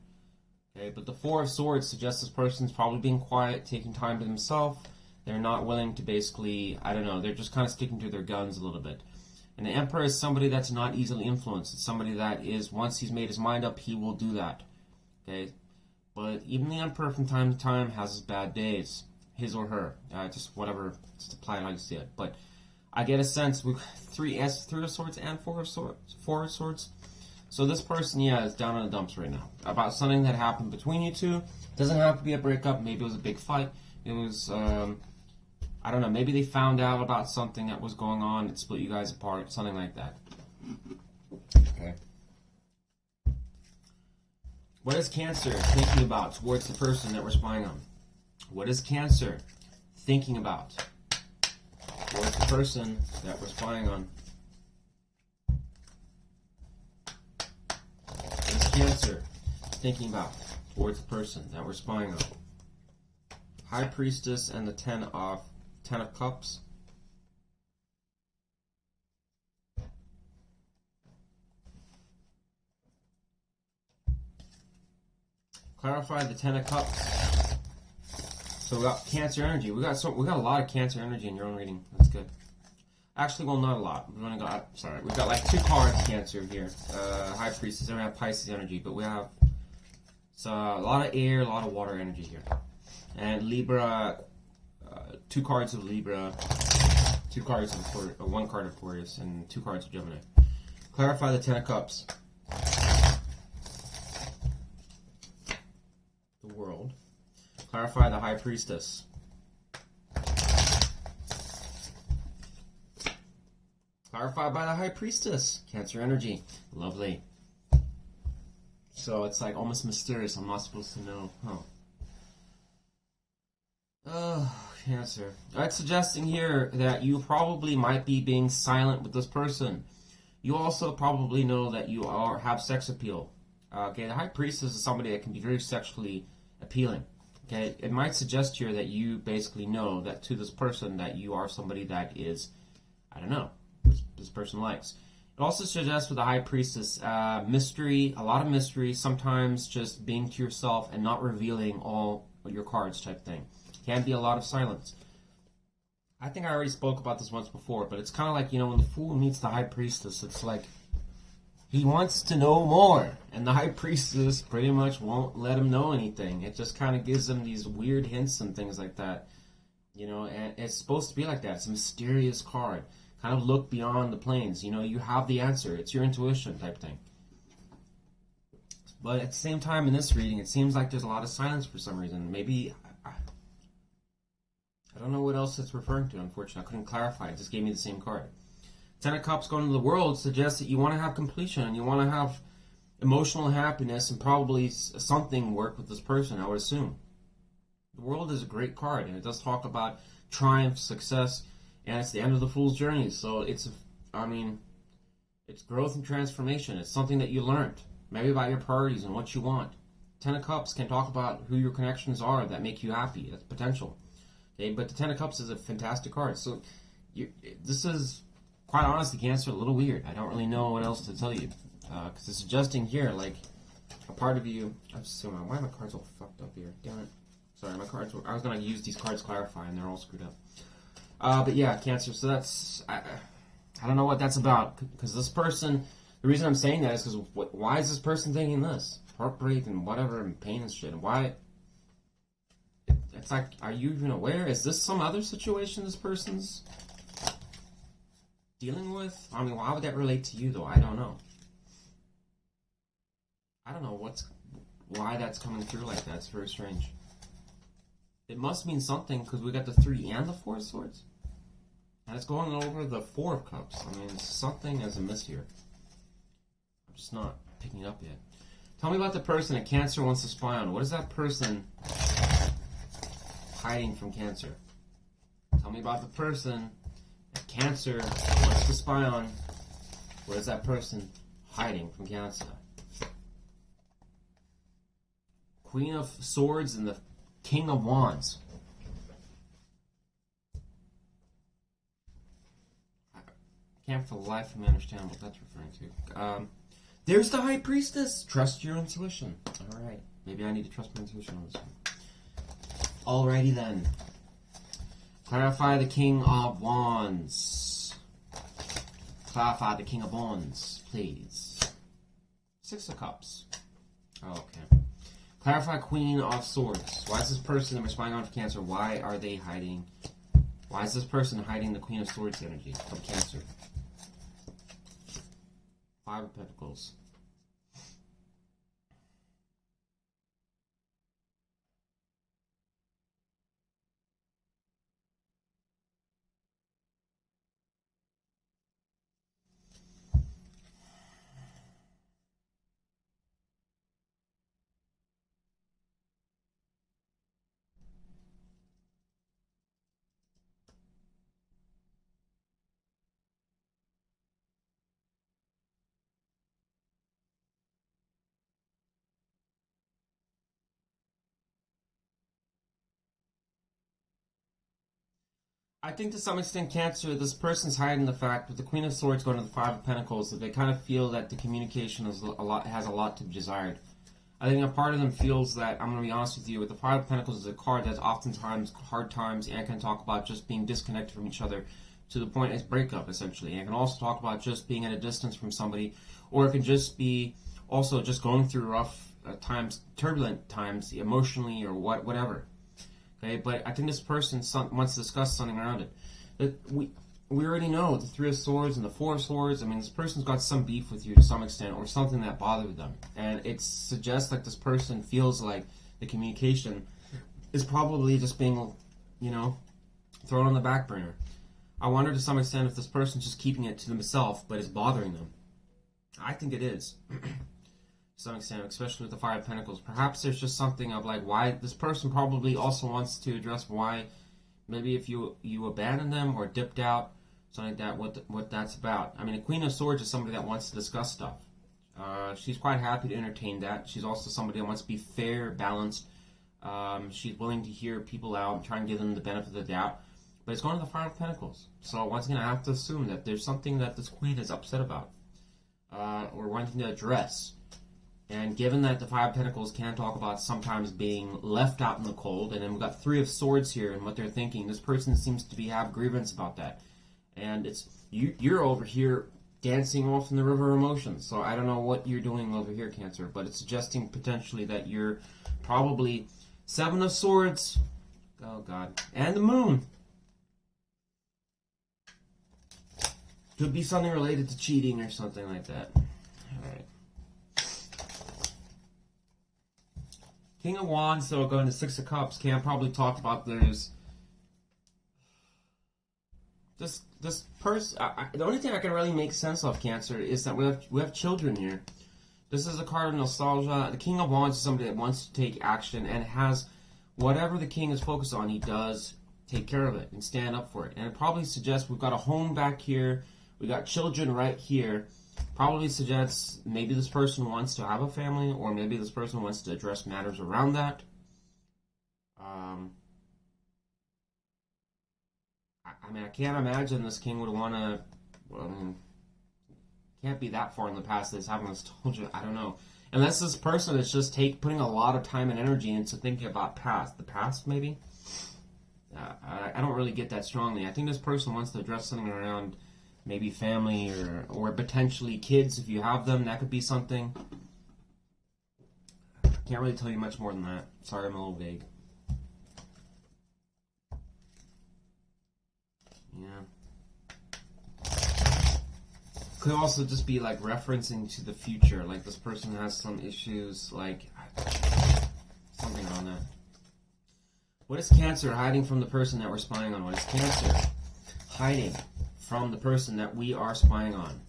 Okay, but the 4 of Swords suggests this person's probably being quiet, taking time to themselves. They're not willing to basically, I don't know, they're just kind of sticking to their guns a little bit. And the Emperor is somebody that's not easily influenced. It's somebody that is, once he's made his mind up, he will do that. Okay? But even the Emperor from time to time has his bad days. His or her. Just whatever, just apply it how you see it. But I get a sense with 3 of Swords and 4 of Swords. 4 of Swords. So this person, yeah, is down in the dumps right now. About something that happened between you two. Doesn't have to be a breakup. Maybe it was a big fight. It was, I don't know, maybe they found out about something that was going on that split you guys apart, something like that. Okay. What is Cancer thinking about towards the person that we're spying on? What is Cancer thinking about towards the person that we're spying on? What is Cancer thinking about towards the person that we're spying on? High Priestess and the 10 of Cups. Clarify the 10 of Cups. So we got Cancer energy. We got a lot of Cancer energy in your own reading. That's good. Actually, well, not a lot. We've got like 2 cards Cancer here. High Priestess, and we have Pisces energy, but we have a lot of air, a lot of water energy here. And Libra. 2 cards of Libra, 2 cards of 1 card of Aquarius, and 2 cards of Gemini. Clarify the 10 of Cups. The World. Clarify the High Priestess. Clarified by the High Priestess. Cancer energy. Lovely. So it's like almost mysterious. I'm not supposed to know. Huh. Oh, Cancer. It's suggesting here that you probably might be being silent with this person. You also probably know that you have sex appeal. Okay, the High Priestess is somebody that can be very sexually appealing. Okay, it might suggest here that you basically know that to this person that you are somebody that is, I don't know, this person likes. It also suggests with the High Priestess, mystery, a lot of mystery, sometimes just being to yourself and not revealing all your cards type thing. Can be a lot of silence. I think I already spoke about this once before, but it's kind of like, you know, when the Fool meets the High Priestess, it's like, He wants to know more, and the High Priestess pretty much won't let him know anything. It just kind of gives him these weird hints and things like that. You know, and it's supposed to be like that. It's a mysterious card. Kind of look beyond the planes. You know, you have the answer. It's your intuition type thing. But at the same time, in this reading, it seems like there's a lot of silence for some reason. Maybe, I don't know what else it's referring to, unfortunately. I couldn't clarify. It just gave me the same card. Ten of Cups going to the World suggests that you want to have completion and you want to have emotional happiness and probably something work with this person, I would assume. The World is a great card, and it does talk about triumph, success, and it's the end of the Fool's journey. So it's growth and transformation. It's something that you learned, maybe about your priorities and what you want. Ten of Cups can talk about who your connections are that make you happy. That's potential. Okay, but the Ten of Cups is a fantastic card. So this is, quite honestly, Cancer, a little weird. I don't really know what else to tell you. Because it's suggesting here, like, a part of you... I'm assuming, why are my cards all fucked up here? Damn it. Sorry, my cards... I was going to use these cards to clarify, and they're all screwed up. But yeah, Cancer, so that's... I don't know what that's about. Because this person... The reason I'm saying that is because why is this person thinking this? Heartbreak and whatever, and pain and shit. And why... It's like, are you even aware? Is this some other situation this person's dealing with? I mean, why would that relate to you, though? I don't know. I don't know why that's coming through like that. It's very strange. It must mean something because we got the 3 and the 4 of Swords. And it's going over the 4 of Cups. I mean, something is amiss here. I'm just not picking it up yet. Tell me about the person that Cancer wants to spy on. What is that person hiding from Cancer? Tell me about the person that Cancer wants to spy on. What is that person hiding from Cancer? Queen of Swords and the King of Wands. I can't for the life of me understand what that's referring to. There's the High Priestess. Trust your intuition. Alright. Maybe I need to trust my intuition on this one. Alrighty then. Clarify the King of Wands. Clarify the King of Wands, please. 6 of Cups. Okay. Clarify Queen of Swords. Why is this person that we're spying on for Cancer? Why are they hiding? Why is this person hiding the Queen of Swords energy from Cancer? 5 of Pentacles. I think to some extent, Cancer, this person's hiding the fact with the Queen of Swords going to the 5 of Pentacles that they kind of feel that the communication has a lot to be desired. I think a part of them feels that, I'm going to be honest with you, with the 5 of Pentacles is a card that's oftentimes hard times and can talk about just being disconnected from each other to the point it's breakup, essentially. And it can also talk about just being at a distance from somebody, or it can just be also just going through rough times, turbulent times, emotionally or whatever. Okay, but I think this person wants to discuss something around it. That we already know the 3 of Swords and the 4 of Swords. I mean, this person's got some beef with you to some extent, or something that bothered them, and it suggests like this person feels like the communication is probably just being, you know, thrown on the back burner. I wonder to some extent if this person's just keeping it to themselves, but it's bothering them. I think it is. To some extent, especially with the 5 of Pentacles. Perhaps there's just something of like why this person probably also wants to address why maybe if you abandoned them or dipped out, something like that, what that's about. I mean, a Queen of Swords is somebody that wants to discuss stuff. She's quite happy to entertain that. She's also somebody that wants to be fair, balanced. She's willing to hear people out and try and give them the benefit of the doubt. But it's going to the 5 of Pentacles. So once again, I have to assume that there's something that this Queen is upset about. Or wanting to address. And given that the 5 of Pentacles can talk about sometimes being left out in the cold, and then we've got 3 of Swords here and what they're thinking, this person seems to have grievance about that. And it's you're over here dancing off in the river of emotions. So I don't know what you're doing over here, Cancer, but it's suggesting potentially that you're probably Seven of Swords. Oh, God. And the Moon. Could be something related to cheating or something like that. Alright. King of Wands, so going to Six of Cups. Can probably talk about there's this person. The only thing I can really make sense of, Cancer, is that we have children here. This is a card of nostalgia. The King of Wands is somebody that wants to take action and has whatever the king is focused on. He does take care of it and stand up for it. And it probably suggests we've got a home back here. We got children right here. Probably suggests maybe this person wants to have a family, or maybe this person wants to address matters around that. I mean, I can't imagine this king would want to. Well, I mean, can't be that far in the past that he's having this nostalgia. I don't know. Unless this person is just putting a lot of time and energy into thinking about the past, maybe. I don't really get that strongly. I think this person wants to address something around maybe family or potentially kids if you have them. That could be something. Can't really tell you much more than that. Sorry, I'm a little vague. Yeah. Could also just be like referencing to the future. Like this person has some issues, like something on that. What is Cancer hiding from the person that we're spying on? What is Cancer hiding from the person that we are spying on?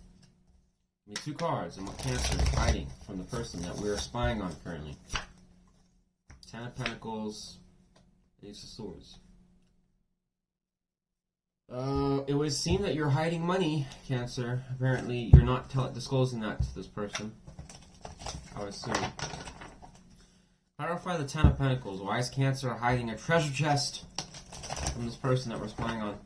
Give me two cards and what Cancer is hiding from the person that we are spying on currently. Ten of Pentacles, Ace of Swords. It would seem that you're hiding money, Cancer. Apparently, you're not disclosing that to this person. I would assume. Clarify the Ten of Pentacles. Why is Cancer hiding a treasure chest from this person that we're spying on?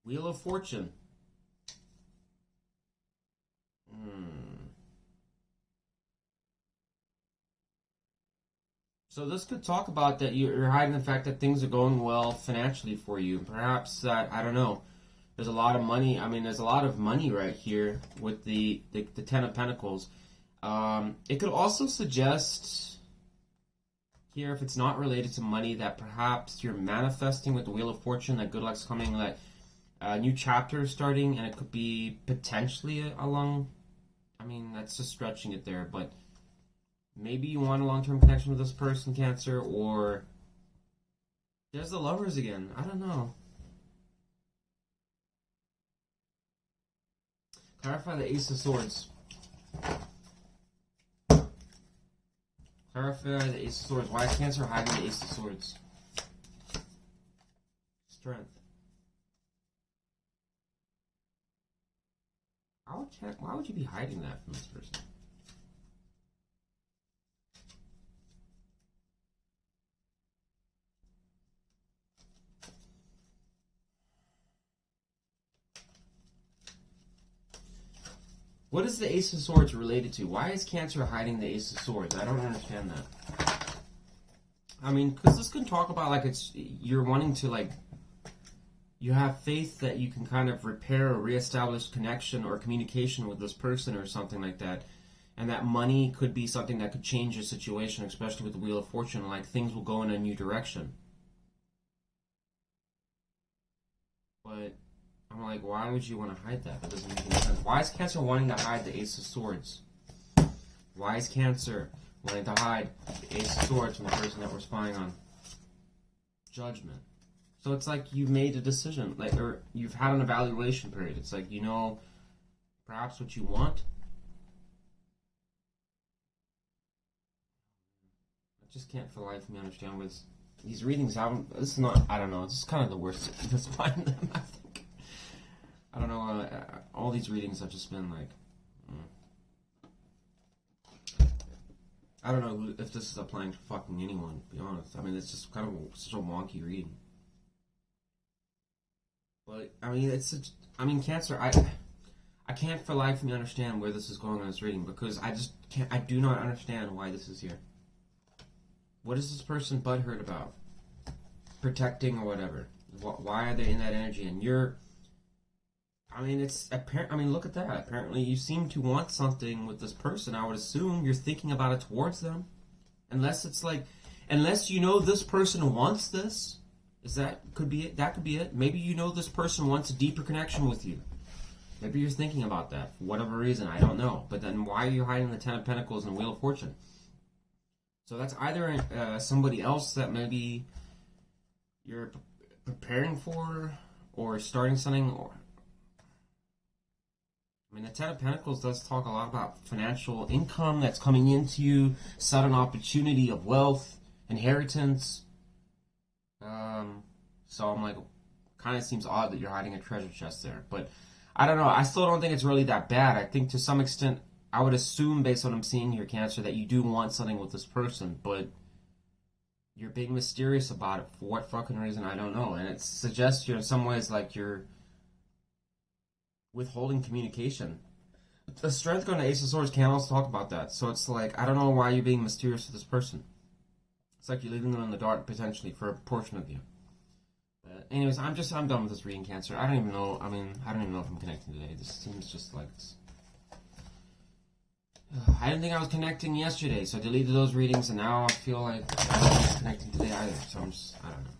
Wheel of Fortune. So this could talk about that you're hiding the fact that things are going well financially for you. Perhaps that, I don't know, there's a lot of money. I mean, there's a lot of money right here with the Ten of Pentacles. It could also suggest here, if it's not related to money, that perhaps you're manifesting with the Wheel of Fortune, that good luck's coming, that a new chapter is starting, and it could be potentially along, I mean, that's just stretching it there, but maybe you want a long-term connection with this person, Cancer, or there's the Lovers again. I don't know. Clarify the Ace of Swords. Clarify the Ace of Swords. Why is Cancer hiding the Ace of Swords? Strength. Why would you be hiding that from this person? What is the Ace of Swords related to? Why is Cancer hiding the Ace of Swords? I don't understand that. I mean, because this can talk about, like, you're wanting to, like, you have faith that you can kind of repair or reestablish connection or communication with this person or something like that. And that money could be something that could change your situation, especially with the Wheel of Fortune. Like, things will go in a new direction. But I'm like, why would you want to hide that? That doesn't make any sense. Why is Cancer wanting to hide the Ace of Swords? Why is Cancer wanting to hide the Ace of Swords from the person that we're spying on? Judgment. So it's like you've made a decision, like, or you've had an evaluation period. It's like, you know, perhaps what you want. I just can't for the life of me understand what these readings haven't. This is not. I don't know. This is kind of the worst to find them, I think. I don't know. All these readings have just been like. I don't know if this is applying to fucking anyone, to be honest. I mean, it's just kind of such a wonky reading. But, I mean, Cancer, I can't for life of me understand where this is going on this reading, because I just can't, I do not understand why this is here. What is this person butthurt about? Protecting or whatever. Why are they in that energy? And you're... I mean, it's apparent. I mean, look at that. Apparently, you seem to want something with this person. I would assume you're thinking about it towards them, unless it's like, unless you know this person wants this. Is that could be it? That could be it. Maybe you know this person wants a deeper connection with you. Maybe you're thinking about that for whatever reason. I don't know. But then, why are you hiding the Ten of Pentacles and the Wheel of Fortune? So that's either somebody else that maybe you're preparing for, or starting something, or. I mean, the Ten of Pentacles does talk a lot about financial income that's coming into you, sudden opportunity of wealth, inheritance. So I'm like, kind of seems odd that you're hiding a treasure chest there. But I don't know. I still don't think it's really that bad. I think to some extent, I would assume based on what I'm seeing here, Cancer, that you do want something with this person, but you're being mysterious about it for what fucking reason, I don't know. And it suggests you in some ways like you're withholding communication. The Strength going to Ace of Swords can also talk about that. So it's like, I don't know why you're being mysterious to this person. It's like you're leaving them in the dark potentially for a portion of you. But anyways, I'm done with this reading, Cancer. I don't even know. I mean, I don't even know if I'm connecting today. This seems just like I didn't think I was connecting yesterday, so I deleted those readings, and now I feel like I'm not connecting today either. So I don't know.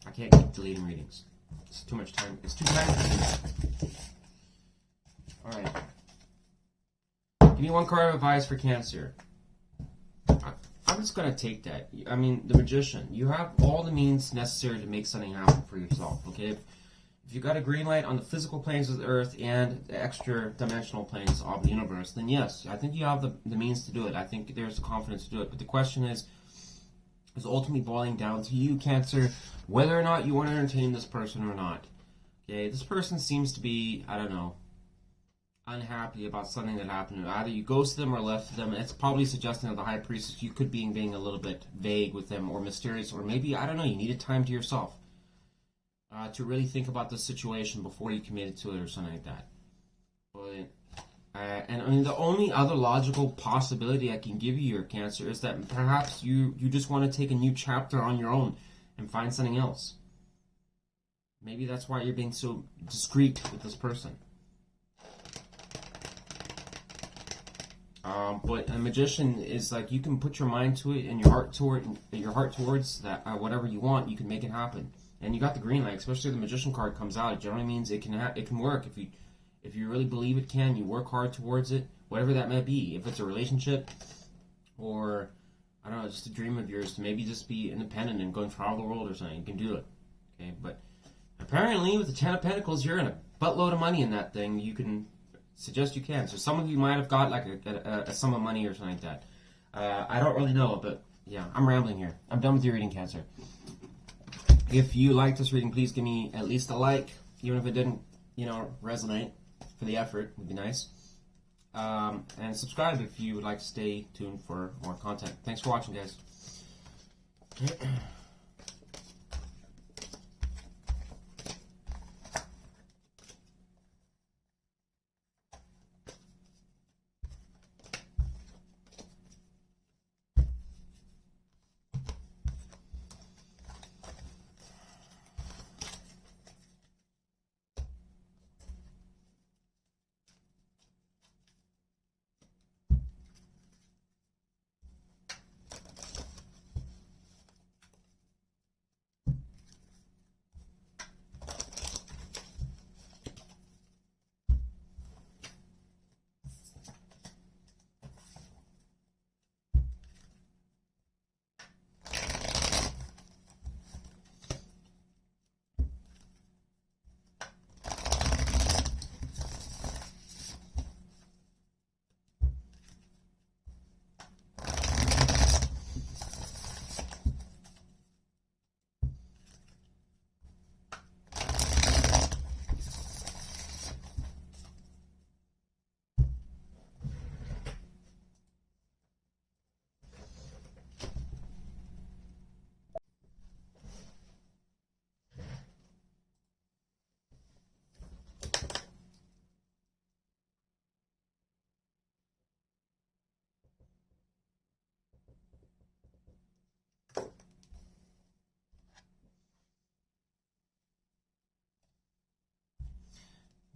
I can't keep deleting readings. It's too much time. It's too time consuming. Alright. Give me one card of advice for Cancer. I'm just going to take that. I mean, the Magician. You have all the means necessary to make something happen for yourself, okay? If you got a green light on the physical planes of the Earth and the extra dimensional planes of the universe, then yes, I think you have the means to do it. I think there's the confidence to do it. But the question is ultimately boiling down to you, Cancer, whether or not you want to entertain this person or not. Okay, this person seems to be, I don't know, unhappy about something that happened. Either you ghosted them or left them. It's probably suggesting that the High Priestess, you could be being a little bit vague with them or mysterious, or maybe, I don't know, you needed time to yourself to really think about the situation before you committed to it or something like that. But, and I mean, the only other logical possibility I can give you, your Cancer, is that perhaps you just want to take a new chapter on your own and find something else. Maybe that's why you're being so discreet with this person. But a Magician is like, you can put your mind to it and your heart towards that, whatever you want, you can make it happen. And you got the green light, especially the Magician card comes out. It generally means it can work. If you really believe it can, you work hard towards it, whatever that may be. If it's a relationship, or I don't know, just a dream of yours to maybe just be independent and go and travel the world or something, you can do it. Okay, but apparently with the Ten of Pentacles, you're in a buttload of money in that thing. You can suggest you can. So some of you might have got like a sum of money or something like that. I don't really know, but yeah, I'm rambling here. I'm done with your reading, Cancer. If you like this reading, please give me at least a like, even if it didn't, resonate. For the effort, would be nice. And subscribe if you would like to stay tuned for more content. Thanks for watching, guys.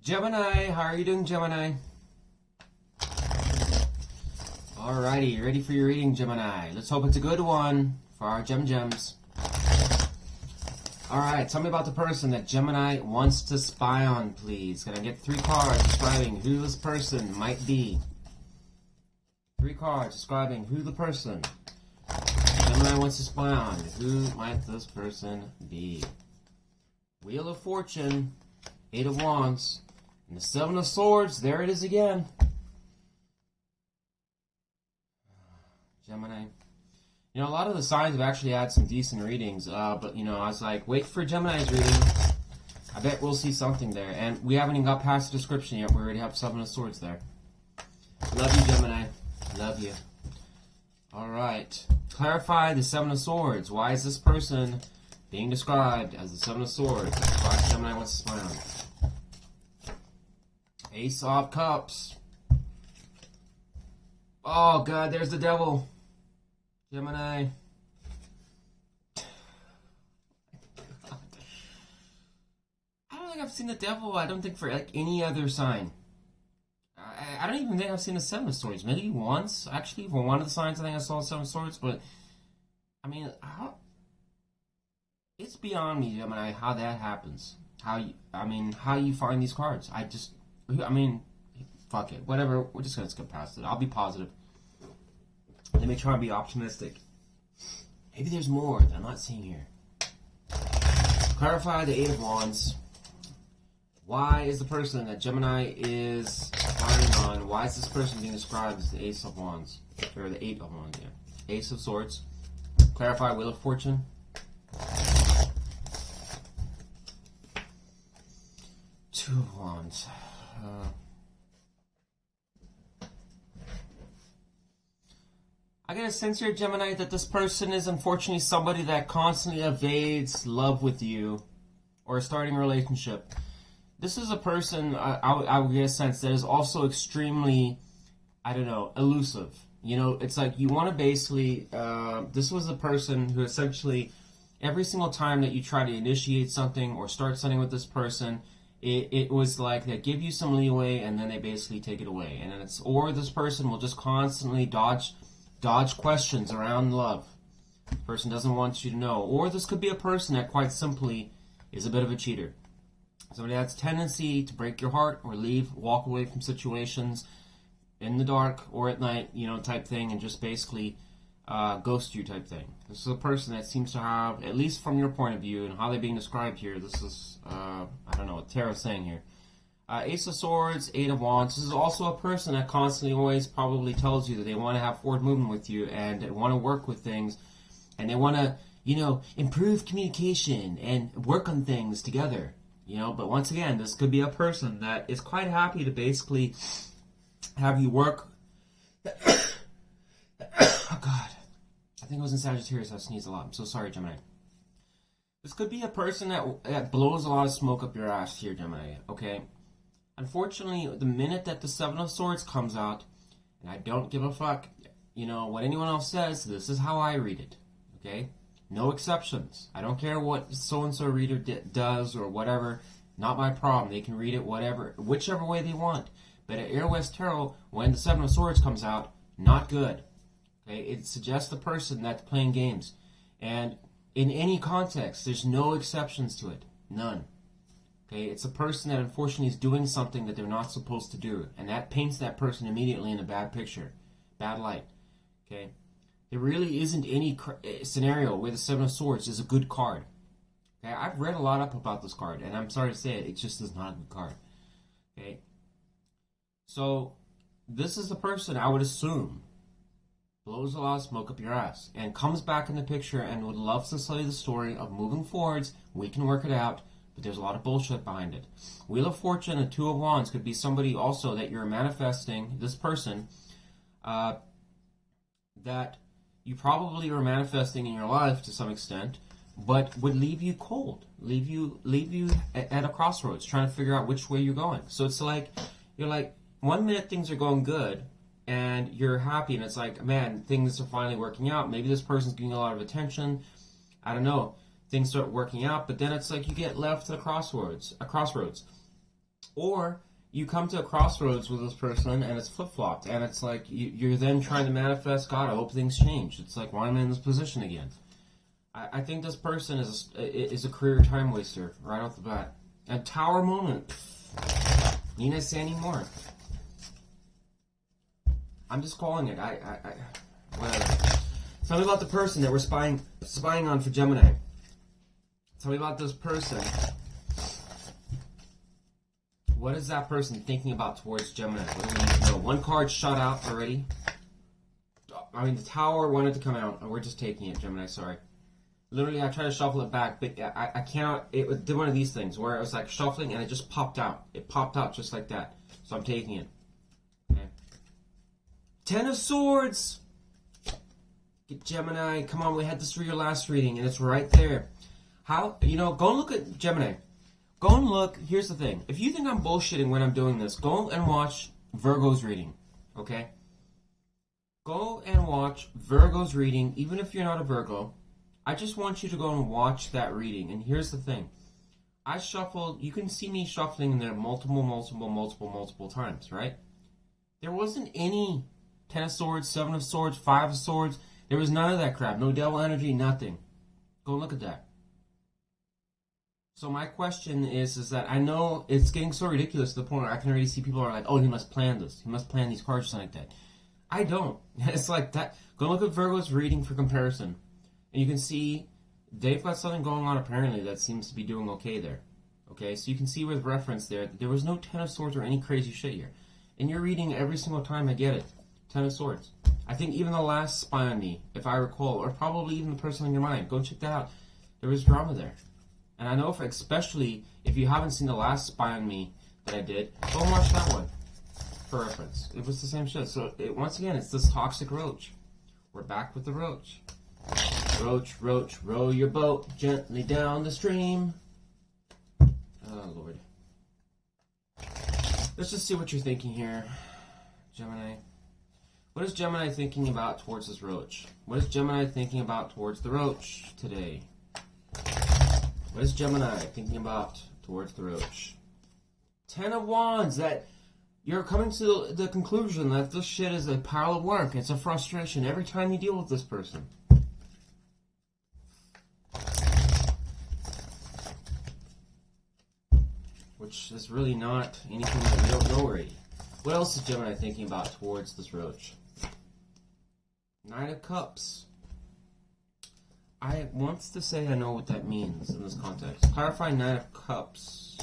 Gemini, how are you doing, Gemini? Alrighty, you ready for your reading, Gemini? Let's hope it's a good one for our gems. Alright, tell me about the person that Gemini wants to spy on, please. Can I get 3 cards describing who this person might be? 3 cards describing who the person Gemini wants to spy on. Who might this person be? Wheel of Fortune, 8 of Wands, and the 7 of Swords. There it is again. Gemini. You know, a lot of the signs have actually had some decent readings, but, you know, I was like, wait for Gemini's reading. I bet we'll see something there. And we haven't even got past the description yet. We already have 7 of Swords there. Love you, Gemini. Love you. Alright. Clarify the 7 of Swords. Why is this person being described as the 7 of Swords? Why Gemini wants to spy on. Ace of Cups. Oh, God, there's the devil. Gemini. I don't think I've seen the devil. I don't think for like any other sign. I don't even think I've seen the 7 of Swords. Maybe once, actually, for one of the signs I think I saw 7 of Swords. But I mean, it's beyond me, Gemini, how that happens. How you find these cards. Fuck it. Whatever. We're just gonna skip past it. I'll be positive. Let me try and be optimistic. Maybe there's more that I'm not seeing here. Clarify the 8 of Wands. Why is the person that Gemini is spying on, why is this person being described as the Ace of Wands? Or the 8 of Wands, yeah. Ace of Swords. Clarify Wheel of Fortune. Two of Wands. I get a sense here, Gemini, that this person is unfortunately somebody that constantly evades love with you or starting a relationship. This is a person, I would get a sense, that is also extremely, elusive. You know, it's like you want to basically, this was a person who essentially, every single time that you try to initiate something or start something with this person, it was like they give you some leeway and then they basically take it away. And then or this person will just constantly dodge questions around love. The person doesn't want you to know. Or this could be a person that quite simply is a bit of a cheater. Somebody that's tendency to break your heart or walk away from situations in the dark or at night, type thing, and just basically ghost you type thing. This is a person that seems to have, at least from your point of view and how they're being described here, this is, what Tarot's saying here. Ace of Swords, 8 of Wands. This is also a person that constantly always probably tells you that they want to have forward movement with you and they want to work with things and they want to, improve communication and work on things together. But once again, this could be a person that is quite happy to basically have you work. Oh, God. I think it was in Sagittarius. I sneezed a lot. I'm so sorry, Gemini. This could be a person that blows a lot of smoke up your ass here, Gemini, okay? Unfortunately, the minute that the 7 of Swords comes out, and I don't give a fuck, what anyone else says, this is how I read it, okay? No exceptions. I don't care what so-and-so reader does or whatever. Not my problem. They can read it whichever way they want. But at Air West Tarot, when the 7 of Swords comes out, not good. Okay? It suggests the person that's playing games. And in any context, there's no exceptions to it. None. Okay? It's a person that unfortunately is doing something that they're not supposed to do. And that paints that person immediately in a bad picture. Bad light. Okay? There really isn't any scenario where the 7 of Swords is a good card. Okay, I've read a lot up about this card, and I'm sorry to say it just is not a good card. Okay, so this is the person I would assume blows a lot of smoke up your ass and comes back in the picture and would love to tell you the story of moving forwards. We can work it out, but there's a lot of bullshit behind it. Wheel of Fortune and 2 of Wands could be somebody also that you're manifesting, this person, that you probably are manifesting in your life to some extent, but would leave you cold, leave you at a crossroads, trying to figure out which way you're going. So it's like, you're like, 1 minute things are going good, and you're happy, and it's like, man, things are finally working out. Maybe this person's getting a lot of attention. I don't know. Things start working out, but then it's like you get left at a crossroads. Or you come to a crossroads with this person and it's flip-flopped, and it's like you're then trying to manifest, God, I hope things change. It's like, why am I in this position again? I think this person is a career time waster right off the bat. A Tower moment. Need I say any more? I'm just calling it. Whatever. Tell me about the person that we're spying on for Gemini. Tell me about this person. What is that person thinking about towards Gemini? What do we need to know? One card shot out already. I mean, the Tower wanted to come out, and we're just taking it, Gemini, sorry. Literally, I tried to shuffle it back, but I cannot. It did one of these things where it was like shuffling, and it just popped out. It popped out just like that. So I'm taking it. Okay. 10 of Swords! Get Gemini. Come on, we had this for your last reading, and it's right there. How, go and look at Gemini. Go and look. Here's the thing. If you think I'm bullshitting when I'm doing this, go and watch Virgo's reading. Okay? Go and watch Virgo's reading, even if you're not a Virgo. I just want you to go and watch that reading. And here's the thing. I shuffled. You can see me shuffling in there multiple times, right? There wasn't any 10 of Swords, 7 of Swords, 5 of Swords. There was none of that crap. No devil energy, nothing. Go look at that. So my question is that I know it's getting so ridiculous to the point where I can already see people are like, oh, he must plan this. He must plan these cards or something like that. I don't. It's like that. Go look at Virgo's reading for comparison. And you can see they've got something going on apparently that seems to be doing okay there. Okay, so you can see with reference there, there was no 10 of Swords or any crazy shit here. And you're reading every single time I get it. 10 of Swords. I think even the last Spy on Me, if I recall, or probably even the person in your mind, go check that out. There was drama there. And I know, especially if you haven't seen the last Spy on Me that I did, go and watch that one for reference. It was the same shit. So, once again, it's this toxic roach. We're back with the roach. Roach, roach, row your boat gently down the stream. Oh, Lord. Let's just see what you're thinking here, Gemini. What is Gemini thinking about towards this roach? What is Gemini thinking about towards the roach today? What is Gemini thinking about towards the roach? 10 of Wands, that you're coming to the conclusion that this shit is a pile of work. It's a frustration every time you deal with this person. Which is really not anything that we don't know already. What else is Gemini thinking about towards this roach? 9 of Cups. I want to say I know what that means in this context. Clarify 9 of Cups.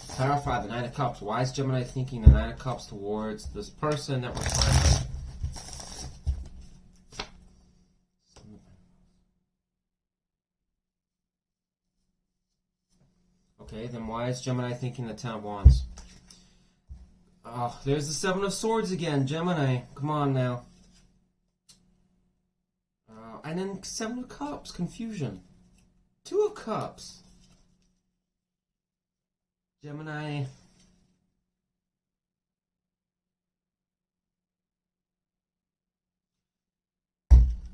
Clarify the 9 of Cups. Why is Gemini thinking the 9 of Cups towards this person that we're trying to... Okay, then why is Gemini thinking the 10 of Wands? Oh, there's the 7 of Swords again. Gemini, come on now. And then 7 of Cups, confusion. 2 of Cups. Gemini.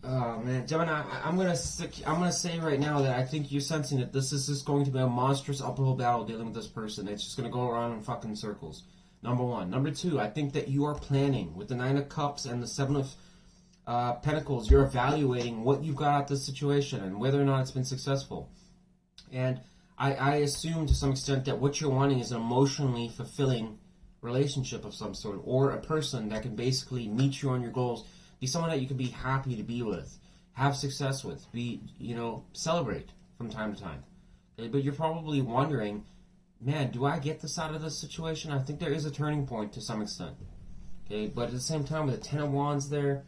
Oh man, Gemini, I'm gonna say right now that I think you're sensing that this is just going to be a monstrous uphill battle dealing with this person. It's just gonna go around in fucking circles. Number 1. Number 2, I think that you are planning with the 9 of Cups and the 7 of Pentacles. You're evaluating what you've got out of this situation and whether or not it's been successful. And I assume to some extent that what you're wanting is an emotionally fulfilling relationship of some sort, or a person that can basically meet you on your goals, be someone that you can be happy to be with, have success with, celebrate from time to time. Okay? But you're probably wondering, man, do I get this out of this situation? I think there is a turning point to some extent. Okay, but at the same time, with the 10 of Wands there,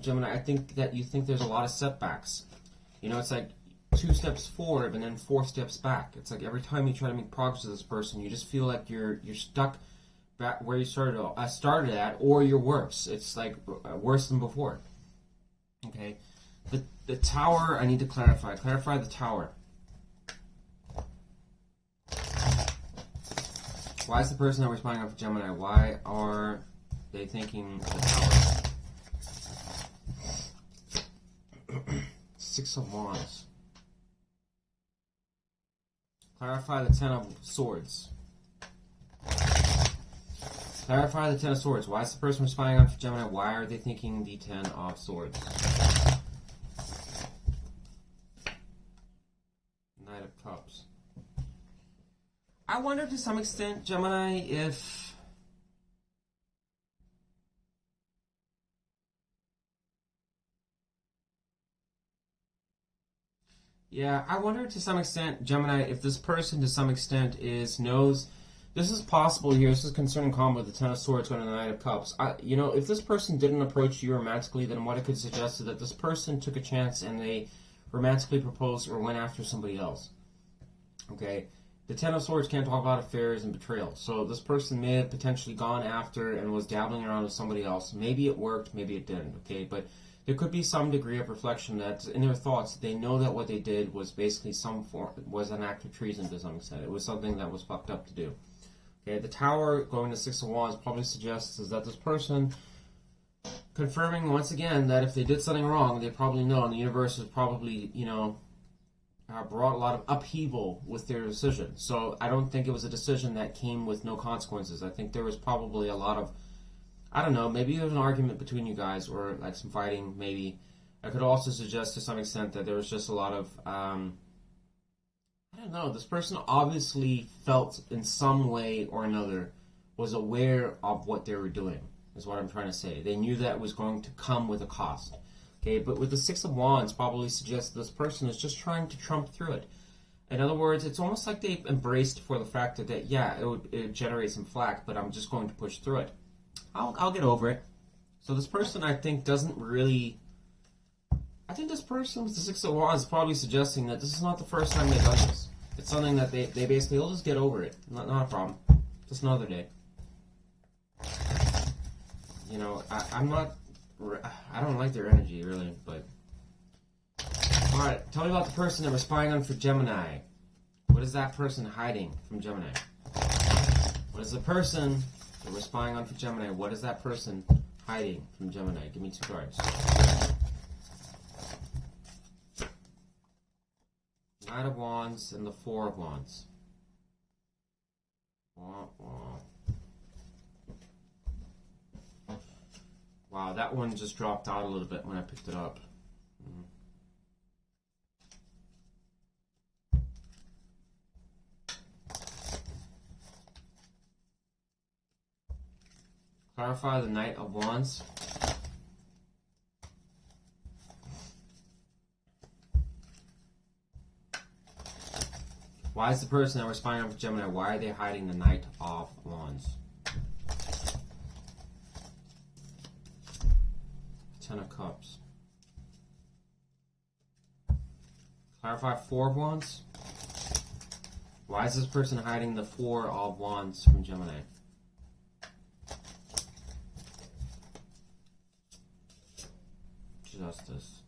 Gemini, I think that you think there's a lot of setbacks. It's like 2 steps forward and then 4 steps back. It's like every time you try to make progress with this person, you just feel like you're stuck back where you started at, or you're worse. It's like worse than before. Okay, the Tower, I need to clarify. Clarify the Tower. Why is the person that we're spying on for Gemini? Why are they thinking the Tower? 6 of Wands. Clarify the Ten of Swords. Clarify the Ten of Swords. Why is the person spying on Gemini? Why are they thinking the Ten of Swords? Knight of Cups. I wonder to some extent, Gemini, if... Yeah, I wonder to some extent, Gemini, if this person to some extent knows... This is possible here. This is concerning combo with the Ten of Swords going to the Knight of Cups. You know, if this person didn't approach you romantically, then what I could suggest is that this person took a chance and they romantically proposed or went after somebody else. Okay? The Ten of Swords can't talk about affairs and betrayal. So this person may have potentially gone after and was dabbling around with somebody else. Maybe it worked, maybe it didn't. Okay? But there could be some degree of reflection that in their thoughts, they know that what they did was basically was an act of treason to some extent. It was something that was fucked up to do. Okay, the Tower going to Six of Wands probably suggests is that this person confirming once again that if they did something wrong, they probably know, and the universe has probably, you know, brought a lot of upheaval with their decision. So I don't think it was a decision that came with no consequences. I think there was probably a lot of, I don't know, maybe there was an argument between you guys or like some fighting, maybe. I could also suggest to some extent that there was just a lot of, I don't know, this person obviously felt in some way or another was aware of what they were doing, is what I'm trying to say. They knew that it was going to come with a cost. Okay, but with the Six of Wands probably suggests this person is just trying to trump through it. In other words, it's almost like they embraced for the fact that yeah, it would generate some flack, but I'm just going to push through it. I'll get over it. So this person, I think, doesn't really... I think this person with the Six of Wands is probably suggesting that this is not the first time they've done this. It's something that they basically, they'll just get over it. Not a problem. Just another day. You know, I don't like their energy, really, but... Alright, tell me about the person that we're spying on for Gemini. What is that person hiding from Gemini? What is the person that we're spying on for Gemini? What is that person hiding from Gemini? Give me 2 cards. Knight of Wands and the Four of Wands. Wow, that one just dropped out a little bit when I picked it up. Clarify the Knight of Wands. Why is the person that we're spying on for Gemini, why are they hiding the Knight of Wands? Ten of Cups. Clarify Four of Wands. Why is this person hiding the Four of Wands from Gemini? Justice.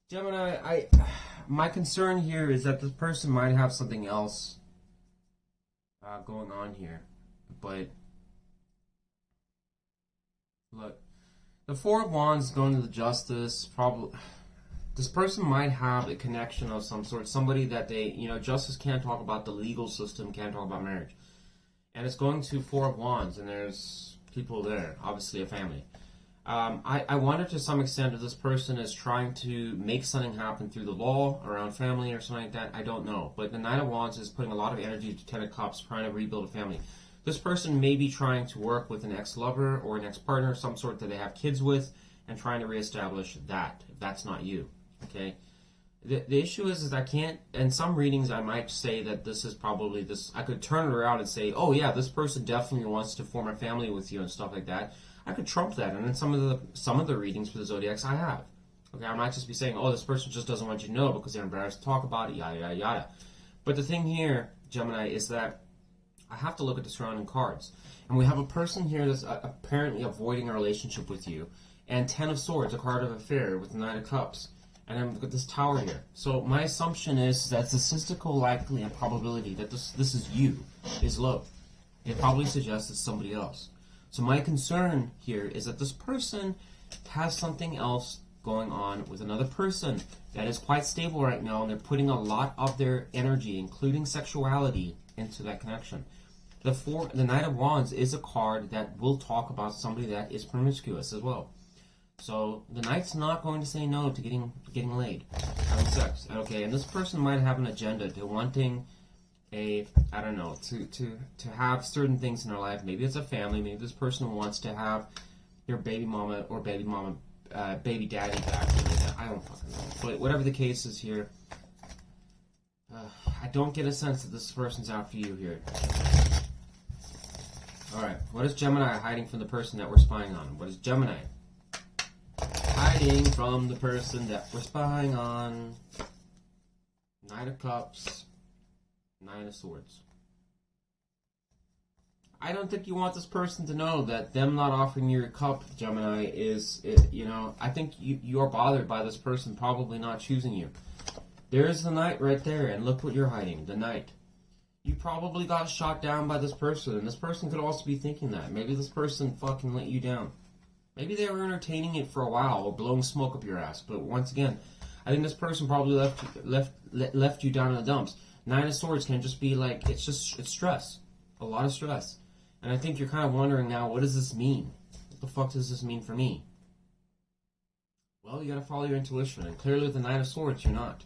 Gemini, my concern here is that this person might have something else going on here. But, look, the Four of Wands going to the Justice, probably, this person might have a connection of some sort. Somebody that they, you know, Justice can't talk about the legal system, can't talk about marriage. And it's going to Four of Wands, and there's people there, obviously a family. I wonder to some extent if this person is trying to make something happen through the law around family or something like that. I don't know. But the Knight of Wands is putting a lot of energy to Ten of Cups, trying to rebuild a family. This person may be trying to work with an ex-lover or an ex-partner of some sort that they have kids with and trying to reestablish that, if that's not you. Okay? The issue is I can't, in some readings I might say that this is probably this, I could turn it around and say, oh yeah, this person definitely wants to form a family with you and stuff like that. I could trump that, and in some of the readings for the zodiacs I have. Okay, I might just be saying, oh, this person just doesn't want you to know because they're embarrassed to talk about it, yada, yada, yada. But the thing here, Gemini, is that I have to look at the surrounding cards. And we have a person here that's apparently avoiding a relationship with you, and Ten of Swords, a card of affair, with the Nine of Cups. And then look at this Tower here. So my assumption is that the statistical likelihood and probability that this is you is low. It probably suggests it's somebody else. So my concern here is that this person has something else going on with another person that is quite stable right now, and they're putting a lot of their energy, including sexuality, into that connection. The Knight of Wands is a card that will talk about somebody that is promiscuous as well. So the Knight's not going to say no to getting laid, having sex. Okay, and this person might have an agenda to wanting I don't know, to have certain things in their life. Maybe it's a family. Maybe this person wants to have their baby mama or baby daddy back. I don't fucking know. But whatever the case is here, I don't get a sense that this person's out for you here. Alright, what is Gemini hiding from the person that we're spying on? What is Gemini hiding from the person that we're spying on? Knight of Cups, Nine of Swords. I don't think you want this person to know that them not offering you your cup, Gemini, is, I think you're bothered by this person probably not choosing you. There's the Knight right there, and look what you're hiding, the Knight. You probably got shot down by this person, and this person could also be thinking that. Maybe this person fucking let you down. Maybe they were entertaining it for a while, or blowing smoke up your ass, but once again, I think this person probably left you down in the dumps. Nine of Swords can just be like, it's stress. A lot of stress. And I think you're kind of wondering now, what does this mean? What the fuck does this mean for me? Well, you gotta follow your intuition, and clearly with the Nine of Swords, you're not.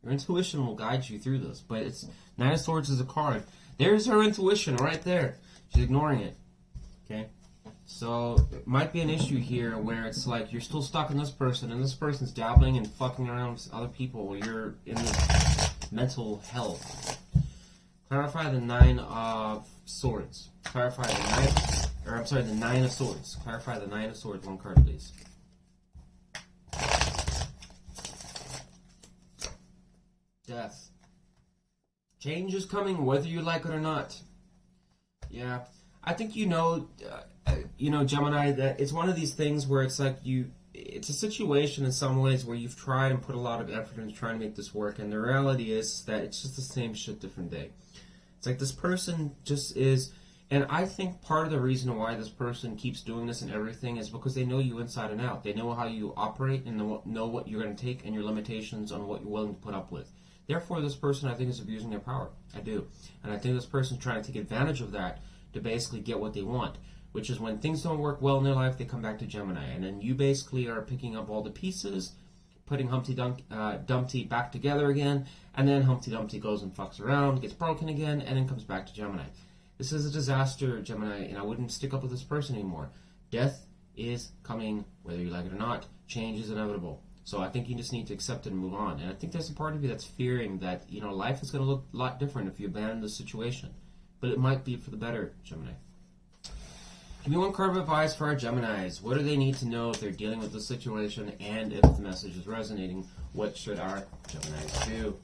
Your intuition will guide you through this, but it's Nine of Swords is a card. There's her intuition right there. She's ignoring it. Okay? So, it might be an issue here where it's like you're still stuck in this person, and this person's dabbling and fucking around with other people while you're in this mental hell. Clarify the Nine of Swords. Clarify the Nine of Swords. Clarify the Nine of Swords, one card, please. Death. Change is coming, whether you like it or not. Yeah, I think Gemini, that it's one of these things where it's like it's a situation in some ways where you've tried and put a lot of effort into trying to make this work, and the reality is that it's just the same shit, different day. It's like this person just is, and I think part of the reason why this person keeps doing this and everything is because they know you inside and out. They know how you operate and know what you're going to take and your limitations on what you're willing to put up with. Therefore, this person, I think, is abusing their power. I do. And I think this person's trying to take advantage of that to basically get what they want, which is when things don't work well in their life, they come back to Gemini. And then you basically are picking up all the pieces, putting Humpty Dumpty back together again, and then Humpty Dumpty goes and fucks around, gets broken again, and then comes back to Gemini. This is a disaster, Gemini, and I wouldn't stick up with this person anymore. Death is coming, whether you like it or not. Change is inevitable. So I think you just need to accept it and move on. And I think there's a part of you that's fearing that, life is going to look a lot different if you abandon the situation. But it might be for the better, Gemini. Give me one card of advice for our Geminis. What do they need to know if they're dealing with the situation, and if the message is resonating? What should our Geminis do?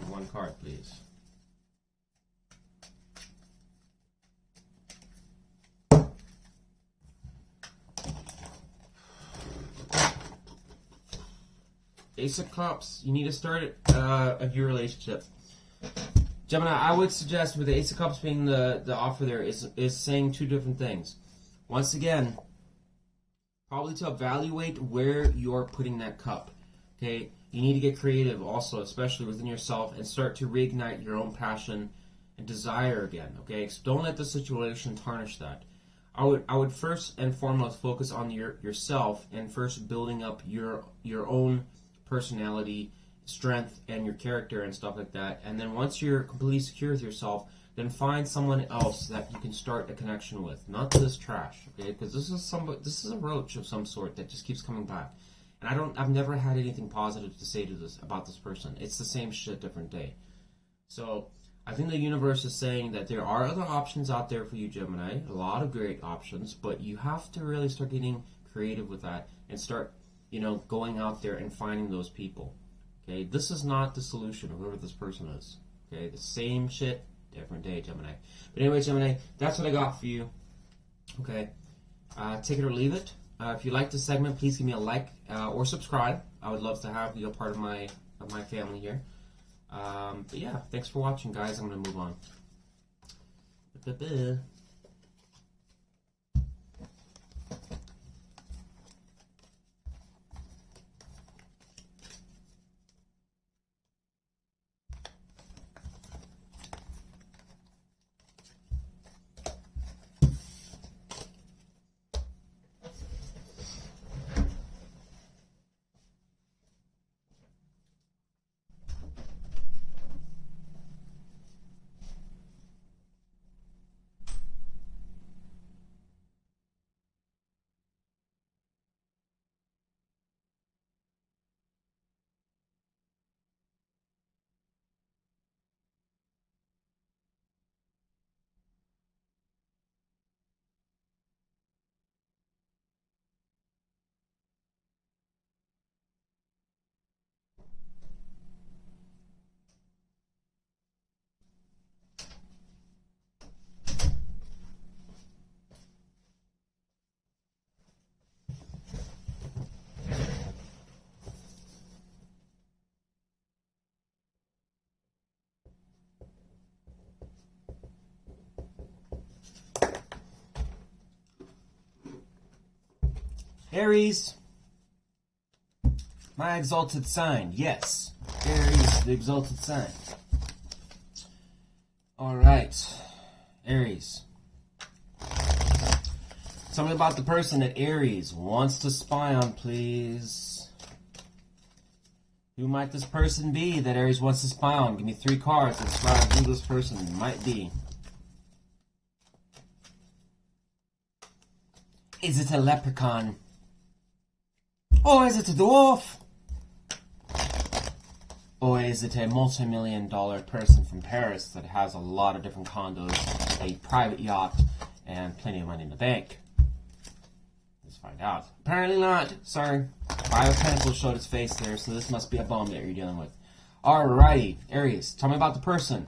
One card, please. Ace of Cups. You need to start a new relationship. Gemini, I would suggest with the Ace of Cups being the offer there is saying two different things. Once again, probably to evaluate where you're putting that cup. Okay? You need to get creative also, especially within yourself, and start to reignite your own passion and desire again. Okay? So don't let the situation tarnish that. I would first and foremost focus on yourself, and first building up your own personality, strength, and your character and stuff like that. And then once you're completely secure with yourself, then find someone else that you can start a connection with. Not this trash, okay? Because this is a roach of some sort that just keeps coming back. And I've never had anything positive to say about this person. It's the same shit, different day. So I think the universe is saying that there are other options out there for you, Gemini. A lot of great options, but you have to really start getting creative with that and start, going out there and finding those people. Okay, this is not the solution of whoever this person is. Okay, the same shit, different day, Gemini. But anyway, Gemini, that's what I got for you. Okay, take it or leave it. If you like this segment, please give me a like or subscribe. I would love to have you a part of my family here. But yeah, thanks for watching, guys. I'm gonna move on. Aries, my exalted sign. Yes, Aries, the exalted sign. All right, Aries. Tell me about the person that Aries wants to spy on, please. Who might this person be that Aries wants to spy on? Give me 3 cards that describe who this person might be. Is it a leprechaun? Or is it a dwarf? Or is it a multi-million-dollar person from Paris that has a lot of different condos, a private yacht, and plenty of money in the bank? Let's find out. Apparently not. Sorry. 5 of Pentacles showed its face there, so this must be a bum that you're dealing with. Alrighty, Aries, tell me about the person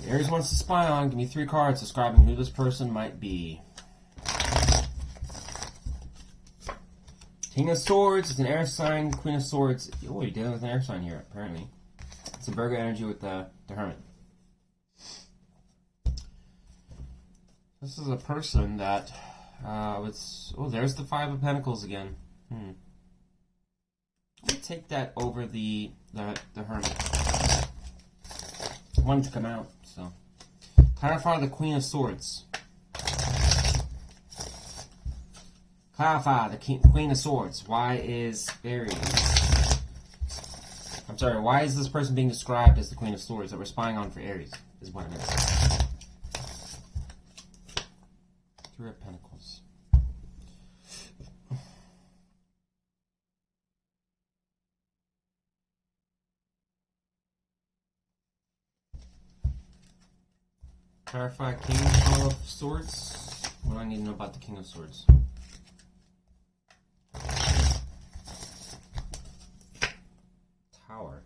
Aries wants to spy on. Give me 3 cards describing who this person might be. King of Swords is an air sign. Queen of Swords. Oh, you're dealing with an air sign here, apparently. It's a Virgo energy with the Hermit. This is a person that was... Oh, there's the 5 of Pentacles again. Let me take that over the Hermit. I wanted to come out, so. Clarify the Queen of Swords. Clarify the Queen of Swords. Why is Aries... I'm sorry, why is this person being described as the Queen of Swords that we're spying on for Aries? Is what it is. 3 of Pentacles. Clarify King of Swords. What do I need to know about the King of Swords? Tower.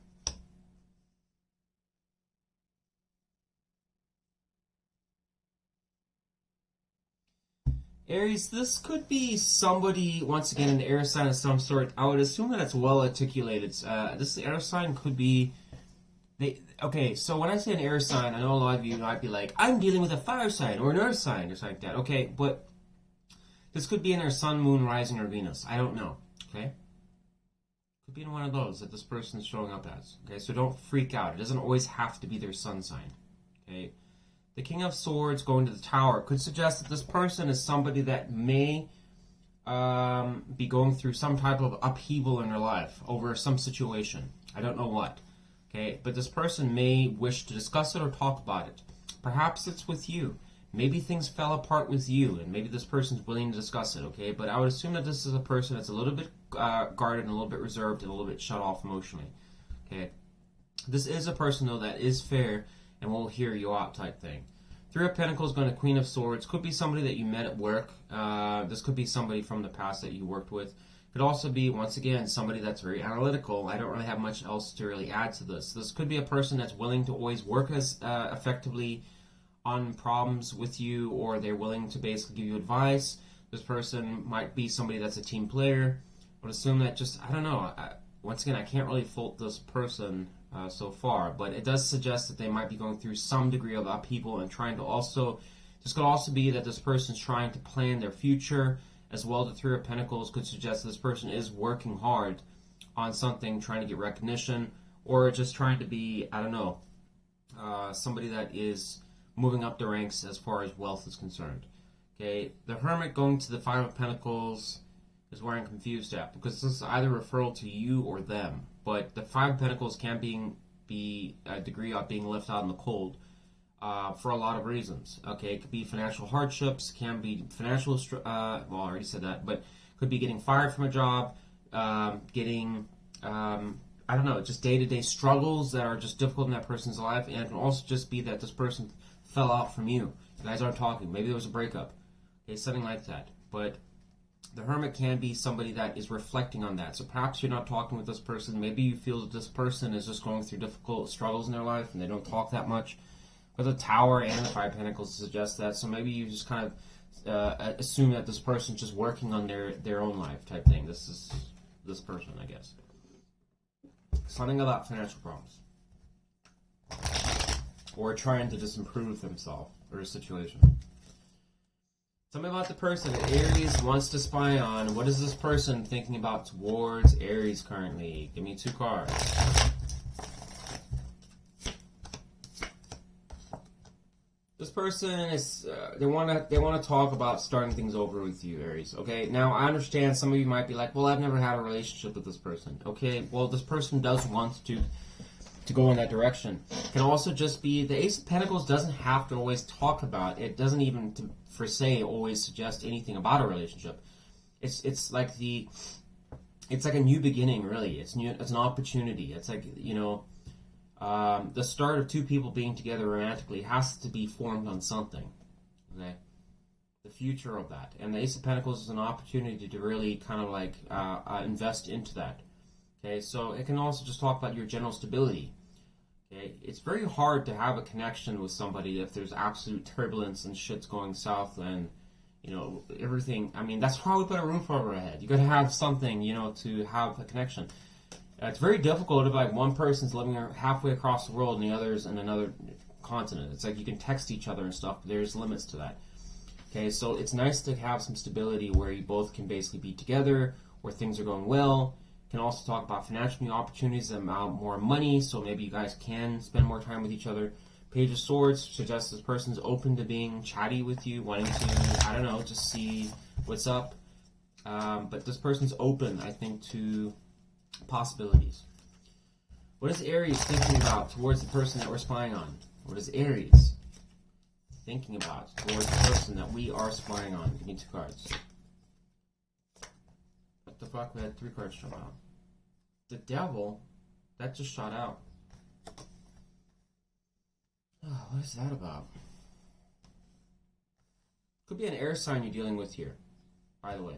Aries, this could be somebody, once again, an air sign of some sort. I would assume that it's well articulated. This air sign could be... Okay, so when I say an air sign, I know a lot of you might be like, I'm dealing with a fire sign or an earth sign or something like that. Okay, but this could be in their sun, moon, rising, or Venus. I don't know. Okay? Could be in one of those that this person is showing up as. Okay, so don't freak out. It doesn't always have to be their sun sign. Okay? The King of Swords going to the Tower could suggest that this person is somebody that may be going through some type of upheaval in their life over some situation. I don't know what. Okay, but this person may wish to discuss it or talk about it. Perhaps it's with you. Maybe things fell apart with you, and maybe this person's willing to discuss it, okay? But I would assume that this is a person that's a little bit guarded and a little bit reserved and a little bit shut off emotionally, okay? This is a person, though, that is fair and will hear you out type thing. 3 of Pentacles going to Queen of Swords. Could be somebody that you met at work. This could be somebody from the past that you worked with. Could also be, once again, somebody that's very analytical. I don't really have much else to really add to this. This could be a person that's willing to always work as effectively on problems with you, or they're willing to basically give you advice. This person might be somebody that's a team player. I would assume that just, I don't know. Once again, I can't really fault this person so far, but it does suggest that they might be going through some degree of upheaval and trying to also, this could also be that this person's trying to plan their future. As well, the 3 of Pentacles could suggest that this person is working hard on something, trying to get recognition, or just trying to be, I don't know, somebody that is moving up the ranks as far as wealth is concerned. Okay, the Hermit going to the 5 of Pentacles is where I'm confused at, because this is either referral to you or them. But the 5 of Pentacles can be a degree of being left out in the cold. For a lot of reasons. Okay, it could be financial hardships, can be financial, well, I already said that, but could be getting fired from a job, getting, I don't know, just day-to-day struggles that are just difficult in that person's life, and it can also just be that this person fell out from you. You guys aren't talking. Maybe there was a breakup. Okay, something like that. But the Hermit can be somebody that is reflecting on that. So perhaps you're not talking with this person. Maybe you feel that this person is just going through difficult struggles in their life, and they don't talk that much. But the Tower and the 5 of Pentacles suggest that, so maybe you just kind of assume that this person's just working on their own life type thing. This is this person, I guess. Something about financial problems. Or trying to just improve themselves or a situation. Tell me about the person that Aries wants to spy on. What is this person thinking about towards Aries currently? Give me 2 cards. This person is they want to talk about starting things over with you, Aries. Okay, now I understand some of you might be like, well, I've never had a relationship with this person. Okay, well, this person does want to go in that direction. It can also just be the Ace of Pentacles doesn't have to always talk about it. Doesn't even per se always suggest anything about a relationship. It's like a new beginning, really. It's an opportunity. It's like, you know, the start of 2 people being together romantically has to be formed on something. Okay, the future of that, and the Ace of Pentacles is an opportunity to really kind of like invest into that. Okay, so it can also just talk about your general stability. Okay, it's very hard to have a connection with somebody if there's absolute turbulence and shit's going south and, you know, everything. I mean, that's why we put a roof over our head. You got to have something, you know, to have a connection. It's very difficult if like one person's living halfway across the world and the other's in another continent. It's like you can text each other and stuff, but there's limits to that. Okay, so it's nice to have some stability where you both can basically be together, where things are going well. Can also talk about financial opportunities, about more money, so maybe you guys can spend more time with each other. Page of Swords suggests this person's open to being chatty with you, wanting to, I don't know, just see what's up. But this person's open, I think, to possibilities. What is Aries thinking about towards the person that we're spying on? What is Aries thinking about towards the person that we are spying on? Give me 2 cards. What the fuck? We had 3 cards jump out. The Devil? That just shot out. Oh, what is that about? Could be an air sign you're dealing with here, by the way.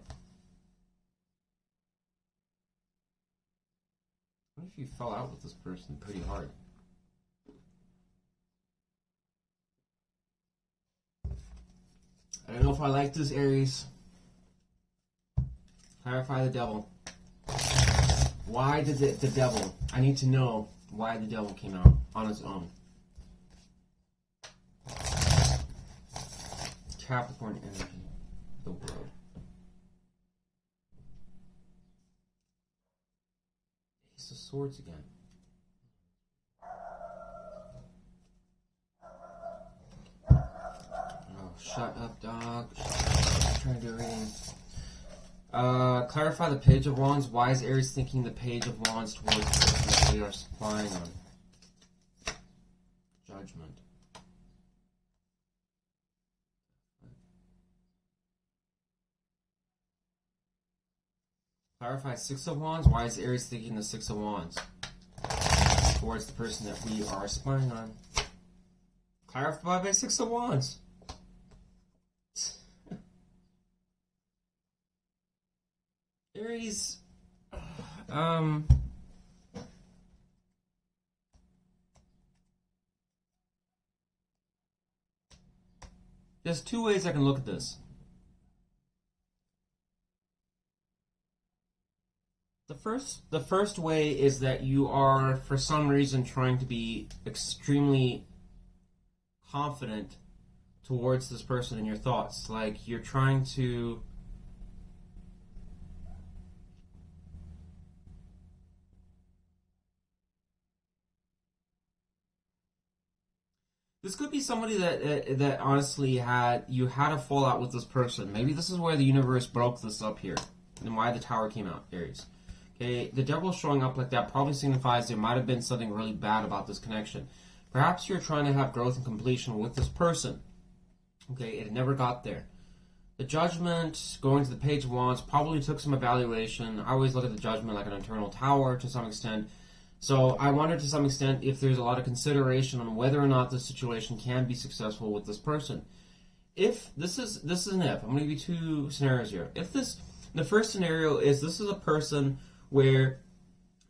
What if you fell out with this person pretty hard? I don't know if I like this, Aries. Clarify the Devil. Why did the Devil? I need to know why the Devil came out on its own. Capricorn energy. The world. Ace of Swords again. Oh, shut up, dog. I'm trying to do a reading. Clarify the Page of Wands. Why is Aries thinking the Page of Wands towards the person that we are spying on? Judgment. Clarify Six of Wands. Why is Aries thinking the Six of Wands towards the person that we are spying on? Clarify by Six of Wands. Aries, there's 2 ways I can look at this. The first way is that you are, for some reason, trying to be extremely confident towards this person in your thoughts. Like, you're trying to... This could be somebody that honestly you had a fallout with this person. Maybe this is where the universe broke this up here, and why the Tower came out, Aries. Okay, the Devil showing up like that probably signifies there might have been something really bad about this connection. Perhaps you're trying to have growth and completion with this person. Okay, it never got there. The Judgment, going to the Page of Wands, probably took some evaluation. I always look at the Judgment like an internal tower to some extent. So I wonder to some extent if there's a lot of consideration on whether or not this situation can be successful with this person. If this is an if. I'm going to give you 2 scenarios here. The first scenario is this is a person where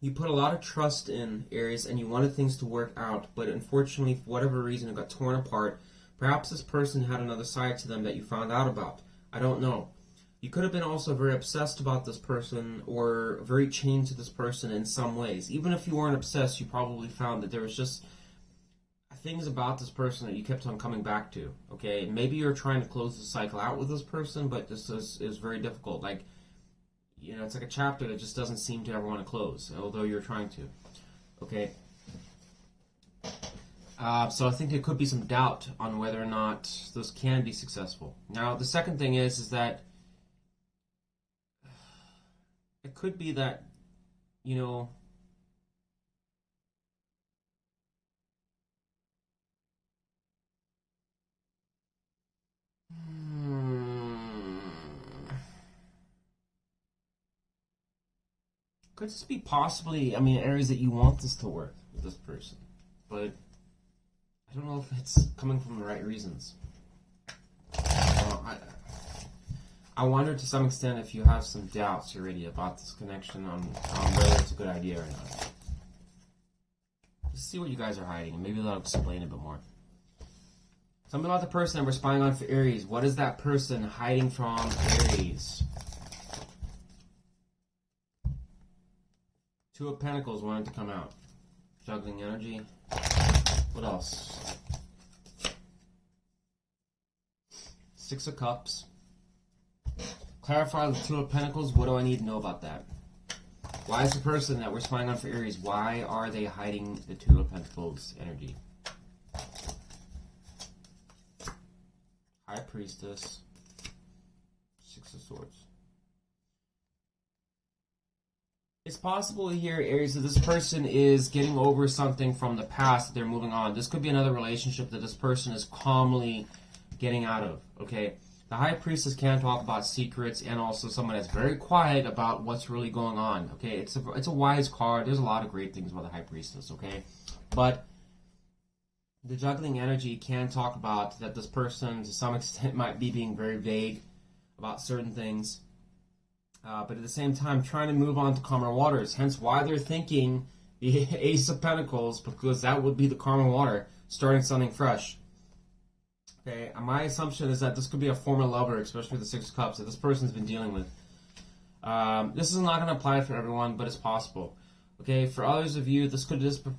you put a lot of trust in, Aries, and you wanted things to work out, but unfortunately, for whatever reason, it got torn apart. Perhaps this person had another side to them that you found out about. I don't know. You could have been also very obsessed about this person or very chained to this person in some ways. Even if you weren't obsessed, you probably found that there was just... I things about this person that you kept on coming back to. Okay, maybe you're trying to close the cycle out with this person, but this is very difficult. Like, you know, it's like a chapter that just doesn't seem to ever want to close, although you're trying to. Okay. So I think there could be some doubt on whether or not this can be successful. Now, the second thing is that it could be that, you know, could this be possibly, I mean, areas that you want this to work with this person, but I don't know if it's coming from the right reasons. I wonder to some extent if you have some doubts already about this connection on whether it's a good idea or not. Let's see what you guys are hiding, and maybe that'll explain a bit more. Something about the person that we're spying on for Aries. What is that person hiding from Aries? Two of Pentacles wanted to come out. Juggling energy. What else? Six of Cups. Clarify the Two of Pentacles. What do I need to know about that? Why is the person that we're spying on for Aries, why are they hiding the Two of Pentacles energy? High Priestess. Six of Swords. It's possible here, Aries, that this person is getting over something from the past that they're moving on. This could be another relationship that this person is calmly getting out of, okay? The High Priestess can talk about secrets, and also someone that's very quiet about what's really going on, okay? It's a wise card. There's a lot of great things about the High Priestess, okay? But the juggling energy can talk about that this person, to some extent, might be being very vague about certain things. But at the same time, trying to move on to calmer waters. Hence why they're thinking the Ace of Pentacles, because that would be the calmer water, starting something fresh. Okay, my assumption is that this could be a former lover, especially with the Six of Cups, that this person's been dealing with. This is not going to apply for everyone, but it's possible. Okay, for others of you, this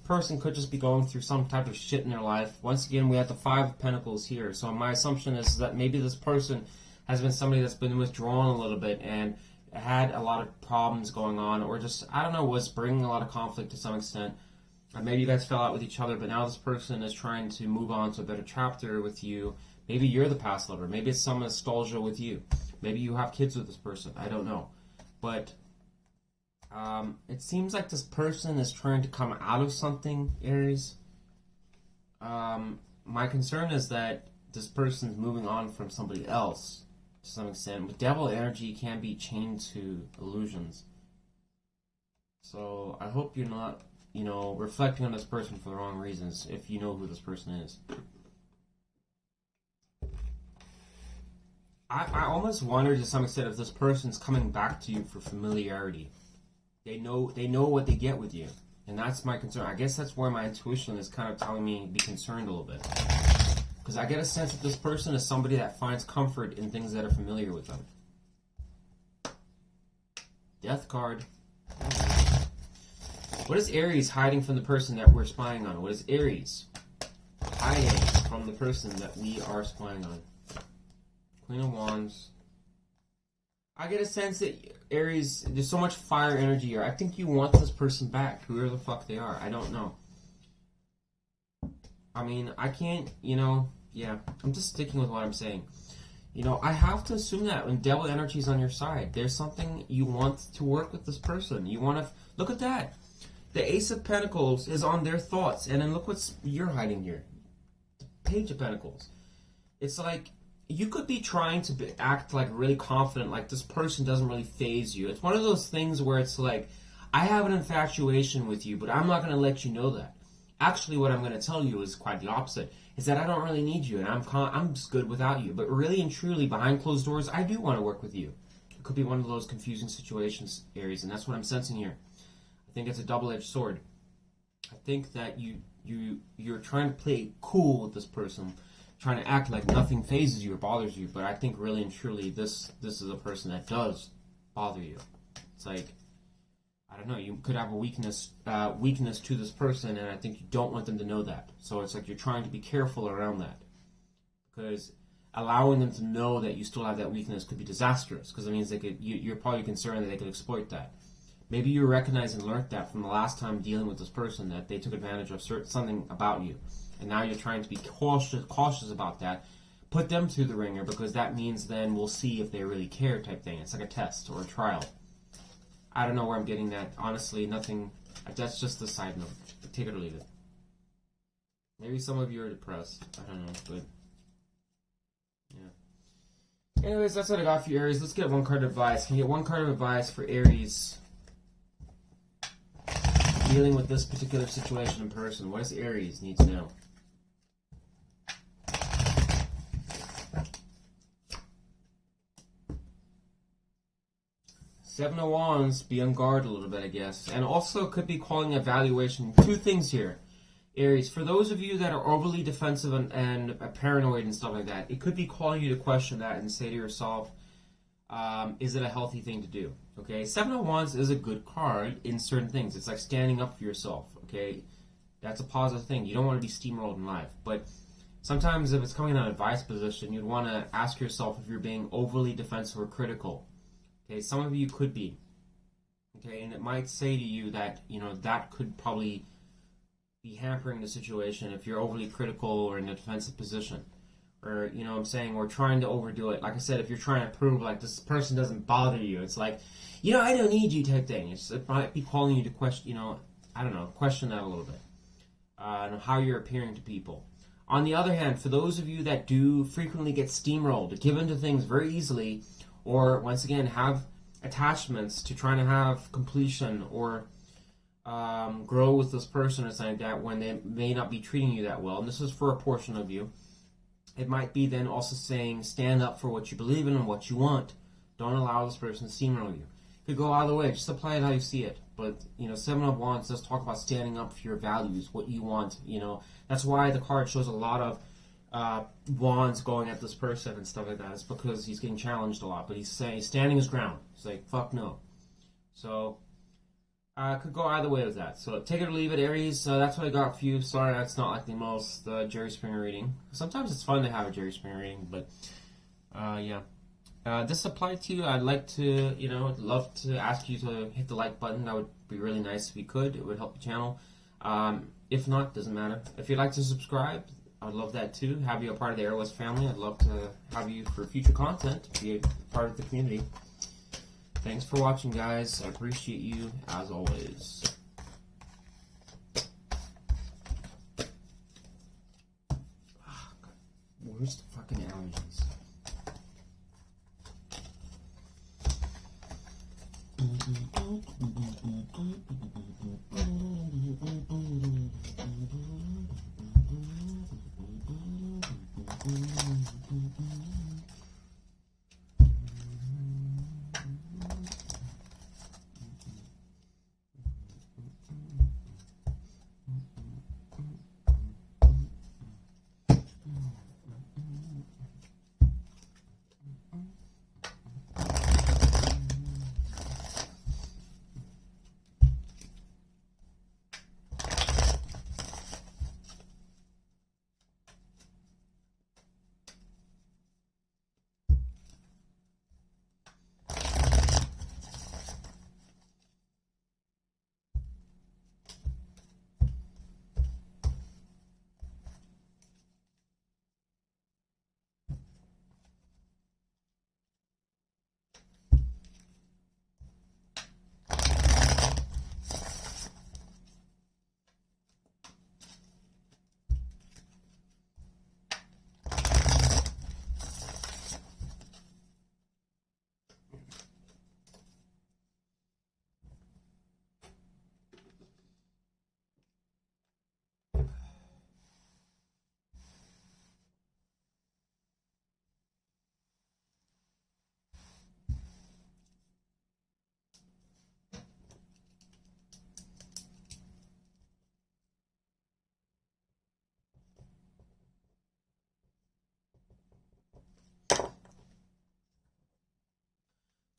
person could just be going through some type of shit in their life. Once again, we have the Five of Pentacles here. So my assumption is that maybe this person has been somebody that's been withdrawn a little bit and had a lot of problems going on, or just, I don't know, was bringing a lot of conflict to some extent. Maybe you guys fell out with each other, but now this person is trying to move on to a better chapter with you. Maybe you're the past lover. Maybe it's some nostalgia with you. Maybe you have kids with this person. I don't know. But it seems like this person is trying to come out of something, Aries. My concern is that this person's moving on from somebody else to some extent. But devil energy can be chained to illusions. So I hope you're not, you know, reflecting on this person for the wrong reasons, if you know who this person is. I almost wonder to some extent if this person's coming back to you for familiarity. They know what they get with you. And that's my concern. I guess that's where my intuition is kind of telling me to be concerned a little bit. Because I get a sense that this person is somebody that finds comfort in things that are familiar with them. Death card. What is Aries hiding from the person that we're spying on? What is Aries hiding from the person that we are spying on? Queen of Wands. I get a sense that Aries, there's so much fire energy here. I think you want this person back, whoever the fuck they are. I don't know. I mean, I can't, you know, yeah, I'm just sticking with what I'm saying. You know, I have to assume that when devil energy is on your side, there's something you want to work with this person. You want to, look at that. The Ace of Pentacles is on their thoughts, and then look what you're hiding here. The Page of Pentacles. It's like, you could be trying to act like really confident, like this person doesn't really faze you. It's one of those things where it's like, I have an infatuation with you, but I'm not going to let you know that. Actually, what I'm going to tell you is quite the opposite. Is that I don't really need you, and I'm just good without you. But really and truly, behind closed doors, I do want to work with you. It could be one of those confusing situations, Aries, and that's what I'm sensing here. I think it's a double-edged sword. I think that you're trying to play cool with this person, trying to act like nothing phases you or bothers you, but I think really and truly this is a person that does bother you. It's like, I don't know, you could have a weakness to this person, and I think you don't want them to know that. So it's like you're trying to be careful around that, because allowing them to know that you still have that weakness could be disastrous, because it means you're probably concerned that they could exploit that. Maybe you recognize and learned that from the last time dealing with this person, that they took advantage of something about you, and now you're trying to be cautious about that. Put them through the ringer, because that means then we'll see if they really care type thing. It's like a test or a trial. I don't know where I'm getting that. Honestly, nothing. That's just a side note. Take it or leave it. Maybe some of you are depressed. I don't know, but yeah. Anyways, that's what I got for you, Aries. Let's get one card of advice. Can you get one card of advice for Aries dealing with this particular situation in person? What does Aries need to know? Seven of Wands, be on guard a little bit, I guess. And also could be calling evaluation. Two things here, Aries. For those of you that are overly defensive and paranoid and stuff like that, it could be calling you to question that and say to yourself, is it a healthy thing to do? Okay, Seven of Wands is a good card in certain things. It's like standing up for yourself, okay? That's a positive thing. You don't want to be steamrolled in life. But sometimes if it's coming in an advice position, you'd want to ask yourself if you're being overly defensive or critical. Okay, some of you could be. Okay, and it might say to you that, that could probably be hampering the situation if you're overly critical or in a defensive position. Or, what I'm saying, or trying to overdo it. Like I said, if you're trying to prove, like, this person doesn't bother you, it's like, I don't need you type thing. It might be calling you to question, I don't know, question that a little bit. And how you're appearing to people. On the other hand, for those of you that do frequently get steamrolled, give into things very easily, or, once again, have attachments to trying to have completion or grow with this person or something like that when they may not be treating you that well. And this is for a portion of you. It might be then also saying, stand up for what you believe in and what you want. Don't allow this person to steamroll you. It could go either way. Just apply it how you see it. But, Seven of Wands does talk about standing up for your values, what you want. That's why the card shows a lot of wands going at this person and stuff like that. It's because he's getting challenged a lot, but he's standing his ground. He's like, fuck no. So could go either way with that. So take it or leave it, Aries. That's what I got for you. Sorry, that's not like the most Jerry Springer reading. Sometimes it's fun to have a Jerry Springer reading, but yeah. This applied to you. I'd like to, love to ask you to hit the like button. That would be really nice if you could. It would help the channel. If not, doesn't matter. If you'd like to subscribe, I'd love that too. Have you a part of the Airless family. I'd love to have you for future content, be a part of the community. Thanks for watching, guys. I appreciate you, as always. Oh, God. Where's the fucking allergies?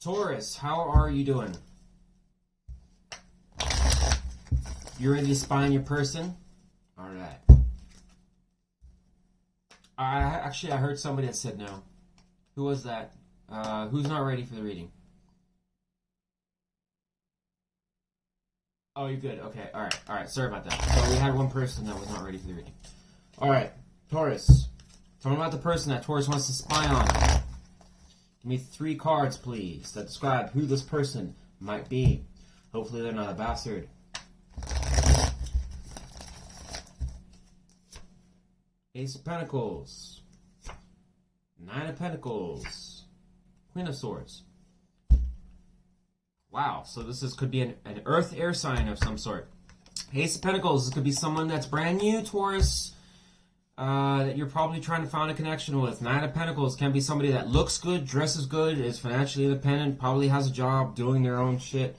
Taurus, how are you doing? You ready to spy on your person? All right. Actually, I heard somebody that said no. Who was that? Who's not ready for the reading? Oh, you're good. Okay. All right. Sorry about that. So we had one person that was not ready for the reading. All right. Taurus. Tell me about the person that Taurus wants to spy on. Give me 3 cards, please, that describe who this person might be. Hopefully they're not a bastard. Ace of Pentacles. 9 of Pentacles. Queen of Swords. Wow, so this could be an earth air sign of some sort. Ace of Pentacles, this could be someone that's brand new, Taurus, that you're probably trying to find a connection with. 9 of Pentacles can be somebody that looks good, dresses good, is financially independent, probably has a job, doing their own shit.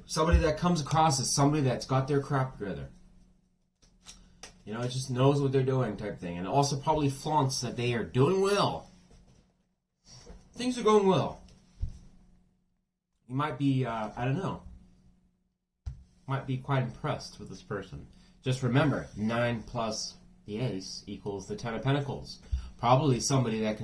Somebody that comes across as somebody that's got their crap together. You know, it just knows what they're doing type thing. And also probably flaunts that they are doing well. Things are going well. You might be, I don't know. Might be quite impressed with this person. Just remember, 9 plus the ace equals the 10 of Pentacles. Probably somebody that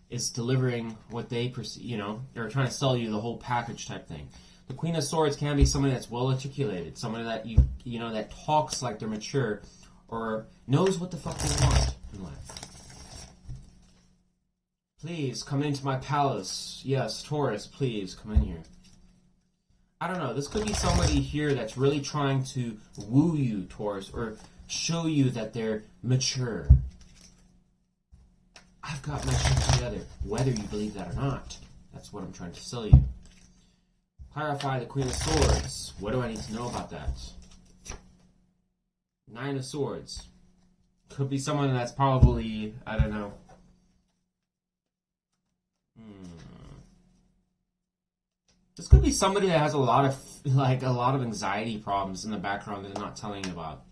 is delivering what they perceive, you know, they're trying to sell you the whole package type thing. The Queen of Swords can be somebody that's well articulated, somebody that you know, that talks like they're mature or knows what the fuck they want in life. Please come into my palace. Yes, Taurus, please come in here. I don't know. This could be somebody here that's really trying to woo you, Taurus, or show you that they're mature. I've got my shit together, whether you believe that or not. That's what I'm trying to sell you. Clarify the Queen of Swords. What do I need to know about that? 9 of Swords. Could be someone that's probably, I don't know. This could be somebody that has a lot of anxiety problems in the background that they're not telling you about.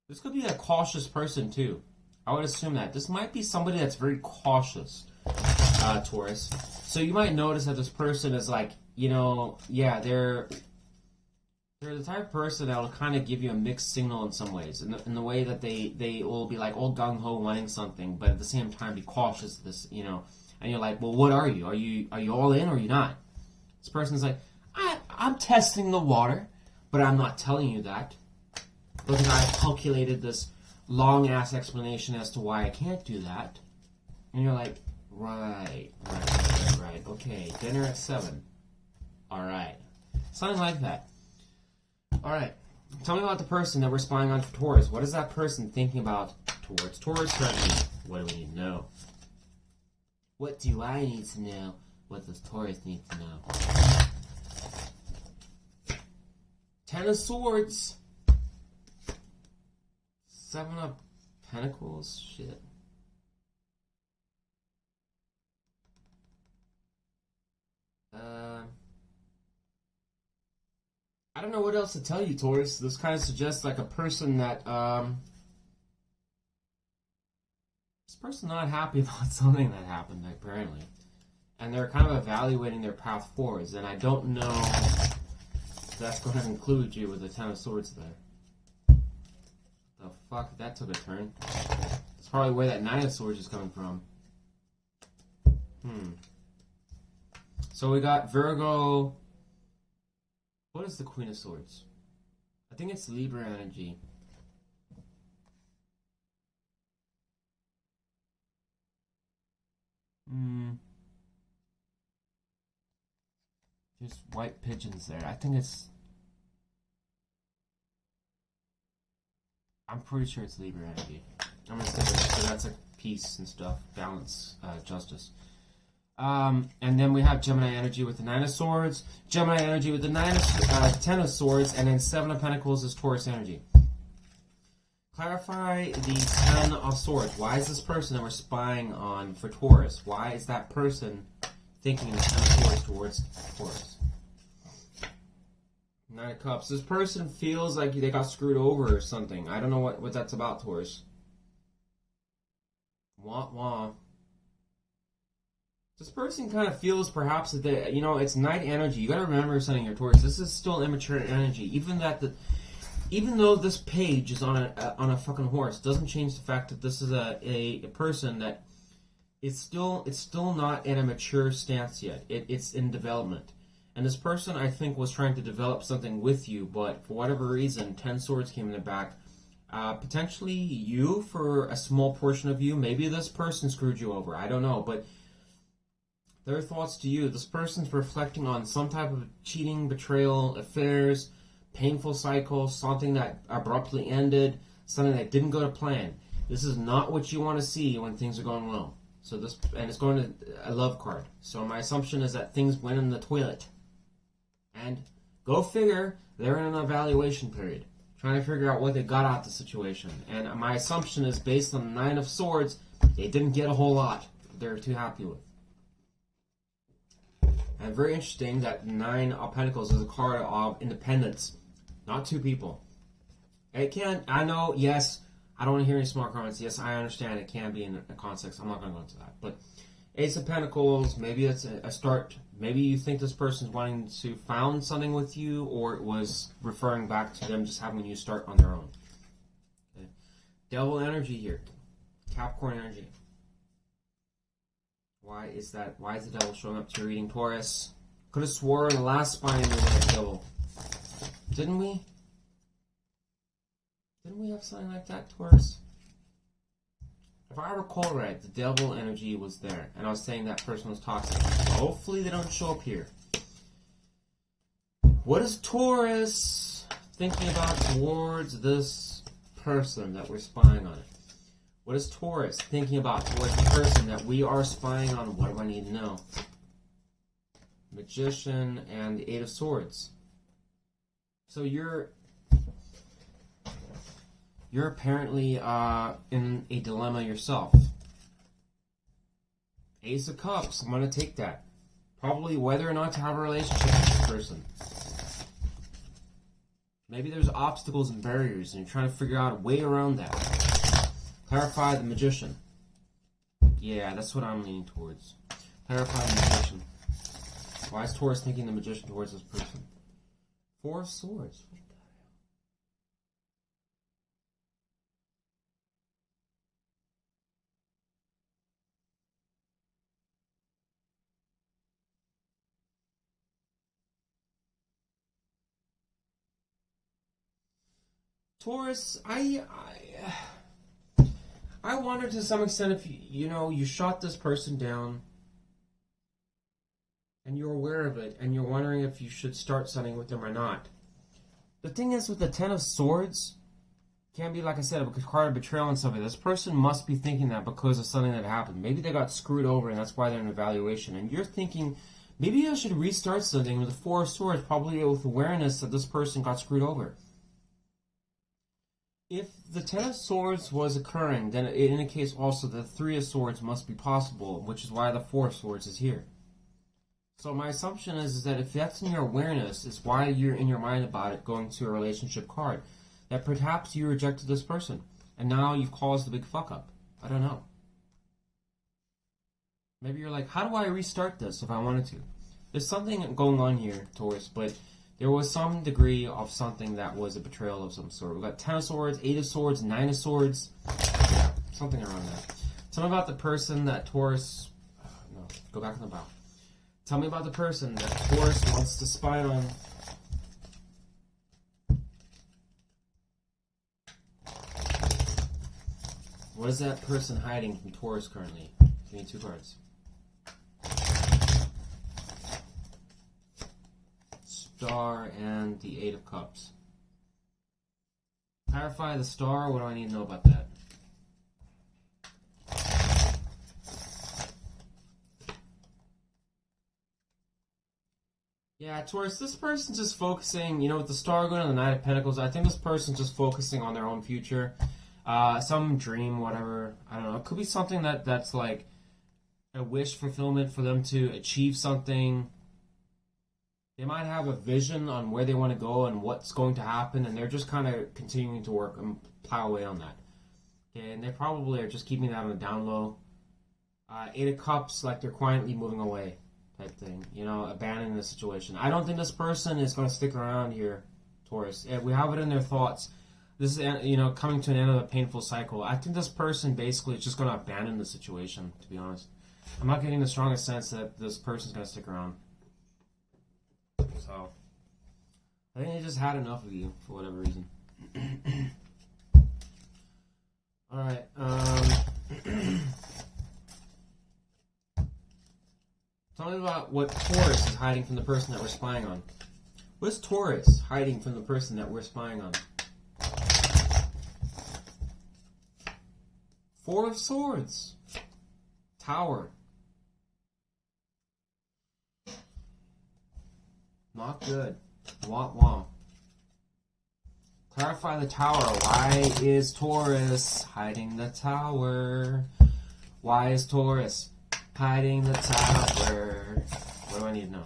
This could be a cautious person too. I would assume that. This might be somebody that's very cautious, Taurus. So you might notice that this person is like, you know, yeah, they're the type of person that will kind of give you a mixed signal in some ways. In the way that they will be like all gung-ho wanting something, but at the same time be cautious of this, you know. And you're like, well, what are you? Are you all in or are you not? This person's like, I'm testing the water, but I'm not telling you that. Because I've calculated this long-ass explanation as to why I can't do that. And you're like, right. Okay, dinner at 7. All right. Something like that. All right. Tell me about the person that we're spying on for Taurus. What is that person thinking about towards Taurus right now? What do we need to know? What do I need to know? What does Taurus need to know? 10 of Swords. 7 of Pentacles. Shit. I don't know what else to tell you, Taurus. This kind of suggests like a person that, this person not happy about something that happened, apparently. And they're kind of evaluating their path forwards, and I don't know if that's going to include you with the 10 of Swords there. The fuck, that took a turn. That's probably where that 9 of Swords is coming from. So we got Virgo. What is the Queen of Swords? I think it's Libra energy. Just white pigeons there. I think it's... I'm pretty sure it's Libra energy. I'm gonna stick with it, so that's like peace and stuff, balance, justice. And then we have Gemini energy with the 9 of Swords, Gemini energy with the 10 of Swords, and then 7 of Pentacles is Taurus energy. Clarify the 10 of Swords. Why is this person that we're spying on for Taurus? Why is that person thinking the 10 of Swords towards Taurus? 9 of Cups. This person feels like they got screwed over or something. I don't know what that's about, Taurus. Wah wah. This person kind of feels perhaps that they, it's night energy. You got to remember something here, Taurus. This is still immature energy. Even though this page is on a fucking horse, doesn't change the fact that this is a person that it's still not in a mature stance yet. It's in development. And this person, I think, was trying to develop something with you, but for whatever reason, 10 swords came in the back. Potentially you, for a small portion of you, maybe this person screwed you over. I don't know, but their thoughts to you, this person's reflecting on some type of cheating, betrayal, affairs, painful cycle, something that abruptly ended, something that didn't go to plan. This is not what you want to see when things are going well. So and it's going to a love card. So my assumption is that things went in the toilet. And go figure, they're in an evaluation period, trying to figure out what they got out of the situation. And my assumption is based on the 9 of Swords, they didn't get a whole lot they're too happy with. And very interesting that 9 of Pentacles is a card of independence, not 2 people. I know, yes, I don't want to hear any smart comments. Yes, I understand it can be in a context. I'm not going to go into that. But Ace of Pentacles, maybe it's a start. Maybe you think this person's wanting to found something with you, or it was referring back to them just having you start on their own. Okay. Devil energy here. Capricorn energy. Why is the devil showing up to your reading, Taurus? Could have swore in the last spine we had the devil. Didn't we? Didn't we have something like that, Taurus? If I recall right, the devil energy was there, and I was saying that person was toxic. So hopefully they don't show up here. What is Taurus thinking about towards this person that we're spying on? What is Taurus thinking about towards the person that we are spying on? What do I need to know? Magician and the 8 of Swords. So you're apparently in a dilemma yourself. Ace of Cups, I'm going to take that. Probably whether or not to have a relationship with this person. Maybe there's obstacles and barriers and you're trying to figure out a way around that. Clarify the Magician. Yeah, that's what I'm leaning towards. Clarify the Magician. Why is Taurus thinking the Magician towards this person? 4 of Swords. Taurus, I wonder to some extent if you shot this person down and you're aware of it and you're wondering if you should start something with them or not. The thing is with the 10 of Swords, can be, like I said, a card of betrayal and stuff. This person must be thinking that because of something that happened. Maybe they got screwed over and that's why they're in evaluation. And you're thinking, maybe I should restart something with the 4 of Swords, probably with awareness that this person got screwed over. If the 10 of Swords was occurring, then it indicates also that the 3 of Swords must be possible, which is why the 4 of Swords is here. So my assumption is that if that's in your awareness, is why you're in your mind about it going to a relationship card. That perhaps you rejected this person, and now you've caused a big fuck up. I don't know. Maybe you're like, how do I restart this if I wanted to? There's something going on here, Taurus, but there was some degree of something that was a betrayal of some sort. We've got 10 of Swords, 8 of Swords, 9 of Swords. Yeah, something around that. Tell me about the person that Taurus... no, go back on the bow. Tell me about the person that Taurus wants to spy on. What is that person hiding from Taurus currently? Give me 2 cards. Star and the 8 of Cups. Clarify the Star. What do I need to know about that? Yeah, Taurus, this person's just focusing, with the Star going on the Knight of Pentacles, I think this person's just focusing on their own future. Some dream, whatever. I don't know. It could be something that's like a wish fulfillment for them to achieve something. They might have a vision on where they want to go and what's going to happen, and they're just kind of continuing to work and plow away on that. Okay, and they probably are just keeping that on the down low. Eight of Cups, like they're quietly moving away type thing. You know, abandoning the situation. I don't think this person is going to stick around here, Taurus. We have it in their thoughts. This is, you know, coming to an end of a painful cycle. I think this person basically is just going to abandon the situation, to be honest. I'm not getting the strongest sense that this person's going to stick around. So, I think they just had enough of you, for whatever reason. Alright, tell me about what Taurus is hiding from the person that we're spying on. What's Taurus hiding from the person that we're spying on? Four of Swords. Tower. Not good. Wah wah. Clarify the tower. Why is Taurus hiding the tower? Why is Taurus hiding the tower? What do I need to know?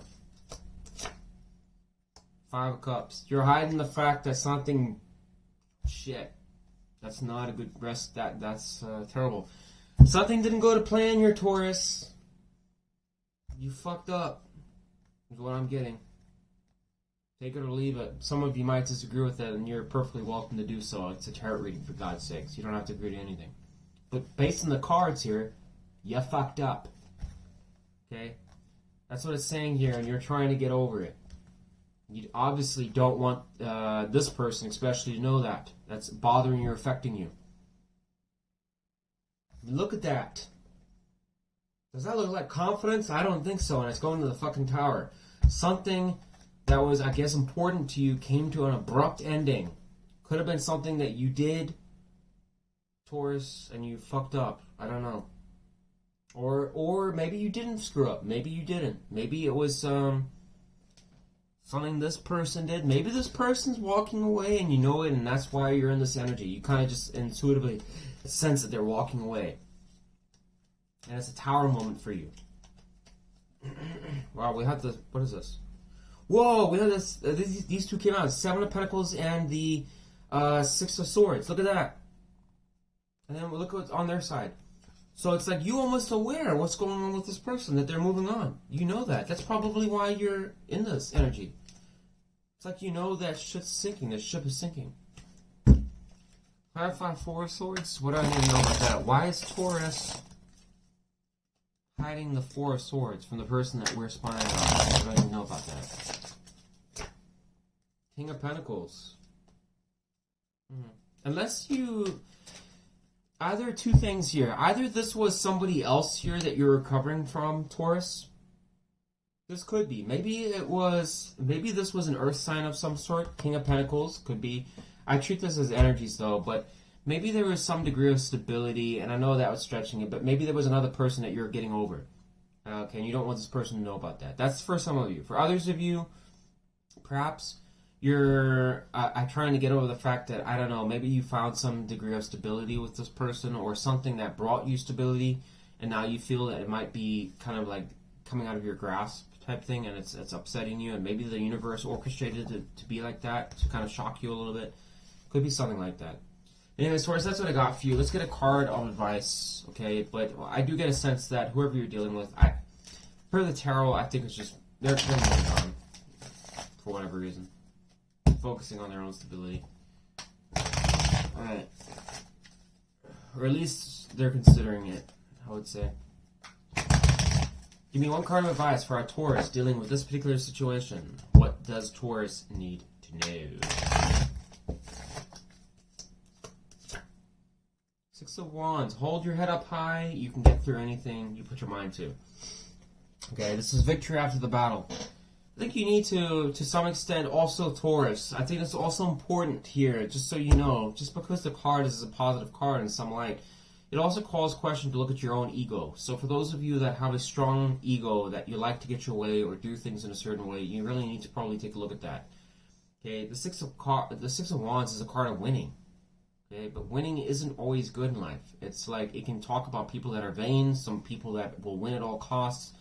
Five of Cups. You're hiding the fact that something... Shit. That's not a good rest. That's terrible. Something didn't go to plan here, Taurus. You fucked up. Is what I'm getting. Take it or leave it. Some of you might disagree with it, and you're perfectly welcome to do so. It's a tarot reading, for God's sakes. You don't have to agree to anything. But based on the cards here, you fucked up. Okay? That's what it's saying here, and you're trying to get over it. You obviously don't want this person, especially, to know that. That's bothering you or affecting you. Look at that. Does that look like confidence? I don't think so, and it's going to the fucking tower. Something that was, I guess, important to you came to an abrupt ending. Could have been something that you did, Taurus, and you fucked up. I don't know. Or maybe you didn't screw up. Maybe you didn't. Maybe it was something this person did. Maybe this person's walking away and you know it, and that's why you're in this energy. You kind of just intuitively sense that they're walking away. And it's a tower moment for you. Wow, we have the... What is this? Whoa, we have this. These two came out. Seven of Pentacles and the Six of Swords. Look at that. And then look what's on their side. So it's like you almost aware of what's going on with this person, that they're moving on. You know that. That's probably why you're in this energy. It's like you know that shit's sinking. The ship is sinking. Clarify Four of Swords. What do I need to know about that? Why is Taurus hiding the Four of Swords from the person that we're spying on? What do I need to know about that? King of Pentacles. Unless you... Either two things here. Either this was somebody else here that you're recovering from, Taurus. This could be. Maybe this was an earth sign of some sort. King of Pentacles could be. I treat this as energies though, but maybe there was some degree of stability, and I know that was stretching it, but maybe there was another person that you're getting over. Okay, and you don't want this person to know about that. That's for some of you. For others of you, perhaps you're trying to get over the fact that, I don't know, maybe you found some degree of stability with this person or something that brought you stability, and now you feel that it might be kind of like coming out of your grasp type thing, and it's upsetting you, and maybe the universe orchestrated it to be like that, to kind of shock you a little bit. Could be something like that. Anyways, Taurus, that's what I got for you. Let's get a card of advice, okay? But I do get a sense that whoever you're dealing with, per the tarot, I think it's just, they're moving on for whatever reason. Focusing on their own stability. Alright. Or at least they're considering it, I would say. Give me one card of advice for our Taurus dealing with this particular situation. What does Taurus need to know? Six of Wands. Hold your head up high. You can get through anything you put your mind to. Okay, this is victory after the battle. I think you need to some extent, also Taurus. I think it's also important here, just so you know, just because the card is a positive card in some light, it also calls question to look at your own ego. So for those of you that have a strong ego, that you like to get your way or do things in a certain way, you really need to probably take a look at that. Okay, the Six of Wands is a card of winning. Okay, but winning isn't always good in life. It's like, it can talk about people that are vain, some people that will win at all costs.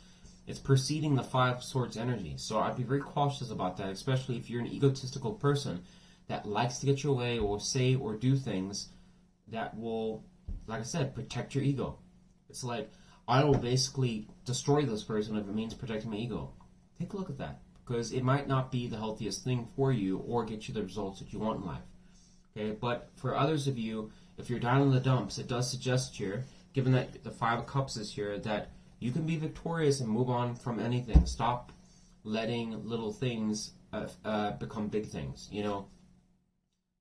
It's preceding the Five of Swords energy. So I'd be very cautious about that, especially if you're an egotistical person that likes to get your way or say or do things that will, like I said, protect your ego. It's like, I will basically destroy this person if it means protecting my ego. Take a look at that, because it might not be the healthiest thing for you or get you the results that you want in life. Okay, but for others of you, if you're down in the dumps, it does suggest here, given that the Five of Cups is here, that you can be victorious and move on from anything. Stop letting little things become big things. You know,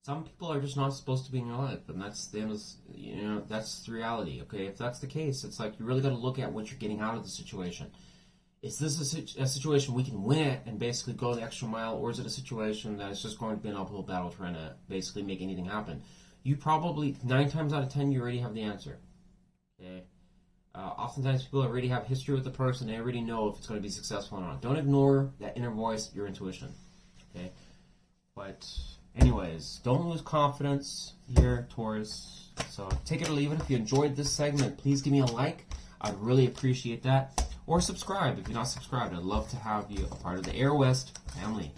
some people are just not supposed to be in your life, and that's the end of, you know, that's the reality. Okay, if that's the case, it's like you really got to look at what you're getting out of the situation. Is this a situation we can win it and basically go the extra mile, or is it a situation that is just going to be an uphill battle trying to basically make anything happen? You probably, 9 times out of 10, you already have the answer. Okay. Oftentimes people already have history with the person. They already know if it's going to be successful or not. Don't ignore that inner voice, your intuition. Okay. But anyways, don't lose confidence here, Taurus. So take it or leave it. If you enjoyed this segment, please give me a like. I'd really appreciate that. Or subscribe if you're not subscribed. I'd love to have you a part of the Air West family.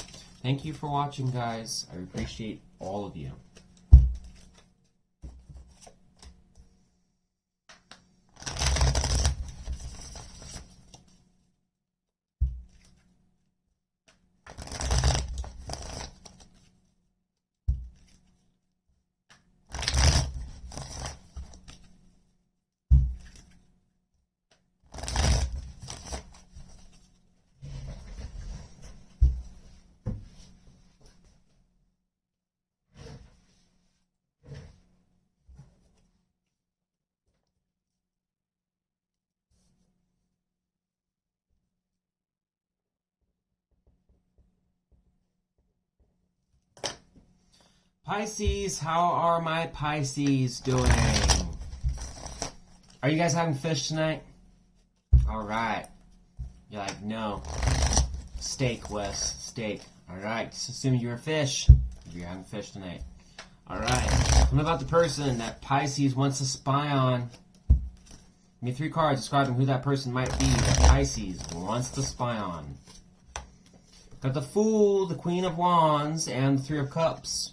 Thank you for watching, guys. I appreciate all of you. Pisces, how are my Pisces doing? Are you guys having fish tonight? Alright. You're like, no. Steak, Wes. Steak. Alright, just assume you're a fish. You're having fish tonight. Alright. Tell me about the person that Pisces wants to spy on. Give me 3 cards describing who that person might be that Pisces wants to spy on. Got the Fool, the Queen of Wands, and the 3 of Cups.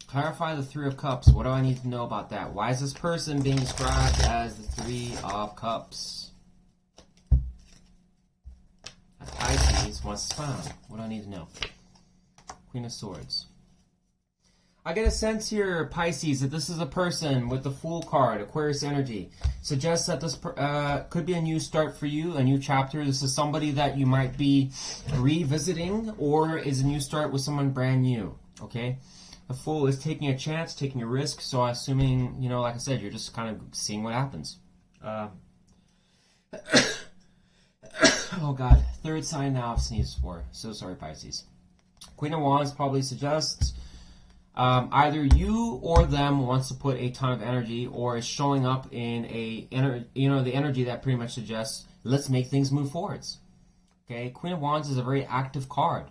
Clarify the 3 of Cups. What do I need to know about that? Why is this person being described as the 3 of Cups? As Pisces wants to spy on. What do I need to know? Queen of Swords. I get a sense here, Pisces, that this is a person with the Fool card, Aquarius energy. Suggests that this could be a new start for you, a new chapter. This is somebody that you might be revisiting, or is a new start with someone brand new, okay? The Fool is taking a chance, taking a risk, so assuming, you know, like I said, you're just kind of seeing what happens. Oh God, 3rd sign now I've sneezed for. So sorry, Pisces. Queen of Wands probably suggests either you or them wants to put a ton of energy, or is showing up in the energy that pretty much suggests let's make things move forwards. Okay, Queen of Wands is a very active card.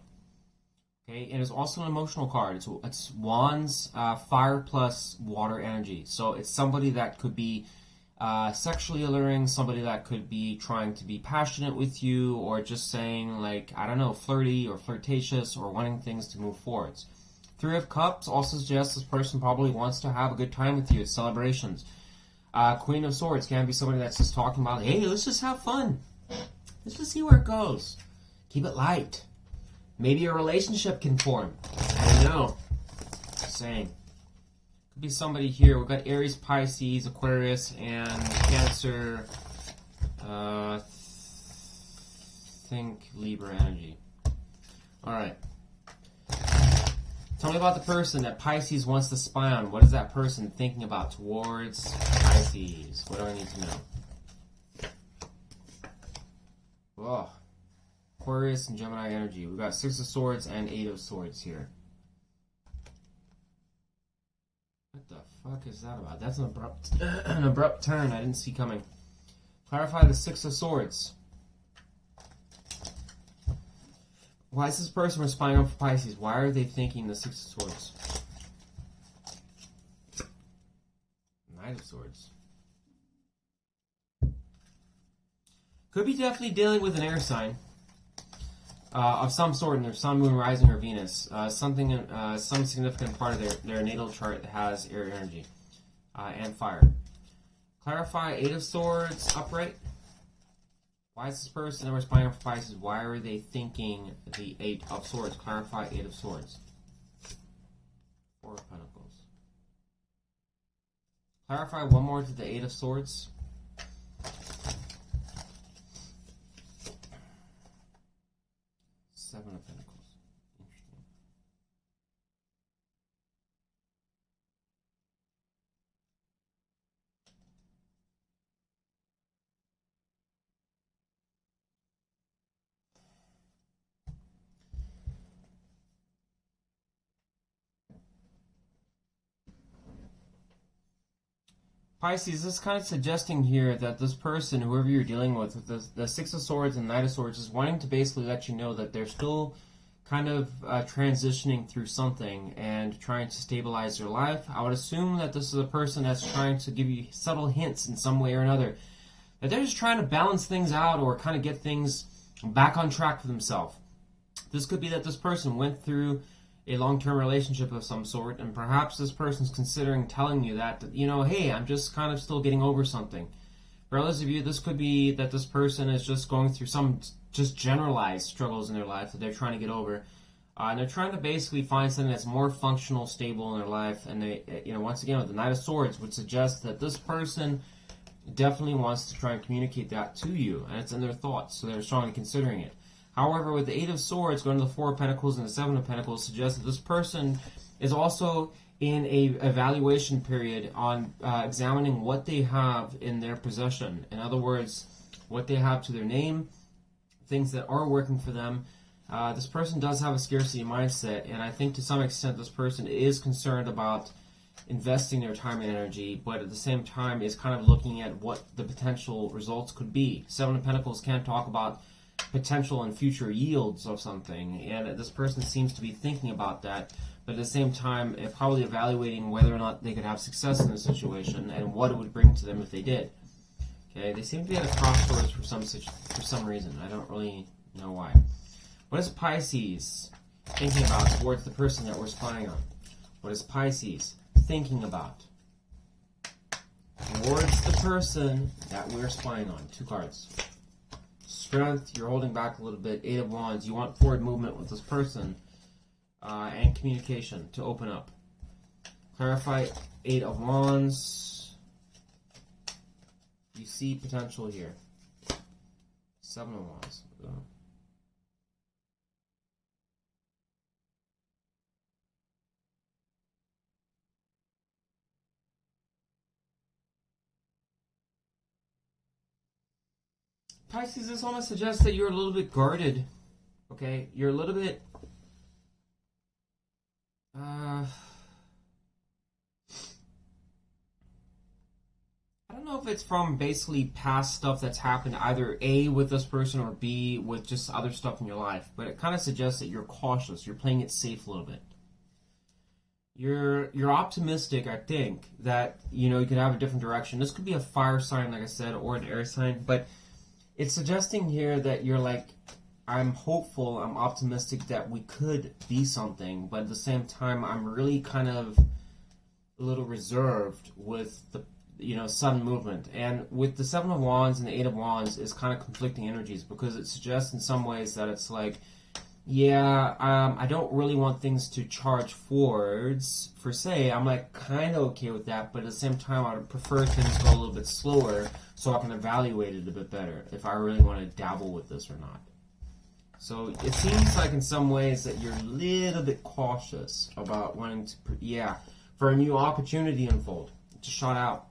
Okay, and it's also an emotional card. It's Wands, fire plus water energy. So it's somebody that could be sexually alluring, somebody that could be trying to be passionate with you, or just saying, like, I don't know, flirty or flirtatious, or wanting things to move forwards. 3 of Cups also suggests this person probably wants to have a good time with you at celebrations. Queen of Swords can be somebody that's just talking about, hey, let's just have fun. Let's just see where it goes. Keep it light. Maybe a relationship can form. I don't know. Just saying. Could be somebody here. We've got Aries, Pisces, Aquarius, and Cancer. Think Libra energy. Alright. Tell me about the person that Pisces wants to spy on. What is that person thinking about towards Pisces? What do I need to know? Oh. Aquarius and Gemini energy. We've got 6 of Swords and 8 of Swords here. What the fuck is that about? That's an abrupt turn I didn't see coming. Clarify the 6 of Swords. Why is this person responding for Pisces? Why are they thinking the 6 of Swords? Knight of Swords. Could be definitely dealing with an air sign. of some sort in their Sun, Moon, Rising, or Venus. Something, some significant part of their natal chart that has air energy and fire. Clarify 8 of Swords upright. Why is this person that we're spying on for Pisces? Why are they thinking the 8 of Swords? Clarify 8 of Swords. 4 of Pentacles. Clarify one more to the 8 of Swords. 7 of Pentacles. Interesting. Pisces, this is kind of suggesting here that this person, whoever you're dealing with the 6 of Swords and Knight of Swords, is wanting to basically let you know that they're still kind of transitioning through something and trying to stabilize their life. I would assume that this is a person that's trying to give you subtle hints in some way or another, that they're just trying to balance things out or kind of get things back on track for themselves. This could be that this person went through a long-term relationship of some sort, and perhaps this person's considering telling you that, you know, hey, I'm just kind of still getting over something. For others of you, this could be that this person is just going through some just generalized struggles in their life that they're trying to get over. And they're trying to basically find something that's more functional, stable in their life. And they, you know, once again, with the Knight of Swords would suggest that this person definitely wants to try and communicate that to you, and it's in their thoughts, so they're strongly considering it. However, with the 8 of Swords going to the 4 of Pentacles and the 7 of Pentacles suggests that this person is also in a evaluation period on examining what they have in their possession. In other words, what they have to their name, things that are working for them. This person does have a scarcity mindset, and I think to some extent this person is concerned about investing their time and energy, but at the same time is kind of looking at what the potential results could be. 7 of Pentacles can talk about potential and future yields of something, and this person seems to be thinking about that, but at the same time probably evaluating whether or not they could have success in the situation and what it would bring to them if they did. Okay, they seem to be at a crossroads for some reason. I don't really know why. What is Pisces thinking about towards the person that we're spying on? What is Pisces thinking about towards the person that we're spying on? 2 cards. Strength, you're holding back a little bit. 8 of Wands, you want forward movement with this person, and communication to open up. Clarify 8 of Wands. You see potential here. 7 of Wands. Pisces, this almost suggests that you're a little bit guarded. Okay? You're a little bit I don't know if it's from basically past stuff that's happened, either A, with this person, or B, with just other stuff in your life. But it kind of suggests that you're cautious. You're playing it safe a little bit. You're optimistic, I think, that, you know, you could have a different direction. This could be a fire sign, like I said, or an air sign. But it's suggesting here that you're like, I'm hopeful, I'm optimistic that we could be something. But at the same time, I'm really kind of a little reserved with the, you know, sun movement. And with the 7 of Wands and the 8 of Wands is kind of conflicting energies, because it suggests in some ways that it's like, yeah, I don't really want things to charge forwards, per se. I'm like kind of okay with that, but at the same time I would prefer things to go a little bit slower so I can evaluate it a bit better if I really want to dabble with this or not. So it seems like in some ways that you're a little bit cautious about wanting to, for a new opportunity to unfold, to shot out.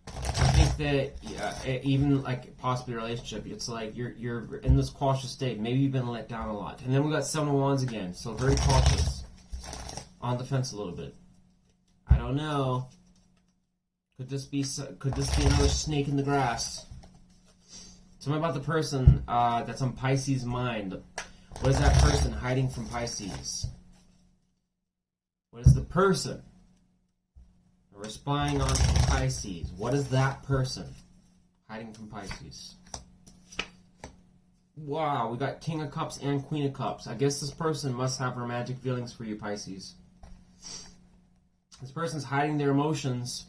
I think that even like possibly a relationship, it's like you're in this cautious state. Maybe you've been let down a lot, and then we got 7 of Wands again. So very cautious, on the fence a little bit. I don't know. Could this be another snake in the grass? Tell me about the person that's on Pisces' mind. What is that person hiding from Pisces? What is the person we're spying on Pisces? What is that person hiding from Pisces? Wow, we got King of Cups and Queen of Cups. I guess this person must have romantic feelings for you, Pisces. This person's hiding their emotions.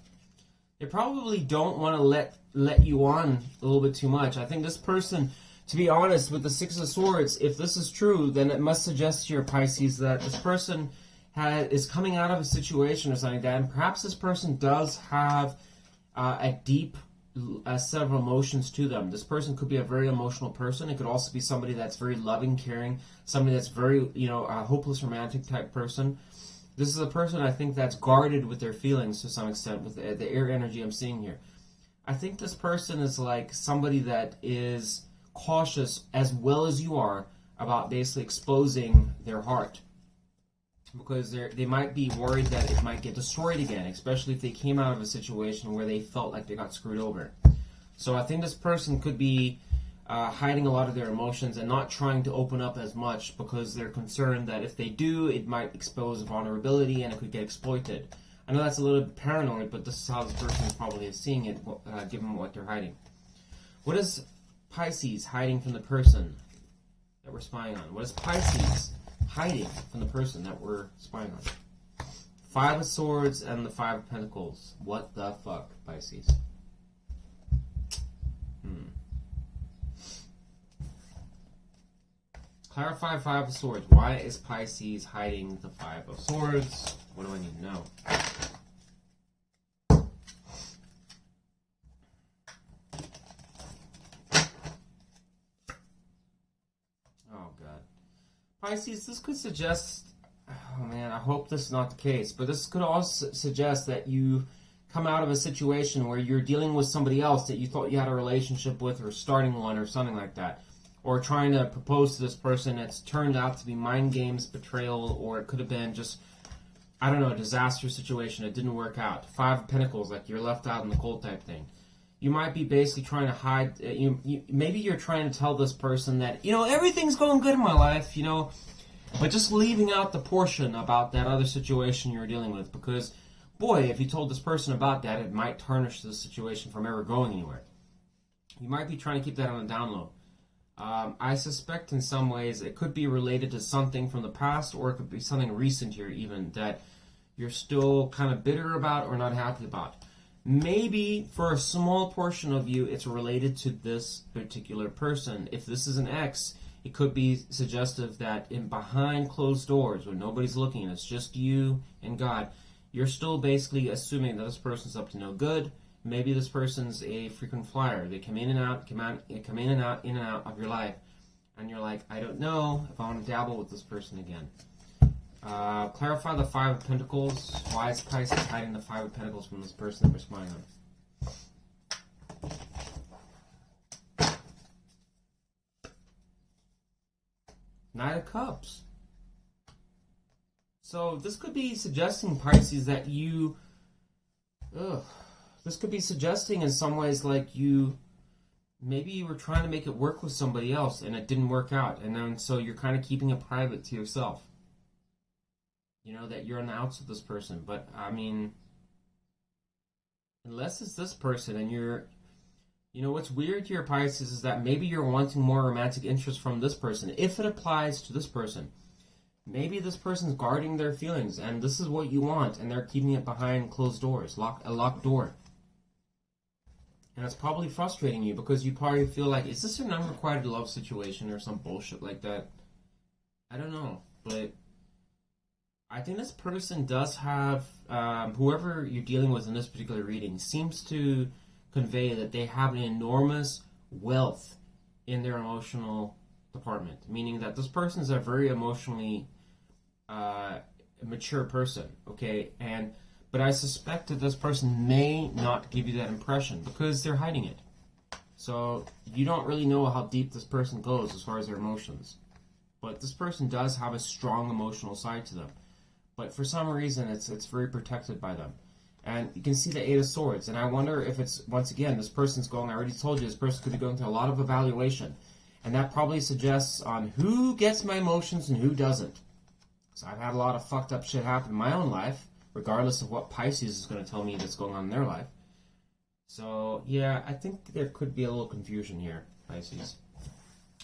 They probably don't want to let you on a little bit too much. I think this person, to be honest, with the Six of Swords, if this is true, then it must suggest to your Pisces that this person is coming out of a situation or something like that, and perhaps this person does have a deep set of emotions to them. This person could be a very emotional person. It could also be somebody that's very loving, caring, somebody that's very, a hopeless romantic type person. This is a person, I think, that's guarded with their feelings to some extent, with the air energy I'm seeing here. I think this person is like somebody that is cautious as well as you are about basically exposing their heart. Because they might be worried that it might get destroyed again, especially if they came out of a situation where they felt like they got screwed over. So I think this person could be hiding a lot of their emotions and not trying to open up as much because they're concerned that if they do, it might expose vulnerability and it could get exploited. I know that's a little bit paranoid, but this is how this person probably is seeing it, given what they're hiding. What is Pisces hiding from the person that we're spying on? What is Pisces hiding from the person that we're spying on? Five of Swords and the Five of Pentacles. What the fuck, Pisces? Clarify Five of Swords. Why is Pisces hiding the Five of Swords? What do I need to know? Oh, God. Pisces, this could suggest... Oh, man, I hope this is not the case. But this could also suggest that you come out of a situation where you're dealing with somebody else that you thought you had a relationship with or starting one or something like that. Or trying to propose to this person, it's turned out to be mind games, betrayal, or it could have been just, I don't know, a disaster situation. It didn't work out. Five of Pentacles, like you're left out in the cold type thing. You might be basically trying to hide, maybe you're trying to tell this person that, everything's going good in my life, but just leaving out the portion about that other situation you're dealing with. Because, boy, if you told this person about that, it might tarnish the situation from ever going anywhere. You might be trying to keep that on the down low. I suspect in some ways it could be related to something from the past, or it could be something recent here even that you're still kind of bitter about or not happy about. Maybe for a small portion of you it's related to this particular person. If this is an ex, it could be suggestive that in behind closed doors when nobody's looking, it's just you and God, you're still basically assuming that this person's up to no good. Maybe this person's a frequent flyer. They come in and out, in and out of your life. And you're like, I don't know if I want to dabble with this person again. Clarify the Five of Pentacles. Why is Pisces hiding the Five of Pentacles from this person that we're spying on? Knight of Cups. So this could be suggesting, Pisces, that you... This could be suggesting in some ways like maybe you were trying to make it work with somebody else and it didn't work out. And then so you're kind of keeping it private to yourself. That you're on the outs with this person. But, I mean, unless it's this person and you're... what's weird here, Pisces, is that maybe you're wanting more romantic interest from this person. If it applies to this person. Maybe this person's guarding their feelings and this is what you want and they're keeping it behind closed doors, a locked door. And it's probably frustrating you because you probably feel like, is this an unrequited love situation or some bullshit like that? I don't know, but I think this person does have, whoever you're dealing with in this particular reading seems to convey that they have an enormous wealth in their emotional department, meaning that this person is a very emotionally mature person, okay? But I suspect that this person may not give you that impression because they're hiding it. So you don't really know how deep this person goes as far as their emotions. But this person does have a strong emotional side to them. But for some reason, it's very protected by them. And you can see the Eight of Swords. And I wonder if it's, once again, this person's going, I already told you, this person could be going through a lot of evaluation. And that probably suggests on who gets my emotions and who doesn't. So I've had a lot of fucked up shit happen in my own life, regardless of what Pisces is going to tell me that's going on in their life. So, yeah, I think there could be a little confusion here, Pisces.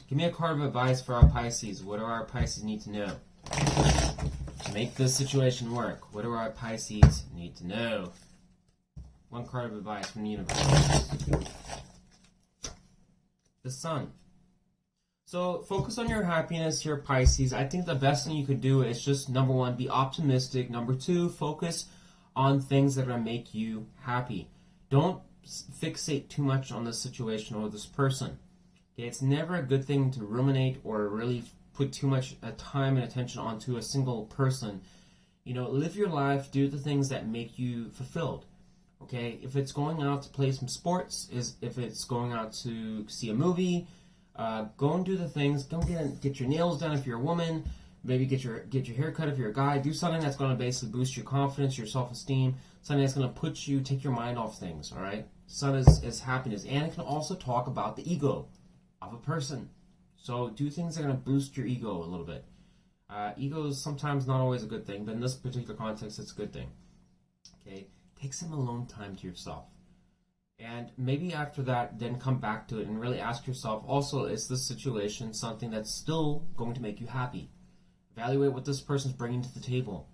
Give me a card of advice for our Pisces. What do our Pisces need to know to make this situation work? What do our Pisces need to know? One card of advice from the universe. The Sun. So focus on your happiness here, Pisces. I think the best thing you could do is just, number one, be optimistic. Number two, focus on things that are going to make you happy. Don't fixate too much on this situation or this person. Okay, it's never a good thing to ruminate or really put too much time and attention onto a single person. You know, live your life, do the things that make you fulfilled. Okay, if it's going out to play some sports, if it's going out to see a movie, go and do the things. Go get your nails done if you're a woman. Maybe get your hair cut if you're a guy. Do something that's going to basically boost your confidence, your self-esteem. Something that's going to take your mind off things. All right. Sun is happiness, and it can also talk about the ego of a person. So do things that are going to boost your ego a little bit. Ego is sometimes not always a good thing, but in this particular context, it's a good thing. Okay. Take some alone time to yourself. And maybe after that, then come back to it and really ask yourself, also, is this situation something that's still going to make you happy? Evaluate what this person's bringing to the table.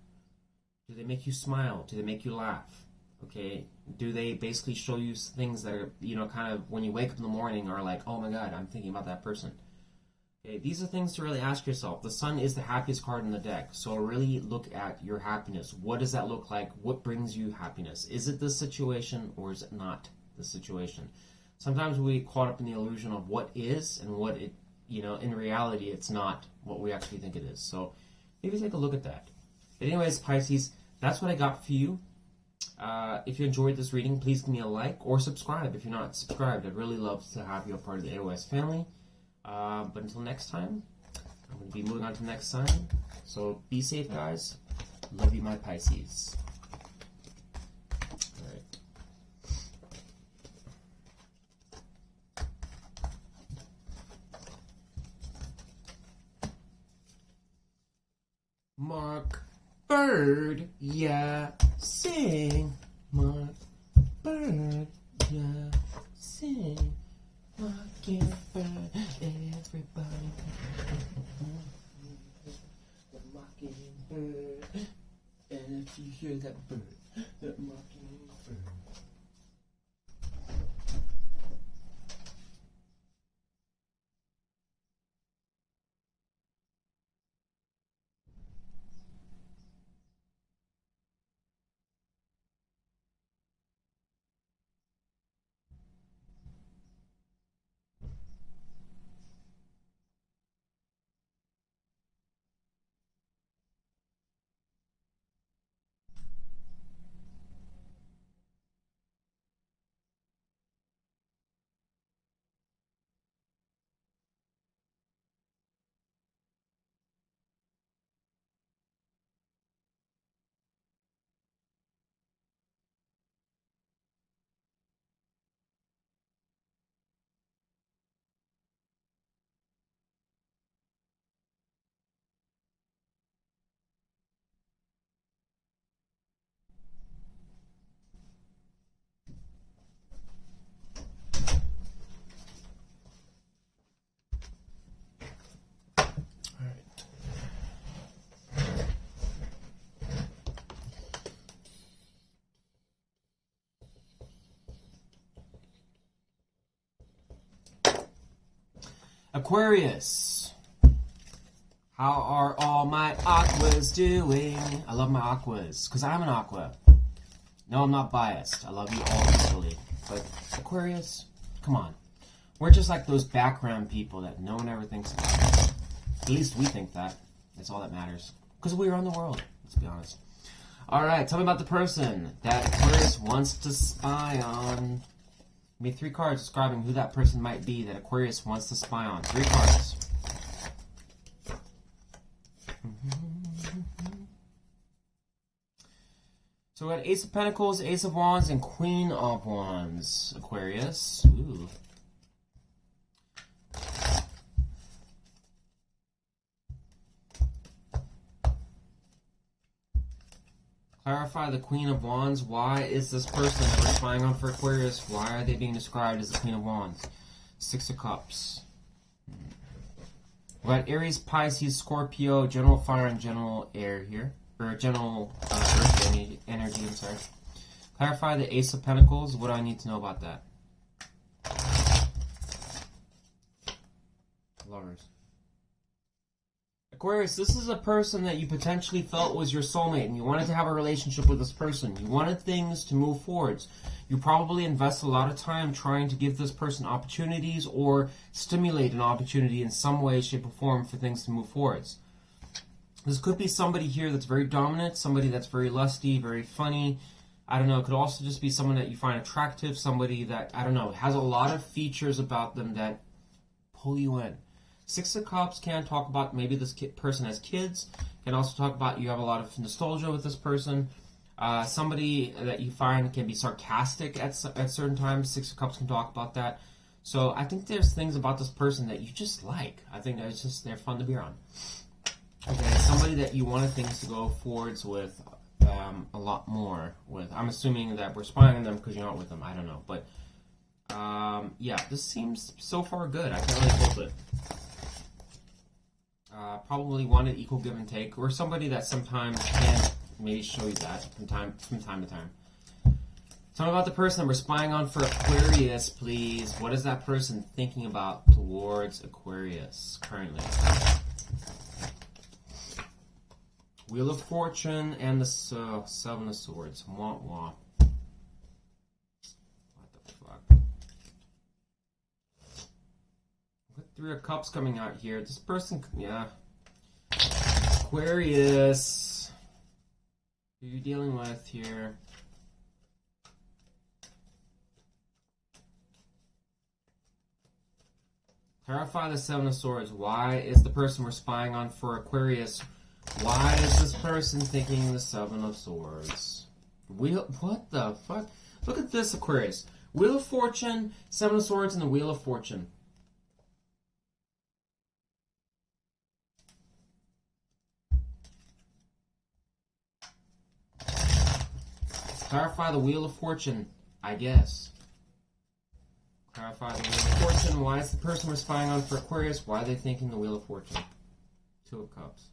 Do they make you smile? Do they make you laugh? Okay? Do they basically show you things that are, you know, kind of when you wake up in the morning are like, oh my God, I'm thinking about that person. Okay, these are things to really ask yourself. The Sun is the happiest card in the deck, so really look at your happiness. What does that look like? What brings you happiness? Is it this situation or is it not the situation? Sometimes we get caught up in the illusion of what is and what it, you know, in reality it's not what we actually think it is. So maybe take a look at that. But anyways, Pisces, that's what I got for you. If you enjoyed this reading, please give me a like or subscribe if you're not subscribed. I'd really love to have you a part of the AOS family. But until next time, I'm going to be moving on to the next sign. So be safe, guys. Love you, my Pisces. All right. Mark Bird, yeah, sing. Mark Bird, yeah, sing. Mockingbird, everybody. The mockingbird. And if you hear that bird, that mockingbird. Aquarius, how are all my aquas doing? I love my aquas, because I'm an aqua. No, I'm not biased. I love you all equally. But Aquarius, come on. We're just like those background people that no one ever thinks about. At least we think that. That's all that matters. Because we run the world, let's be honest. Alright, tell me about the person that Aquarius wants to spy on. Give me 3 cards describing who that person might be that Aquarius wants to spy on. 3 cards. So we got Ace of Pentacles, Ace of Wands, and Queen of Wands. Aquarius. Ooh. Clarify the Queen of Wands. Why is this person that we're spying on for Aquarius, why are they being described as the Queen of Wands? 6 of Cups. We got Aries, Pisces, Scorpio, general fire and general air here. Or general earth energy, I'm sorry. Clarify the Ace of Pentacles. What do I need to know about that? Lovers. Aquarius, this is a person that you potentially felt was your soulmate and you wanted to have a relationship with this person. You wanted things to move forwards. You probably invest a lot of time trying to give this person opportunities or stimulate an opportunity in some way, shape, or form for things to move forwards. This could be somebody here that's very dominant, somebody that's very lusty, very funny. I don't know, it could also just be someone that you find attractive, somebody that, I don't know, has a lot of features about them that pull you in. Six of Cups can talk about maybe this person has kids, can also talk about you have a lot of nostalgia with this person. Somebody that you find can be sarcastic at certain times. Six of Cups can talk about that. So I think there's things about this person that you just like. I think that it's just, they're fun to be around. Okay, somebody that you wanted things to go forwards with a lot more with. I'm assuming that we're spying on them because you're not with them. I don't know. But yeah, this seems so far good. I can't really fault it. Probably wanted equal give and take, or somebody that sometimes can maybe show you that from time to time. Tell me about the person that we're spying on for Aquarius, please. What is that person thinking about towards Aquarius currently? Wheel of Fortune and the Seven of Swords. Wah wah. What the fuck? Got Three of Cups coming out here. This person, yeah. Aquarius. Who are you dealing with here? Clarify the Seven of Swords. Why is the person we're spying on for Aquarius? Why is this person thinking the Seven of Swords? What the fuck? Look at this, Aquarius. Wheel of Fortune, Seven of Swords, and the Wheel of Fortune. Clarify the Wheel of Fortune, I guess. Clarify the Wheel of Fortune. Why is the person we're spying on for Aquarius? Why are they thinking the Wheel of Fortune? Two of Cups.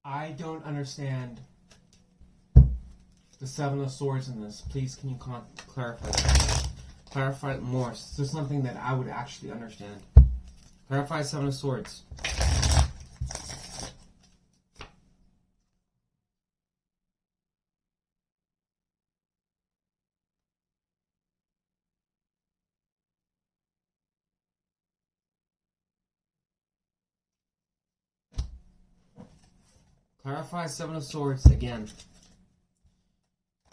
I don't understand the Seven of Swords in this. Please, can you clarify that? Clarify it more. This is something that I would actually understand. Clarify Seven of Swords. Clarify Seven of Swords again.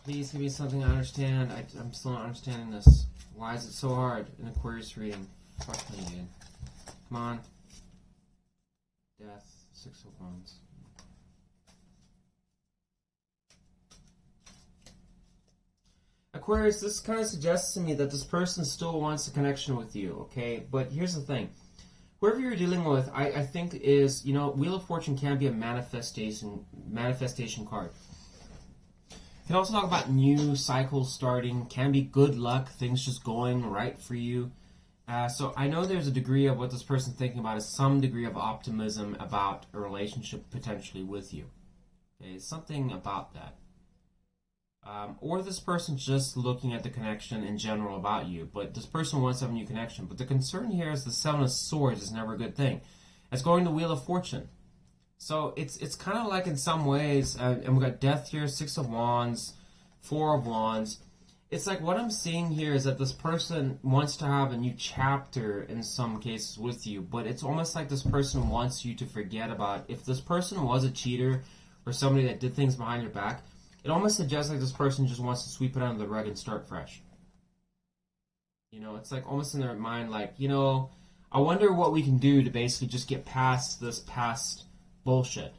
Please give me something I understand. I'm still not understanding this. Why is it so hard in Aquarius reading? Fuck me, dude. Come on. Death. Six of Wands. Aquarius, this kind of suggests to me that this person still wants a connection with you, okay? But here's the thing. Whoever you're dealing with, I think is, you know, Wheel of Fortune can be a manifestation card. You can also talk about new cycles starting, can be good luck, things just going right for you. So I know there's a degree of what this person's thinking about is some degree of optimism about a relationship potentially with you. Okay, something about that. Or this person's just looking at the connection in general about you, but this person wants to have a new connection. But the concern here is the Seven of Swords is never a good thing. It's going to Wheel of Fortune. So it's kind of like in some ways, and we got Death here, Six of Wands, Four of Wands. It's like what I'm seeing here is that this person wants to have a new chapter in some cases with you, but it's almost like this person wants you to forget about, if this person was a cheater or somebody that did things behind your back, it almost suggests like this person just wants to sweep it under the rug and start fresh. You know, it's like almost in their mind like, you know, I wonder what we can do to basically just get past this past bullshit.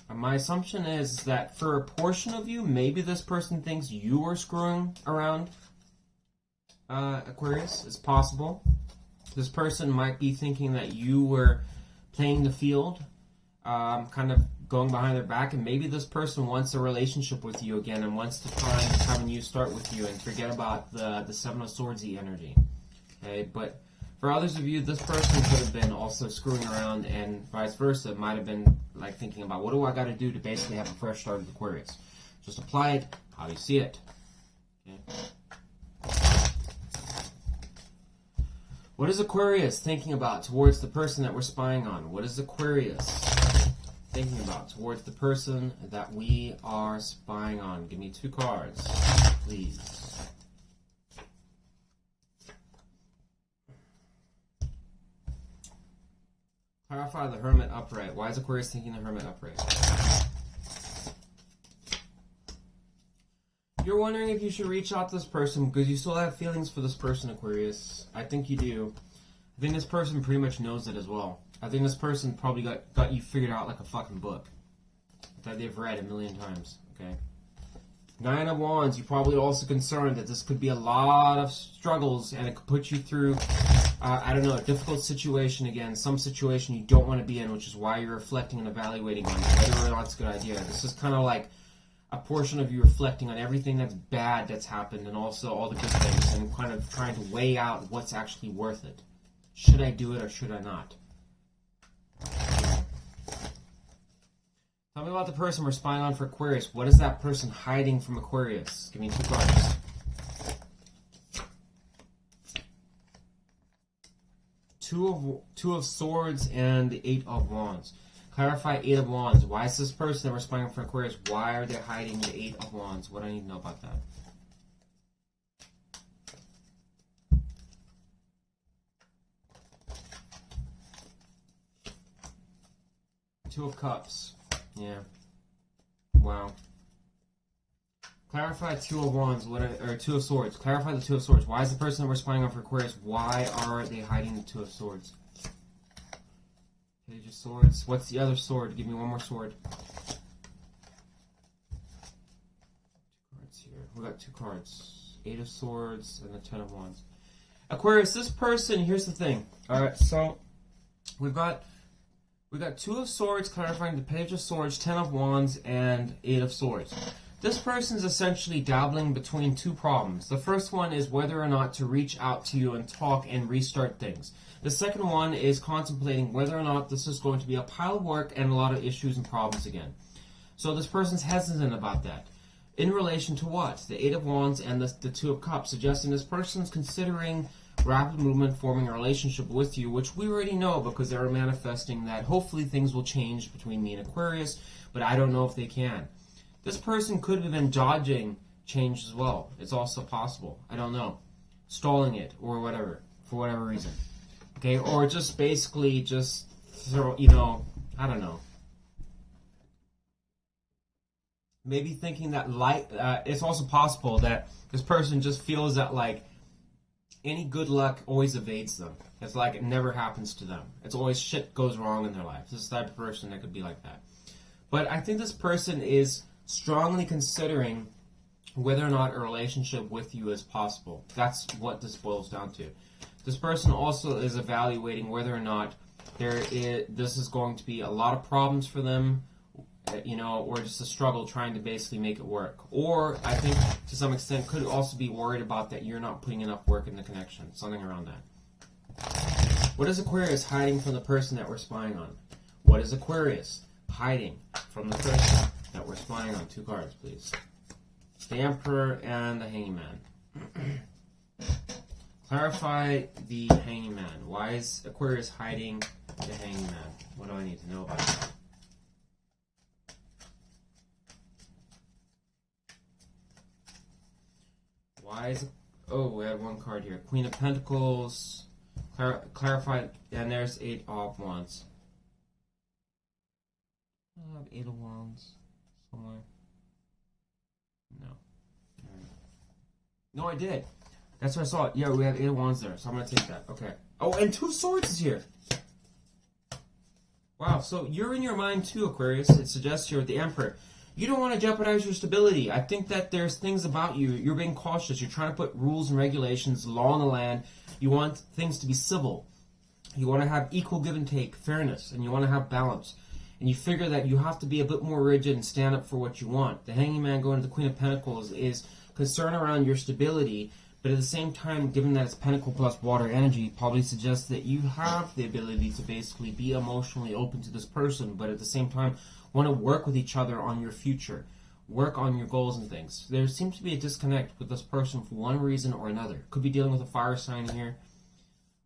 And my assumption is that for a portion of you, maybe this person thinks you are screwing around. Aquarius, it's possible. This person might be thinking that you were playing the field, kind of going behind their back, and maybe this person wants a relationship with you again and wants to try and have a new start with you and forget about the Seven of Swords-y energy. Okay, but for others of you, this person could have been also screwing around, and vice versa. It might have been like thinking about, what do I got to do to basically have a fresh start with Aquarius? Just apply it how you see it. Okay. What is Aquarius thinking about towards the person that we're spying on? What is Aquarius thinking about towards the person that we are spying on? Give me 2 cards, please. Clarify the Hermit upright. Why is Aquarius thinking the Hermit upright? You're wondering if you should reach out to this person because you still have feelings for this person, Aquarius. I think you do. I think this person pretty much knows it as well. I think this person probably got you figured out like a fucking book that they've read 1,000,000 times, okay? 9 of Wands, you're probably also concerned that this could be a lot of struggles and it could put you through, I don't know, a difficult situation again, some situation you don't want to be in, which is why you're reflecting and evaluating on whether or not it's a good idea. This is kind of like a portion of you reflecting on everything that's bad that's happened and also all the good things and kind of trying to weigh out what's actually worth it. Should I do it or should I not? Tell me about the person we're spying on for Aquarius. What is that person hiding from Aquarius? Give me 2 cards. Two of Swords and the 8 of Wands. Clarify 8 of Wands. Why is this person that we're spying on for Aquarius? Why are they hiding the 8 of Wands? What do I need to know about that? Two of Cups. Yeah. Wow. Clarify 2 of Wands. Or 2 of Swords. Clarify the 2 of Swords. Why is the person that we're spying on for Aquarius? Why are they hiding the 2 of Swords? Page of Swords. What's the other sword? Give me one more sword. 2 cards here. We got 2 cards. 8 of Swords and the 10 of Wands. Aquarius, this person, here's the thing. Alright, so we got 2 of Swords clarifying the Page of Swords, 10 of Wands, and 8 of Swords. This person's essentially dabbling between 2 problems. The first one is whether or not to reach out to you and talk and restart things. The second one is contemplating whether or not this is going to be a pile of work and a lot of issues and problems again. So this person's hesitant about that. In relation to what? The 8 of Wands and the 2 of Cups, suggesting this person's considering rapid movement, forming a relationship with you, which we already know because they're manifesting that hopefully things will change between me and Aquarius, but I don't know if they can. This person could have been dodging change as well. It's also possible. I don't know. Stalling it or whatever, for whatever reason. Okay, or just basically just throw, I don't know. Maybe thinking that it's also possible that this person just feels that like any good luck always evades them. It's like it never happens to them. It's always shit goes wrong in their life. This is the type of person that could be like that. But I think this person is strongly considering whether or not a relationship with you is possible. That's what this boils down to. This person also is evaluating whether or not this is going to be a lot of problems for them, or just a struggle trying to basically make it work. Or, I think, to some extent, could also be worried about that you're not putting enough work in the connection. Something around that. What is Aquarius hiding from the person that we're spying on? What is Aquarius hiding from the person that we're spying on? 2 cards, please. The Emperor and the Hangman. Clarify the Hangman. Why is Aquarius hiding the Hangman? What do I need to know about that? Why is... Oh, we have 1 card here. Queen of Pentacles. Clarify... And there's 8 of Wands. I have 8 of Wands somewhere. No. Right. No, I did. That's what I saw. Yeah, we have 8 of Wands there, so I'm going to take that. Okay. Oh, and 2 of Swords is here. Wow, so you're in your mind too, Aquarius. It suggests here with the Emperor. you don't want to jeopardize your stability. I think that there's things about you. You're being cautious. You're trying to put rules and regulations, law in the land. You want things to be civil. You want to have equal give and take, fairness, and you want to have balance. And you figure that you have to be a bit more rigid and stand up for what you want. The Hanging Man going to the Queen of Pentacles is concern around your stability, but at the same time, given that it's Pentacle plus water energy, probably suggests that you have the ability to basically be emotionally open to this person, but at the same time, want to work with each other on your future, work on your goals and things. There seems to be a disconnect with this person for one reason or another. Could be dealing with a fire sign here.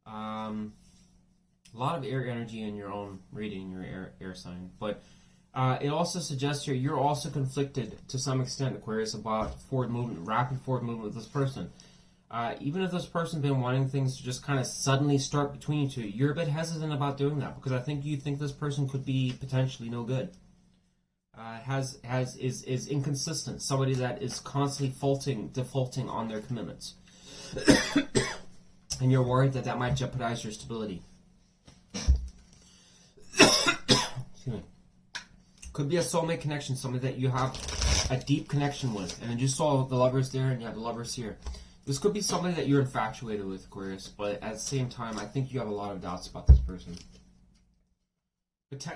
A lot of air energy in your own reading, your air sign. But it also suggests here you're also conflicted to some extent, Aquarius, about forward movement, rapid forward movement with this person. Even if this person's been wanting things to just kind of suddenly start between you two, you're a bit hesitant about doing that because I think you think this person could be potentially no good. Is inconsistent, somebody that is constantly defaulting on their commitments. And you're worried that that might jeopardize your stability. Excuse me. Could be a soulmate connection, somebody that you have a deep connection with. And then you saw the lovers there and you have the lovers here. This could be somebody that you're infatuated with, Aquarius, but at the same time, I think you have a lot of doubts about this person.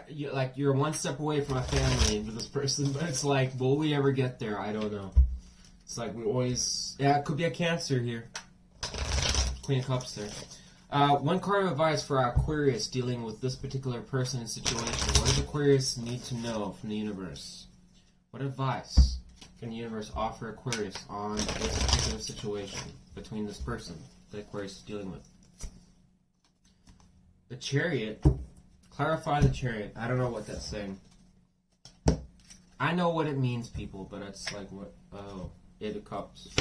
You're one step away from a family with this person, but it's like, will we ever get there? I don't know. It's like we always... Yeah, it could be a Cancer here. Queen of Cups there. One card of advice for Aquarius dealing with this particular person and situation. What does Aquarius need to know from the universe? What advice can the universe offer Aquarius on this particular situation between this person that Aquarius is dealing with? The Chariot. Clarify the Chariot. I don't know what that's saying. I know what it means, people, but it's like what? Oh, Eight of Cups.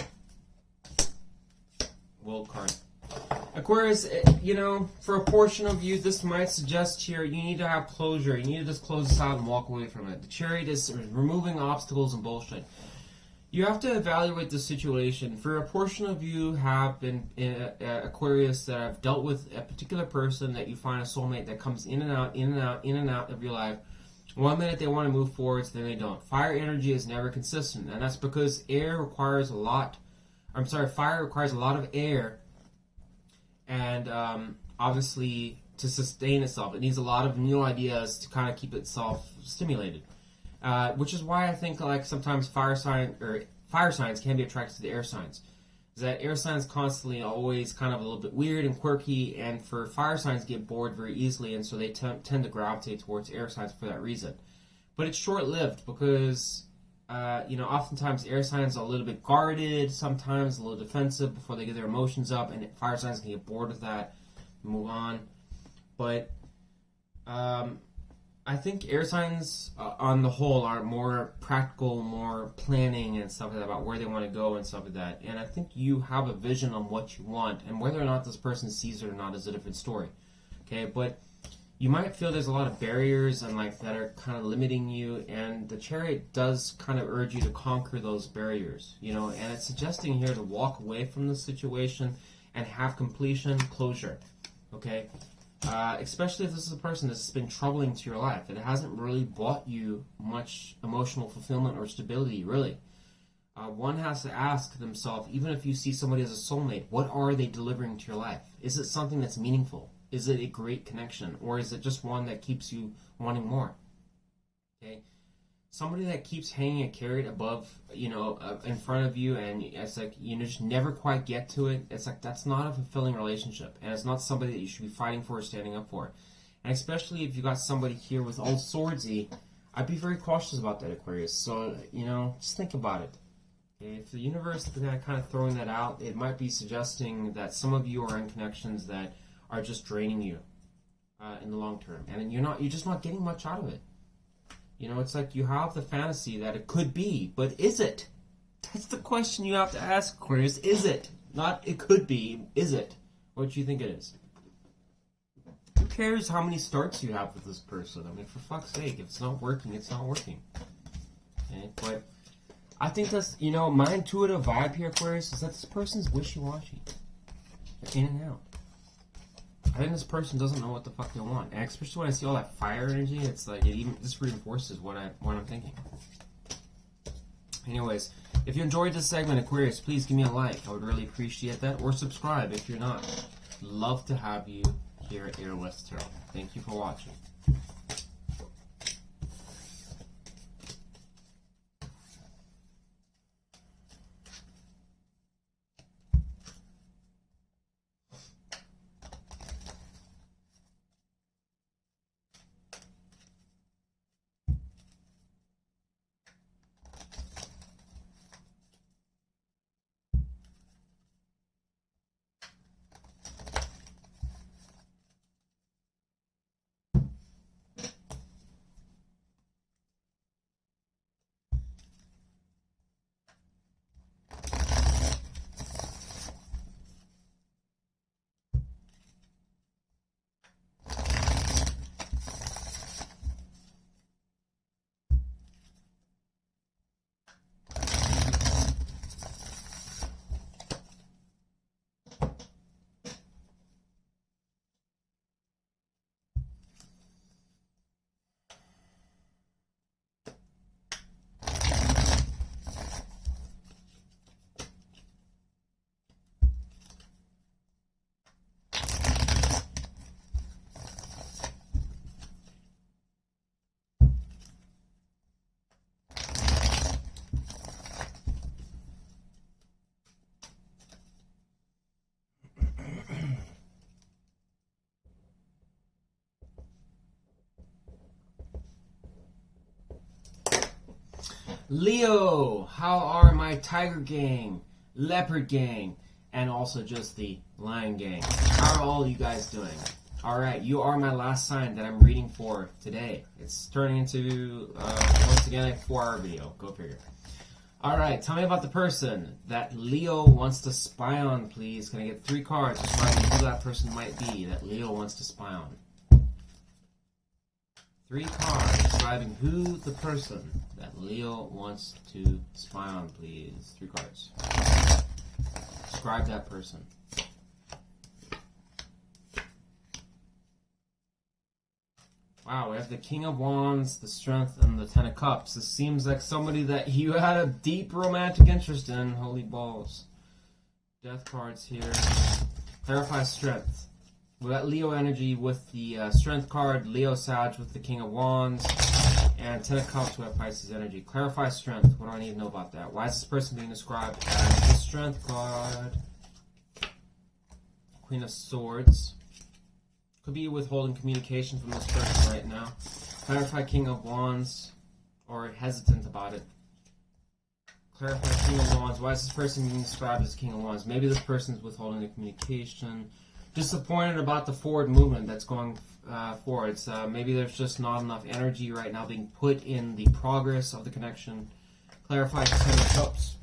World card. Aquarius, you know, for a portion of you, this might suggest here you need to have closure. You need to just close this out and walk away from it. The Chariot is removing obstacles and bullshit. You have to evaluate the situation. For a portion of you have been Aquarius that have dealt with a particular person that you find a soulmate that comes in and out, in and out, in and out of your life. One minute they want to move forwards, then they don't. Fire energy is never consistent, and that's because fire requires a lot of air, and obviously to sustain itself. It needs a lot of new ideas to kind of keep itself stimulated. Which is why I think like sometimes fire signs can be attracted to the air signs. Is that air signs constantly always kind of a little bit weird and quirky, and for fire signs get bored very easily, and so they tend to gravitate towards air signs for that reason. But it's short-lived because oftentimes air signs are a little bit guarded, sometimes a little defensive before they get their emotions up, and fire signs can get bored with that and move on. But I think air signs on the whole are more practical, more planning and stuff like that about where they want to go and stuff like that. And I think you have a vision on what you want, and whether or not this person sees it or not is a different story. Okay, but you might feel there's a lot of barriers and like that are kind of limiting you, and the Chariot does kind of urge you to conquer those barriers, and it's suggesting here to walk away from the situation and have completion, closure. Okay. Especially if this is a person that's been troubling to your life. It hasn't really brought you much emotional fulfillment or stability, really. One has to ask themselves, even if you see somebody as a soulmate, what are they delivering to your life? Is it something that's meaningful? Is it a great connection? Or is it just one that keeps you wanting more? Okay. Somebody that keeps hanging a carrot above, in front of you, and it's like, just never quite get to it. It's like, that's not a fulfilling relationship. And it's not somebody that you should be fighting for or standing up for. And especially if you got somebody here with all swordsy, I'd be very cautious about that, Aquarius. So, just think about it. Okay? If the universe is kind of throwing that out, it might be suggesting that some of you are in connections that are just draining you in the long term. And you're just not getting much out of it. It's like you have the fantasy that it could be, but is it? That's the question you have to ask, Aquarius. Is it? Not it could be, is it? What do you think it is? Who cares how many starts you have with this person? I mean, for fuck's sake, if it's not working, it's not working. Okay? But I think that's, my intuitive vibe here, Aquarius, is that this person's wishy-washy. They're in and out. I think this person doesn't know what the fuck they want, and especially when I see all that fire energy, it's like this reinforces what I'm thinking. Anyways, if you enjoyed this segment, Aquarius, please give me a like. I would really appreciate that. Or subscribe if you're not. Love to have you here at Air West Tarot. Thank you for watching. Leo, how are my Tiger Gang, Leopard Gang, and also just the Lion Gang? How are all you guys doing? Alright, you are my last sign that I'm reading for today. It's turning into, once again, a 4-hour video. Go figure. Alright, tell me about the person that Leo wants to spy on, please. Can I get 3 cards describing who that person might be that Leo wants to spy on? 3 cards describing who the person that Leo wants to spy on, please. 3 cards. Describe that person. Wow, we have the King of Wands, the Strength, and the Ten of Cups. This seems like somebody that you had a deep romantic interest in. Holy balls. Death cards here. Clarify Strength. We got Leo energy with the Strength card, Leo Sag with the King of Wands, and Ten of Cups with Pisces energy. Clarify Strength. What do I need to know about that? Why is this person being described as the Strength card? Queen of Swords. Could be withholding communication from this person right now. Clarify King of Wands, or hesitant about it. Clarify King of Wands. Why is this person being described as King of Wands? Maybe this person's withholding the communication. Disappointed about the forward movement that's going forwards. Maybe there's just not enough energy right now being put in the progress of the connection. Clarify Ten of Cups.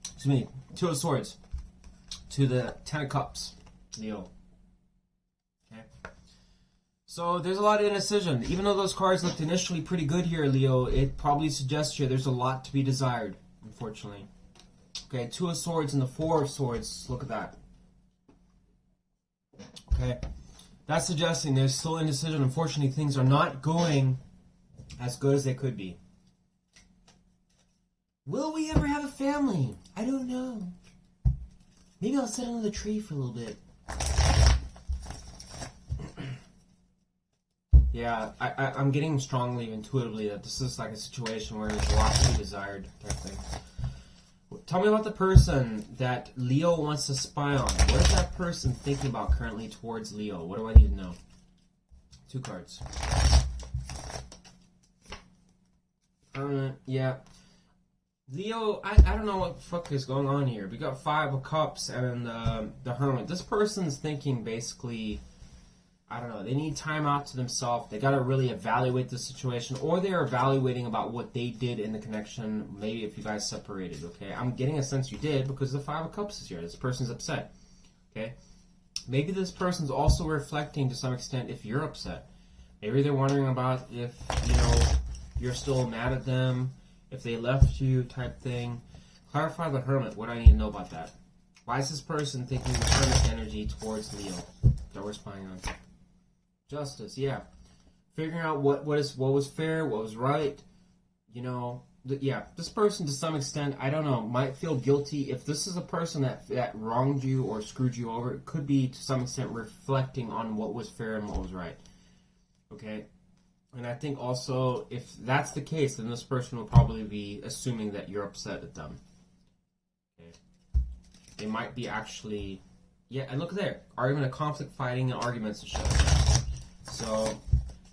Excuse me. 2 of Swords to the Ten of Cups, Leo. Okay. So there's a lot of indecision. Even though those cards looked initially pretty good here, Leo, it probably suggests here there's a lot to be desired, unfortunately. Okay, 2 of Swords and the 4 of Swords. Look at that. Okay. That's suggesting there's still indecision. Unfortunately, things are not going as good as they could be. Will we ever have a family? I don't know. Maybe I'll sit under the tree for a little bit. Yeah, I'm getting strongly, intuitively, that this is like a situation where there's a lot to be desired type thing. Tell me about the person that Leo wants to spy on. What is that person thinking about currently towards Leo? What do I need to know? 2 cards. Yeah. Leo, I don't know what the fuck is going on here. We got 5 of Cups and the Hermit. This person's thinking basically, I don't know, they need time out to themselves. They got to really evaluate the situation, or they're evaluating about what they did in the connection, maybe if you guys separated, okay? I'm getting a sense you did because the 5 of Cups is here. This person's upset, okay? Maybe this person's also reflecting to some extent if you're upset. Maybe they're wondering about if, you know, you're still mad at them, if they left you type thing. Clarify the Hermit. What do I need to know about that? Why is this person thinking the Hermit energy towards Leo that we're spying on? Justice, yeah. figuring out what was fair, what was right. You know, yeah, this person to some extent, I don't know, might feel guilty. If this is a person that wronged you or screwed you over, it could be to some extent reflecting on what was fair and what was right. Okay? And I think also, if that's the case, then this person will probably be assuming that you're upset at them. Okay? They might be actually, yeah, and look there, argument, conflict, fighting, and arguments and shit. So,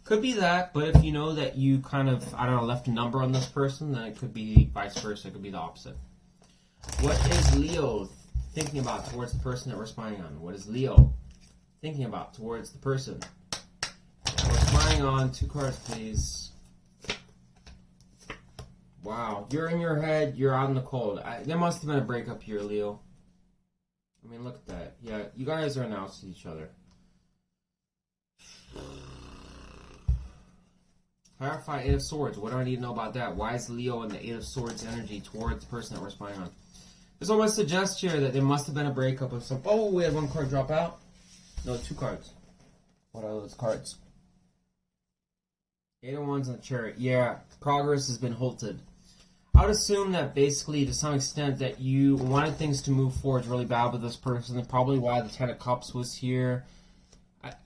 could be that, but if you know that you kind of, I don't know, left a number on this person, then it could be vice versa. It could be the opposite. What is Leo thinking about towards the person that we're spying on? What is Leo thinking about towards the person we're spying on? 2 cards, please. Wow. You're in your head. You're out in the cold. There must have been a breakup here, Leo. I mean, look at that. Yeah, you guys are announced to each other. Clarify 8 of Swords. What do I need to know about that? Why is Leo in the 8 of Swords energy towards the person that we're spying on? This almost suggests here that there must have been a breakup of some... Oh, we had 1 card drop out? No, 2 cards. What are those cards? 8 of Wands and the Chariot. Yeah, progress has been halted. I would assume that basically, to some extent, that you wanted things to move forward really bad with this person. And probably why the 10 of Cups was here.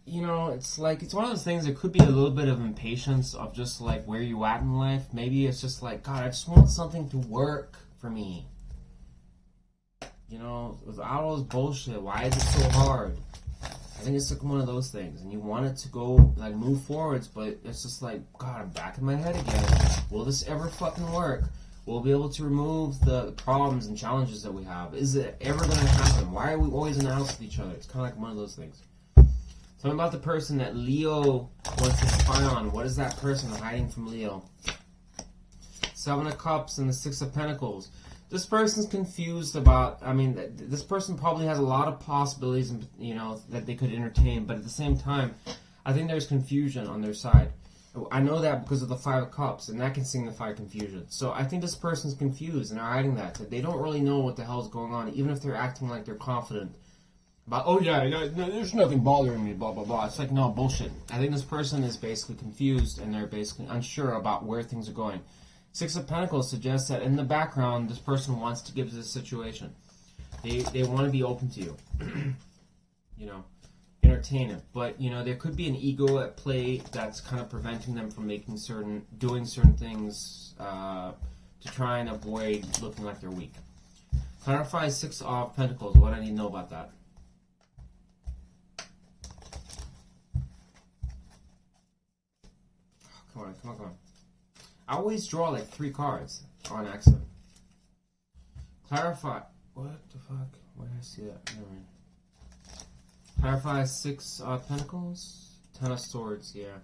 You know, it's like, it's one of those things, it could be a little bit of impatience of just like where you at in life. Maybe it's just like, God, I just want something to work for me. You know, without all this bullshit, why is it so hard? I think it's like one of those things, and you want it to go, like, move forwards, but it's just like, God, I'm back in my head again. Will this ever fucking work? We'll be able to remove the problems and challenges that we have. Is it ever going to happen? Why are we always in the house with each other? It's kind of like one of those things. Tell me about the person that Leo wants to spy on. What is that person hiding from Leo? 7 of Cups and the 6 of Pentacles. This person's confused about, I mean, this person probably has a lot of possibilities, you know, that they could entertain, but at the same time, I think there's confusion on their side. I know that because of the 5 of Cups, and that can signify confusion. So I think this person's confused, and they're hiding that they don't really know what the hell's going on, even if they're acting like they're confident. About, oh yeah, no, there's nothing bothering me, blah, blah, blah. It's like, no, bullshit. I think this person is basically confused, and they're basically unsure about where things are going. 6 of Pentacles suggests that in the background, this person wants to give this situation. They want to be open to you. You know, entertain it. But, you know, there could be an ego at play that's kind of preventing them from doing certain things to try and avoid looking like they're weak. Clarify 6 of Pentacles. What do I need to know about that? Come on. I always draw like 3 cards on accident. Clarify. What the fuck? Where did I see that? Never mind. Clarify 6 of Pentacles. 10 of Swords, yeah.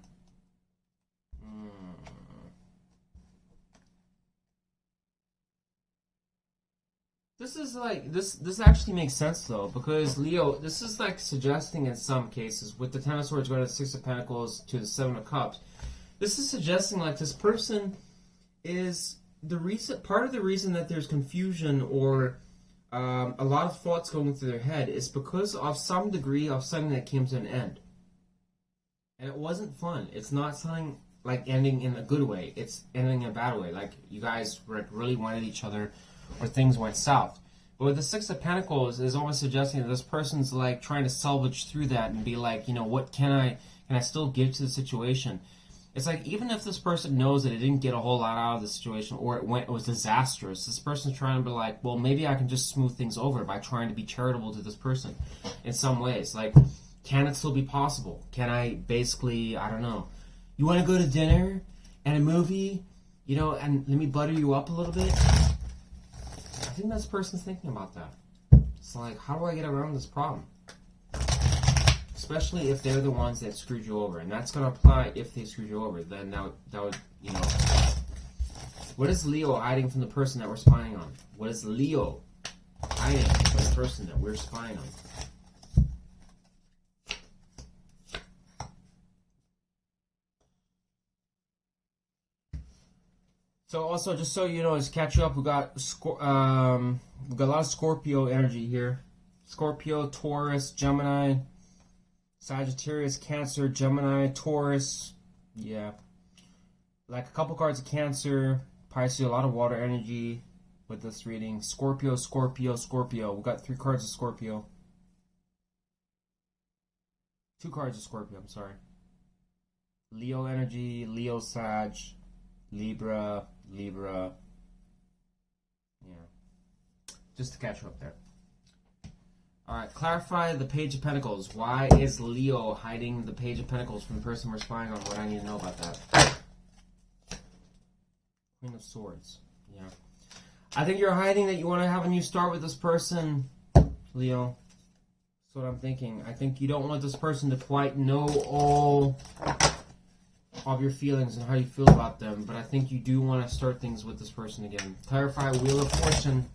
This is like, this actually makes sense though, because Leo, this is like suggesting in some cases, with the 10 of Swords going to the 6 of Pentacles to the 7 of Cups, this is suggesting like this person is part of the reason that there's confusion or a lot of thoughts going through their head is because of some degree of something that came to an end. And it wasn't fun. It's not something like ending in a good way. It's ending in a bad way. Like you guys really wanted each other or things went south. But with the 6 of Pentacles is almost suggesting that this person's like trying to salvage through that and be like, you know, what can I still give to the situation? It's like, even if this person knows that it didn't get a whole lot out of the situation or it was disastrous, this person's trying to be like, well, maybe I can just smooth things over by trying to be charitable to this person in some ways. Like, can it still be possible? Can I basically, I don't know, you want to go to dinner and a movie, you know, and let me butter you up a little bit? I think this person's thinking about that. It's like, how do I get around this problem? Especially if they're the ones that screwed you over. And that's going to apply if they screwed you over. Then that would, you know. What is Leo hiding from the person that we're spying on? What is Leo hiding from the person that we're spying on? So also, just so you know, to catch you up, we got a lot of Scorpio energy here. Scorpio, Taurus, Gemini, Sagittarius, Cancer, Gemini, Taurus, Yeah. Like a couple cards of Cancer, Pisces, a lot of water energy with this reading. Scorpio, Scorpio, Scorpio. We got 3 cards of Scorpio. 2 cards of Scorpio, I'm sorry. Leo energy, Leo, Sag, Libra, Libra. Yeah. Just to catch you up there. Alright, clarify the Page of Pentacles. Why is Leo hiding the Page of Pentacles from the person we're spying on? What I need to know about that. Queen of Swords. Yeah. I think you're hiding that you want to have a new start with this person, Leo. That's what I'm thinking. I think you don't want this person to quite know all of your feelings and how you feel about them, but I think you do want to start things with this person again. Clarify Wheel of Fortune.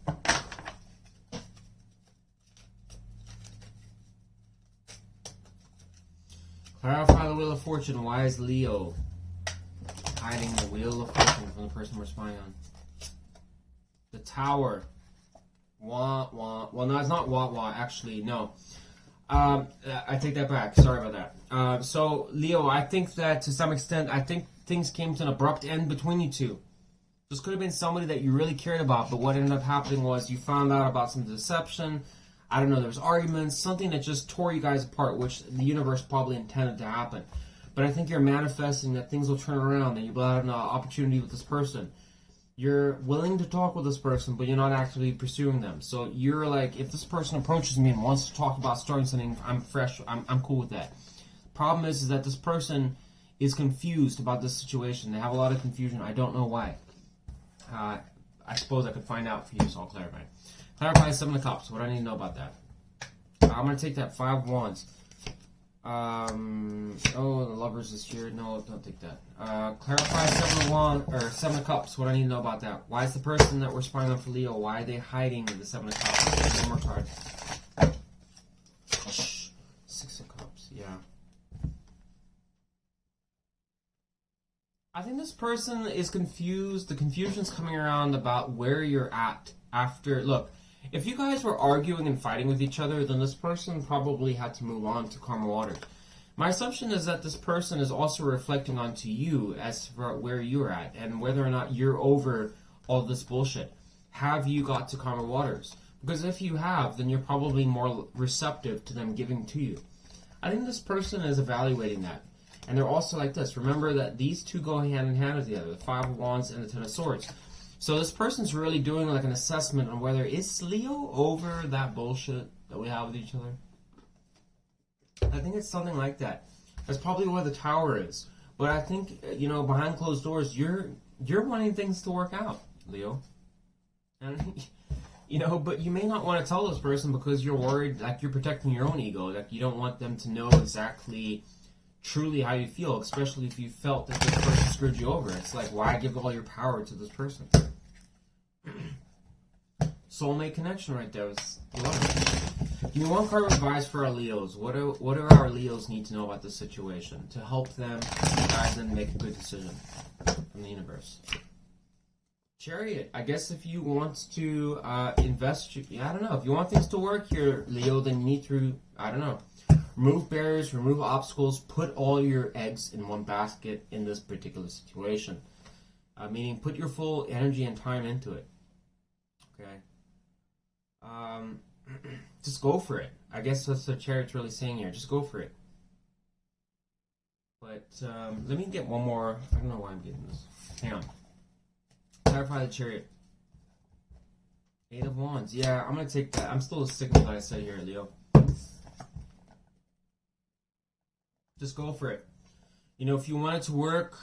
Clarify the Wheel of Fortune. Why is Leo hiding the Wheel of Fortune from the person we're spying on? The Tower. Wah, wah. Well, no, it's not wah, wah. Actually, no. I take that back. Sorry about that. So, Leo, I think that to some extent, I think things came to an abrupt end between you two. This could have been somebody that you really cared about, but what ended up happening was you found out about some deception. I don't know, there was arguments, something that just tore you guys apart, which the universe probably intended to happen. But I think you're manifesting that things will turn around and you'll have an opportunity with this person. You're willing to talk with this person, but you're not actually pursuing them. So you're like, if this person approaches me and wants to talk about starting something, I'm fresh, I'm cool with that. Problem is that this person is confused about this situation. They have a lot of confusion. I don't know why. I suppose I could find out for you, so I'll clarify. Clarify 7 of Cups. What do I need to know about that? I'm going to take that 5 of Wands. Oh, the Lovers is here. No, don't take that. Clarify 7 of Cups. What do I need to know about that? Why is the person that we're spying on for Leo, why are they hiding the 7 of Cups? One more card. 6 of Cups. Yeah. I think this person is confused. The confusion's coming around about where you're at after. Look, if you guys were arguing and fighting with each other, then this person probably had to move on to calmer waters. My assumption is that this person is also reflecting onto you as for where you're at and whether or not you're over all this bullshit. Have you got to calmer waters? Because if you have, then you're probably more receptive to them giving to you. I think this person is evaluating that. And they're also like this. Remember that these two go hand in hand with the other, the 5 of Wands and the 10 of Swords. So this person's really doing like an assessment on whether is Leo over that bullshit that we have with each other. I think it's something like that. That's probably where the Tower is. But I think, behind closed doors, you're wanting things to work out, Leo. And, but you may not want to tell this person because you're worried, like you're protecting your own ego. Like you don't want them to know exactly truly how you feel, especially if you felt that this person screwed you over. It's like, why give all your power to this person? Soulmate connection right there. Give me one card of advice for our Leos. What do our Leos need to know about this situation to help them guide them make a good decision from the universe? Chariot. I guess if you want to invest, I don't know. If you want things to work here, Leo, then you need to, I don't know, remove barriers, remove obstacles, put all your eggs in one basket in this particular situation. Meaning put your full energy and time into it. Okay? Just go for it. I guess that's what Chariot's really saying here. Just go for it. But let me get one more. I don't know why I'm getting this. Hang on. Clarify the Chariot. 8 of Wands. Yeah, I'm going to take that. I'm still sticking with what I said here, Leo. Just go for it. If you want it to work,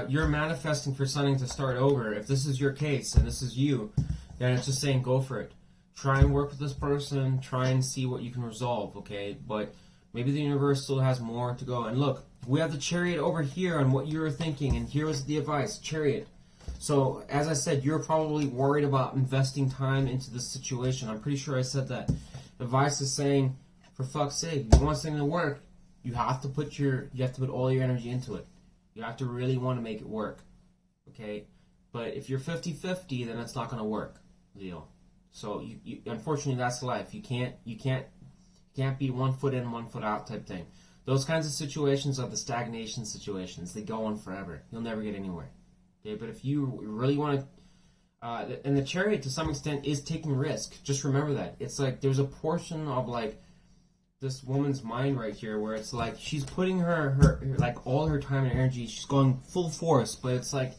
you're manifesting for something to start over. If this is your case and this is you, then it's just saying go for it. Try and work with this person. Try and see what you can resolve, okay? But maybe the universe still has more to go. And look, we have the Chariot over here on what you're thinking, and here is the advice, Chariot. So, as I said, you're probably worried about investing time into this situation. I'm pretty sure I said that. Advice is saying, for fuck's sake, if you want something to work, you have to put all your energy into it. You have to really want to make it work, okay? But if you're 50-50, then it's not going to work, Leo. So you unfortunately, that's life. You can't be 1 foot in, 1 foot out type thing. Those kinds of situations are the stagnation situations. They go on forever. You'll never get anywhere. Okay, but if you really want to, and the Chariot to some extent is taking risk. Just remember that. It's like there's a portion of like this woman's mind right here where it's like she's putting her like all her time and energy. She's going full force, but it's like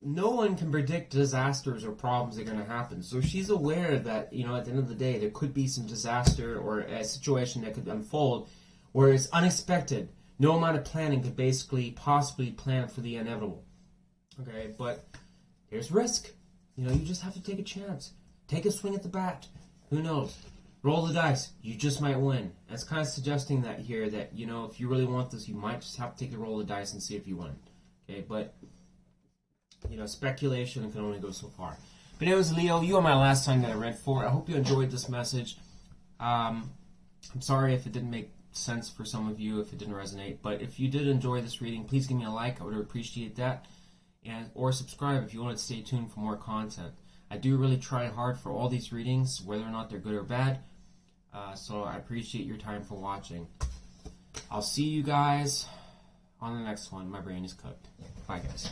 no one can predict disasters or problems that are going to happen. So she's aware that, you know, at the end of the day, there could be some disaster or a situation that could unfold where it's unexpected. No amount of planning could basically possibly plan for the inevitable. Okay, but there's risk. You know, you just have to take a chance. Take a swing at the bat. Who knows? Roll the dice. You just might win. That's kind of suggesting that here that, you know, if you really want this, you might just have to take the roll of the dice and see if you win. Okay, but you know, speculation can only go so far. But anyways, Leo, you are my last sign that I read for. I hope you enjoyed this message. I'm sorry if it didn't make sense for some of you, if it didn't resonate. But if you did enjoy this reading, please give me a like. I would appreciate that. And or subscribe if you want to stay tuned for more content. I do really try hard for all these readings, whether or not they're good or bad. So I appreciate your time for watching. I'll see you guys on the next one. My brain is cooked. Bye, guys.